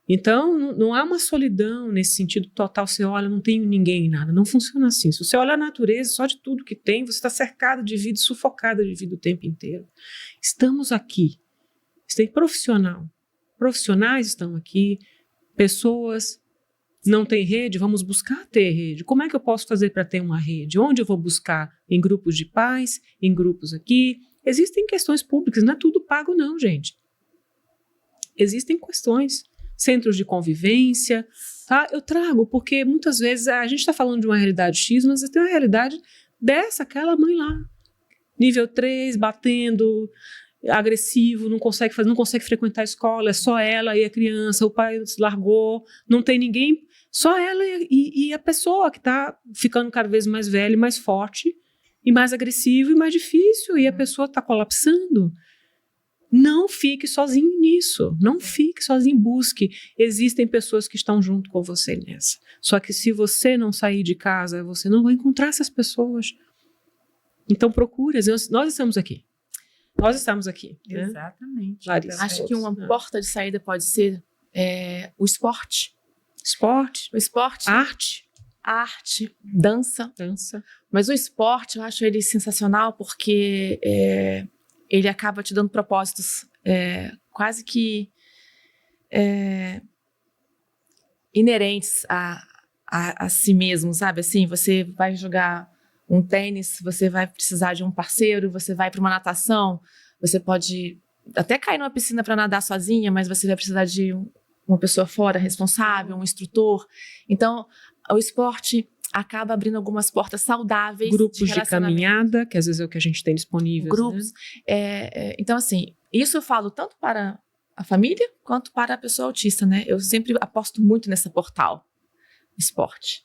Então, não há uma solidão nesse sentido total. Você olha, não tem ninguém, nada. Não funciona assim. Se você olha a natureza, só de tudo que tem, você está cercado de vida, sufocado de vida o tempo inteiro. Estamos aqui. Tem profissional. Profissionais estão aqui. Pessoas não têm rede, vamos buscar ter rede. Como é que eu posso fazer para ter uma rede? Onde eu vou buscar? Em grupos de pais, em grupos aqui. Existem questões públicas, não é tudo pago não, gente. Existem questões. Centros de convivência, tá? Eu trago, porque muitas vezes a gente está falando de uma realidade X, mas tem uma realidade aquela mãe lá. Nível 3, batendo, agressivo, não consegue frequentar a escola, é só ela e a criança, o pai se largou, não tem ninguém, só ela e a pessoa que está ficando cada vez mais velha, mais forte, e mais agressivo e mais difícil, e a pessoa está colapsando. Não fique sozinho nisso, não fique sozinho, busque. Existem pessoas que estão junto com você nessa. Só que se você não sair de casa, você não vai encontrar essas pessoas. Então procure, nós estamos aqui. Nós estamos aqui. Né? Exatamente. Larissa, acho que uma porta de saída pode ser o esporte. Esporte. O esporte. Arte, dança. Mas o esporte, eu acho ele sensacional porque ele acaba te dando propósitos quase que inerentes a si mesmo, sabe? Assim, você vai jogar um tênis, você vai precisar de um parceiro, você vai para uma natação, você pode até cair numa piscina para nadar sozinha, mas você vai precisar de uma pessoa fora responsável, um instrutor. Então, o esporte acaba abrindo algumas portas saudáveis. Grupos de caminhada, que às vezes é o que a gente tem disponível. Grupos. Né? Então, assim, isso eu falo tanto para a família quanto para a pessoa autista, né? Eu sempre aposto muito nessa portal, esporte.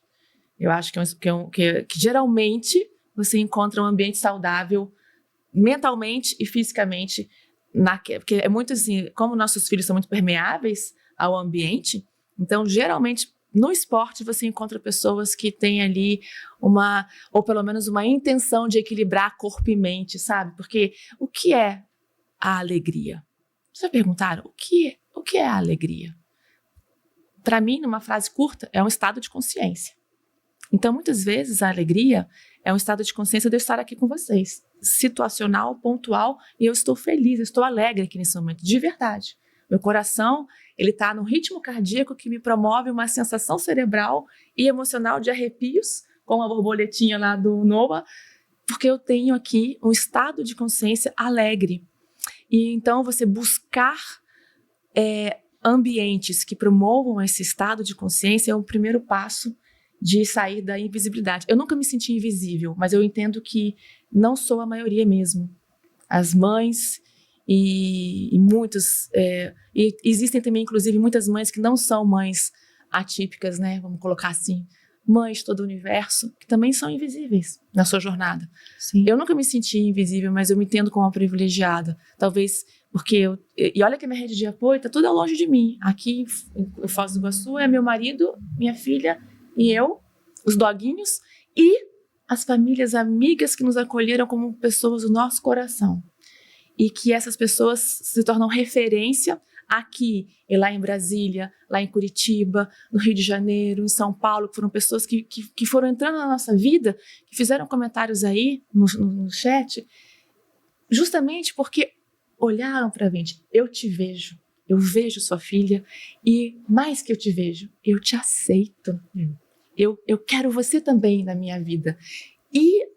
Eu acho que geralmente você encontra um ambiente saudável mentalmente e fisicamente, porque é muito assim, como nossos filhos são muito permeáveis ao ambiente, então geralmente no esporte você encontra pessoas que têm ali ou pelo menos uma intenção de equilibrar corpo e mente, sabe? Porque o que é a alegria? Vocês perguntaram, o que é a alegria? Para mim, numa frase curta, é um estado de consciência. Então, muitas vezes, a alegria é um estado de consciência de eu estar aqui com vocês. Situacional, pontual, e eu estou feliz, eu estou alegre aqui nesse momento, de verdade. Meu coração, ele está no ritmo cardíaco que me promove uma sensação cerebral e emocional de arrepios, como a borboletinha lá do Noah, porque eu tenho aqui um estado de consciência alegre. E então, você buscar ambientes que promovam esse estado de consciência é o primeiro passo de sair da invisibilidade. Eu nunca me senti invisível, mas eu entendo que não sou a maioria mesmo. As mães e muitas... e existem também, inclusive, muitas mães que não são mães atípicas, né? Vamos colocar assim, mães de todo o universo, que também são invisíveis na sua jornada. Sim. Eu nunca me senti invisível, mas eu me entendo como uma privilegiada. Talvez porque e olha que a minha rede de apoio está toda longe de mim. Aqui em Foz do Iguaçu é meu marido, minha filha e eu, os doguinhos, e as famílias amigas que nos acolheram como pessoas do nosso coração. E que essas pessoas se tornam referência aqui e lá em Brasília, lá em Curitiba, no Rio de Janeiro, em São Paulo, que foram pessoas que foram entrando na nossa vida, que fizeram comentários aí no chat, justamente porque olharam para a gente. Eu te vejo, eu vejo sua filha, e mais que eu te vejo, eu te aceito. Eu quero você também na minha vida. E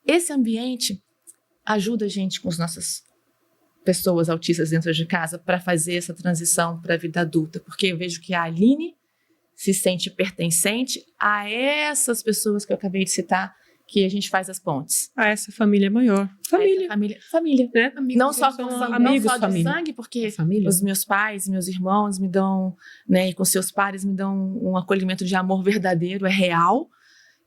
esse ambiente ajuda a gente com as nossas pessoas autistas dentro de casa para fazer essa transição para a vida adulta, porque eu vejo que a Aline se sente pertencente a essas pessoas que eu acabei de citar, que a gente faz as pontes. A essa família maior. Família. Né? Não só são com sangue, amigos, não só de família. sangue, porque Família. os meus pais, meus irmãos me dão, né, e com seus pares me dão um acolhimento de amor verdadeiro, é real.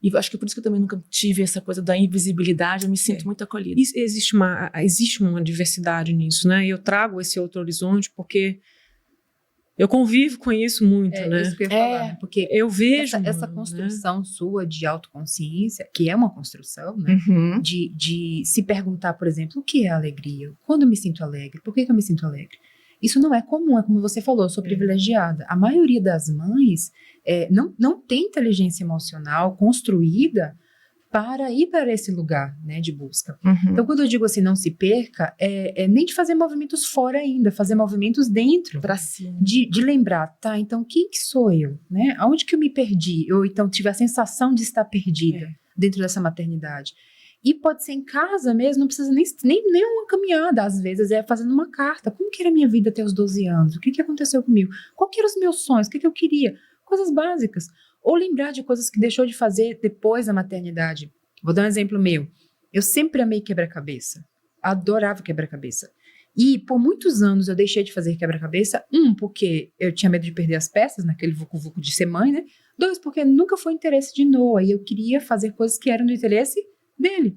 E eu acho que por isso que eu também nunca tive essa coisa da invisibilidade, eu me sinto muito acolhida. Existe uma diversidade nisso, né? E eu trago esse outro horizonte porque eu convivo com isso muito, né? Isso que eu ia falar, né? Porque eu vejo essa construção sua de autoconsciência, que é uma construção, né? Uhum. De se perguntar, por exemplo, o que é alegria? Quando eu me sinto alegre? Por que eu me sinto alegre? Isso não é comum, é como você falou, eu sou privilegiada. A maioria das mães não tem inteligência emocional construída para ir para esse lugar, né, de busca. Uhum. Então, quando eu digo assim, não se perca, nem de fazer movimentos fora ainda, fazer movimentos dentro. Pra cima. De lembrar, tá, então quem que sou eu, né? Aonde que eu me perdi? Ou então tive a sensação de estar perdida dentro dessa maternidade. E pode ser em casa mesmo, não precisa nem uma caminhada, às vezes é fazendo uma carta. Como que era a minha vida até os 12 anos? O que aconteceu comigo? Qual que eram os meus sonhos? O que eu queria? Coisas básicas. Ou lembrar de coisas que deixou de fazer depois da maternidade. Vou dar um exemplo meu. Eu sempre amei quebra-cabeça. Adorava quebra-cabeça. E por muitos anos eu deixei de fazer quebra-cabeça. Porque eu tinha medo de perder as peças, naquele vucu-vucu de ser mãe, né? 2, porque nunca foi interesse de Noah. E eu queria fazer coisas que eram do interesse dele.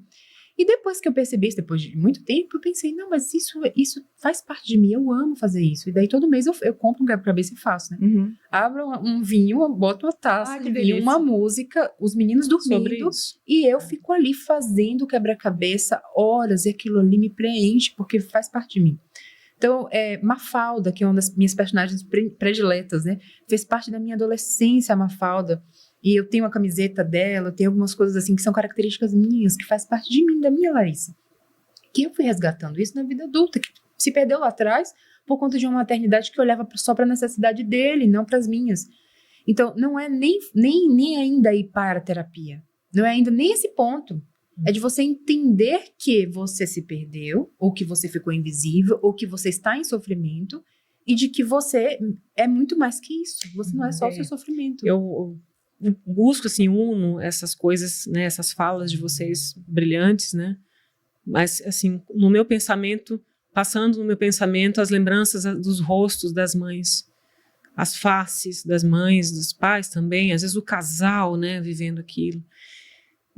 E depois que eu percebi isso, depois de muito tempo, eu pensei, não, mas isso faz parte de mim, eu amo fazer isso. E daí todo mês eu compro um quebra-cabeça e faço, né? Uhum. Abro um vinho, boto uma taça de vinho, uma música, os meninos dormindo, e eu fico ali fazendo o quebra-cabeça horas, e aquilo ali me preenche, porque faz parte de mim. Então, Mafalda, que é uma das minhas personagens prediletas, né? Fez parte da minha adolescência, a Mafalda. E eu tenho a camiseta dela, eu tenho algumas coisas assim que são características minhas, que faz parte de mim, da minha Larissa. Que eu fui resgatando isso na vida adulta, que se perdeu lá atrás por conta de uma maternidade que olhava só para a necessidade dele, não para as minhas. Então, não é nem ainda ir para a terapia. Não é ainda nem esse ponto. É de você entender que você se perdeu, ou que você ficou invisível, ou que você está em sofrimento, e de que você é muito mais que isso. Você não é só o seu sofrimento. Eu busco, assim, uno essas coisas, né, essas falas de vocês brilhantes, né, mas, assim, no meu pensamento, passando no meu pensamento as lembranças dos rostos das mães, as faces das mães, dos pais também, às vezes o casal, né, vivendo aquilo.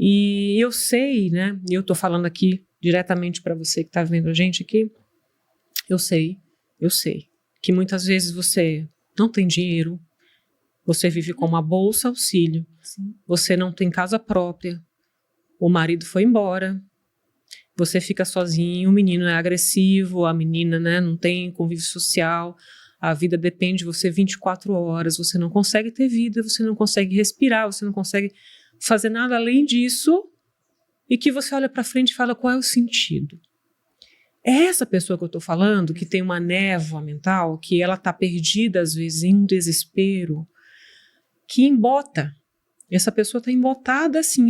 E eu sei, né, e eu tô falando aqui diretamente para você que tá vendo a gente aqui, eu sei que muitas vezes você não tem dinheiro, você vive com uma bolsa auxílio. Sim. Você não tem casa própria. O marido foi embora. Você fica sozinho. O menino é agressivo. A menina, né, não tem convívio social. A vida depende de você 24 horas. Você não consegue ter vida. Você não consegue respirar. Você não consegue fazer nada além disso e que você olha para frente e fala qual é o sentido. É essa pessoa que eu estou falando, que tem uma névoa mental, que ela está perdida às vezes em um desespero, que embota. Essa pessoa está embotada assim,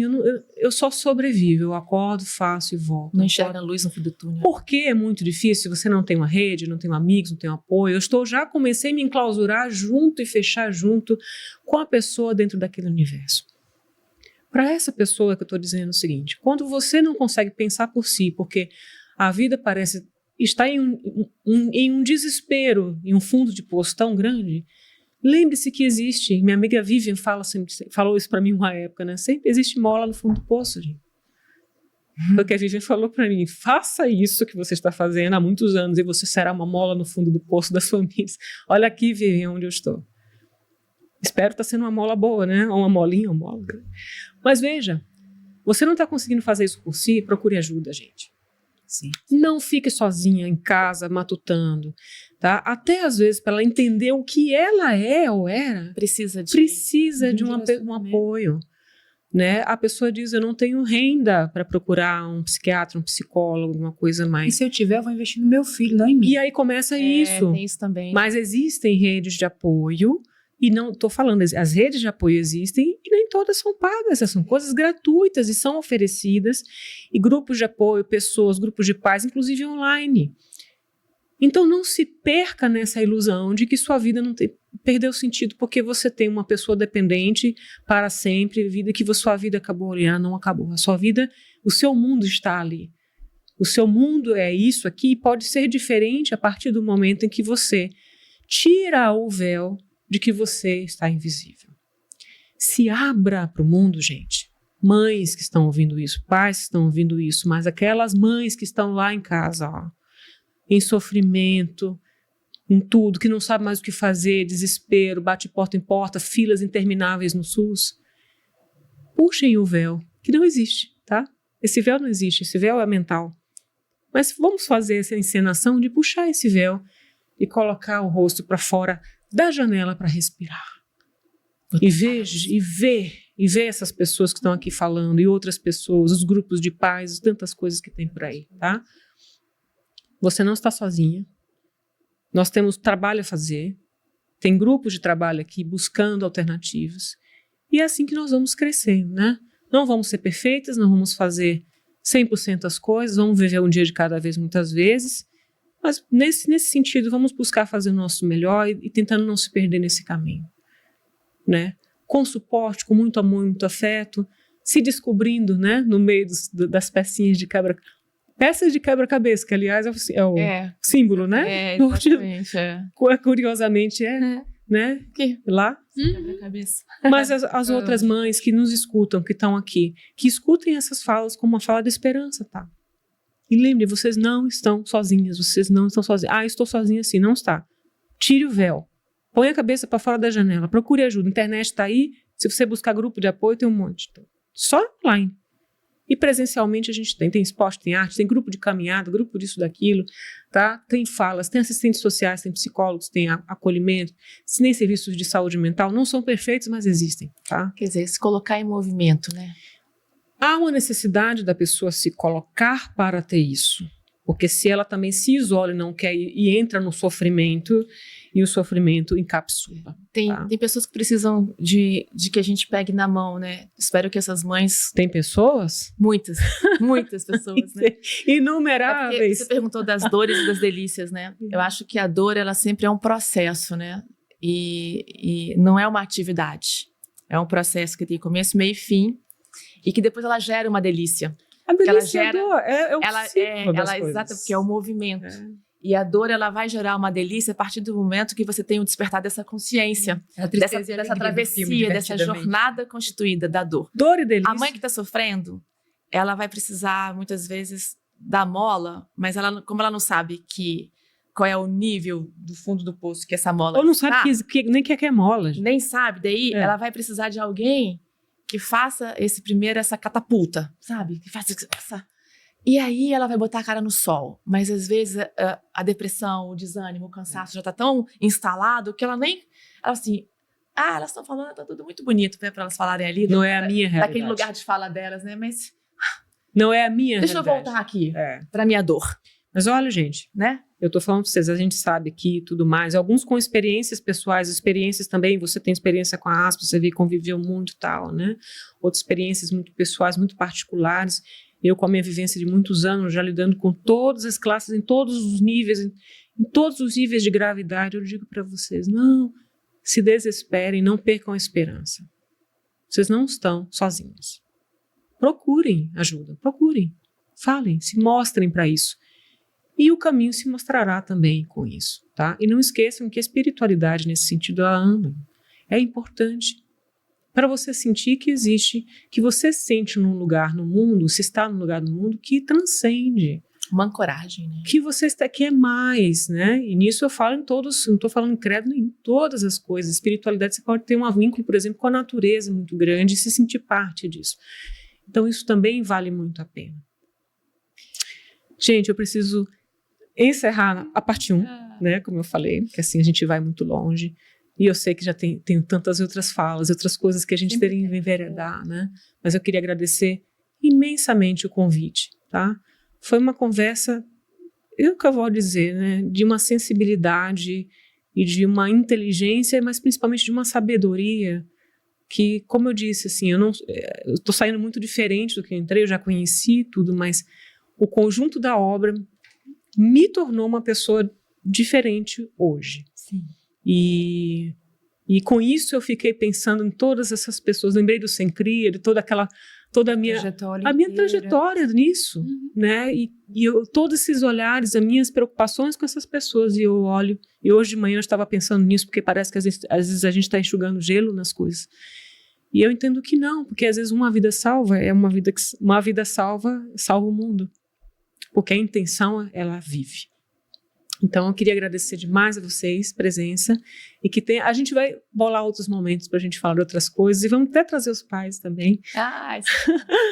eu só sobrevivo, eu acordo, faço e volto. Não enxerga a luz no fim do túnel. Porque é muito difícil, você não tem uma rede, não tem amigos, não tem um apoio. Já comecei a me enclausurar junto e fechar junto com a pessoa dentro daquele universo. Para essa pessoa que eu estou dizendo o seguinte, quando você não consegue pensar por si, porque a vida parece estar em um desespero, em um fundo de poço tão grande, lembre-se que existe, minha amiga Vivian falou isso para mim uma época, né? Sempre existe mola no fundo do poço, gente. Foi o que a Vivian falou para mim, faça isso que você está fazendo há muitos anos e você será uma mola no fundo do poço das famílias. Olha aqui, Vivian, onde eu estou. Espero estar sendo uma mola boa, né? Ou uma molinha, uma mola. Mas veja, você não está conseguindo fazer isso por si, procure ajuda, gente. Sim. Não fique sozinha em casa, matutando, tá? Até às vezes, para ela entender o que ela é ou era, Precisa de um apoio, né? A pessoa diz, eu não tenho renda para procurar um psiquiatra, um psicólogo, uma coisa mais. E se eu tiver, eu vou investir no meu filho, não em mim. E aí começa isso. Tem isso também. Mas existem redes de apoio, e não estou falando, as redes de apoio existem e nem todas são pagas, são coisas gratuitas e são oferecidas, e grupos de apoio, pessoas, grupos de pais, inclusive online. Então não se perca nessa ilusão de que sua vida perdeu sentido porque você tem uma pessoa dependente para sempre, vida que sua vida acabou ali, não acabou. A sua vida, o seu mundo está ali. O seu mundo é isso aqui e pode ser diferente a partir do momento em que você tira o véu de que você está invisível. Se abra para o mundo, gente. Mães que estão ouvindo isso, pais que estão ouvindo isso, mas aquelas mães que estão lá em casa, ó, em sofrimento, em tudo, que não sabe mais o que fazer, desespero, bate porta em porta, filas intermináveis no SUS. Puxem o véu, que não existe, tá? Esse véu não existe, esse véu é mental. Mas vamos fazer essa encenação de puxar esse véu e colocar o rosto para fora da janela para respirar. E ver essas pessoas que estão aqui falando e outras pessoas, os grupos de pais, tantas coisas que tem por aí, tá? Você não está sozinha. Nós temos trabalho a fazer. Tem grupos de trabalho aqui buscando alternativas. E é assim que nós vamos crescendo, né? Não vamos ser perfeitas, não vamos fazer 100% as coisas, vamos viver um dia de cada vez, muitas vezes. Mas nesse sentido, vamos buscar fazer o nosso melhor e tentando não se perder nesse caminho, né? Com suporte, com muito amor, muito afeto, se descobrindo, né? No meio das pecinhas de peças de quebra-cabeça, que aliás é o símbolo, né? Exatamente. Curiosamente né? Que? Lá. Quebra-cabeça. Mas as outras mães que nos escutam, que estão aqui, que escutem essas falas como uma fala de esperança, tá? E lembre, vocês não estão sozinhas, vocês não estão sozinhas. Ah, estou sozinha sim, não está. Tire o véu, põe a cabeça para fora da janela, procure ajuda. A internet está aí, se você buscar grupo de apoio, tem um monte. Então, só online. E presencialmente a gente tem esporte, tem arte, tem grupo de caminhada, grupo disso, daquilo, tá? Tem falas, tem assistentes sociais, tem psicólogos, tem acolhimento, tem serviços de saúde mental, não são perfeitos, mas existem, tá? Quer dizer, se colocar em movimento, né? Há uma necessidade da pessoa se colocar para ter isso. Porque se ela também se isola e não quer ir, e entra no sofrimento, e o sofrimento encapsula. Tem pessoas que precisam de que a gente pegue na mão, né? Espero que essas mães... Tem pessoas? Muitas pessoas, né? Inumeráveis. Você perguntou das dores e das delícias, né? Eu acho que a dor, ela sempre é um processo, né? E não é uma atividade. É um processo que tem começo, meio e fim. E que depois ela gera uma delícia. A delícia ela gera, é o ciclo das coisas. Exato, porque é o movimento. E a dor, ela vai gerar uma delícia a partir do momento que você tem o despertar dessa consciência, dessa travessia, dessa jornada constituída da dor. Dor e delícia. A mãe que está sofrendo, ela vai precisar, muitas vezes, da mola, mas como ela não sabe qual é o nível do fundo do poço que essa mola... Ou não sabe nem que é mola. Gente. Nem sabe, daí ela vai precisar de alguém que faça essa catapulta, sabe? Que faça essa... E aí ela vai botar a cara no sol. Mas às vezes a depressão, o desânimo, o cansaço já tá tão instalado que ela nem... Ela assim, elas estão falando, tá tudo muito bonito, né, para elas falarem ali. Não é a minha realidade. Daquele lugar de fala delas, né? Mas não é a minha deixa realidade. eu voltar aqui É. para minha dor, Mas olha, gente, né? eu tô falando pra vocês, a gente sabe aqui e tudo mais, alguns com experiências pessoais, experiências também, você tem experiência com a Aspa, você conviveu muito e tal, né? Outras experiências muito pessoais, muito particulares. Eu, com a minha vivência de muitos anos, já lidando com todas as classes, em todos os níveis, em todos os níveis de gravidade, eu digo para vocês, não se desesperem, não percam a esperança. Vocês não estão sozinhos. Procurem ajuda, procurem, falem, se mostrem para isso. E o caminho se mostrará também com isso, tá? E não esqueçam que a espiritualidade, nesse sentido, ela anda. É importante para você sentir que existe, que você sente num lugar no mundo, se está num lugar no mundo que transcende. Uma ancoragem, né? Que você está, que é mais, né? E nisso eu falo em todos, não estou falando em credo, em todas as coisas. Espiritualidade, você pode ter um vínculo, por exemplo, com a natureza muito grande e se sentir parte disso. Então isso também vale muito a pena. Gente, eu preciso encerrar a parte 1, né? Como eu falei, que assim a gente vai muito longe. E eu sei que já tem tantas outras falas, outras coisas que a gente teria que enveredar, né? Mas eu queria agradecer imensamente o convite, tá? Foi uma conversa, eu que eu vou dizer, né? De uma sensibilidade e de uma inteligência, mas principalmente de uma sabedoria que, como eu disse, assim, eu estou saindo muito diferente do que eu entrei, eu já conheci tudo, mas o conjunto da obra me tornou uma pessoa diferente hoje. Sim. E com isso eu fiquei pensando em todas essas pessoas, lembrei do Sem Cria, de toda a minha trajetória nisso, né? E todos esses olhares, as minhas preocupações com essas pessoas, e eu olho, e hoje de manhã eu estava pensando nisso, porque parece que às vezes a gente está enxugando gelo nas coisas. E eu entendo que não, porque às vezes uma vida salva é uma vida salva o mundo, porque a intenção ela vive. Então, eu queria agradecer demais a vocês, presença, e que a gente vai bolar outros momentos para a gente falar de outras coisas, e vamos até trazer os pais também.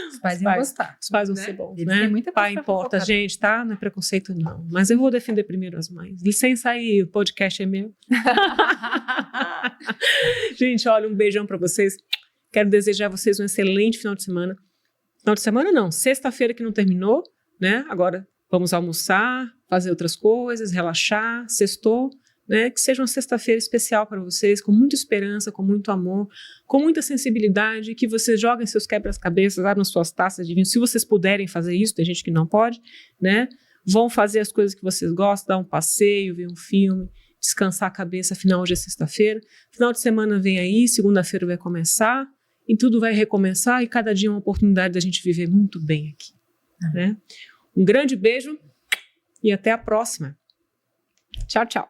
Os pais vão gostar. Os pais vão né? ser bons, Eles né? têm muita Pai coisa pra importa, fofocar. gente, tá? Não é preconceito, não. Mas eu vou defender primeiro as mães. Licença aí, o podcast é meu. Gente, olha, um beijão para vocês. Quero desejar a vocês um excelente final de semana. Final de semana não, sexta-feira que não terminou, né? Agora vamos almoçar, fazer outras coisas, relaxar, sextou, né? Que seja uma sexta-feira especial para vocês, com muita esperança, com muito amor, com muita sensibilidade, que vocês joguem seus quebra-cabeças, abram suas taças de vinho, se vocês puderem fazer isso, tem gente que não pode, né? Vão fazer as coisas que vocês gostam, dar um passeio, ver um filme, descansar a cabeça, afinal hoje é sexta-feira, final de semana vem aí, segunda-feira vai começar, e tudo vai recomeçar, e cada dia é uma oportunidade da gente viver muito bem aqui, né? Um grande beijo e até a próxima. Tchau, tchau.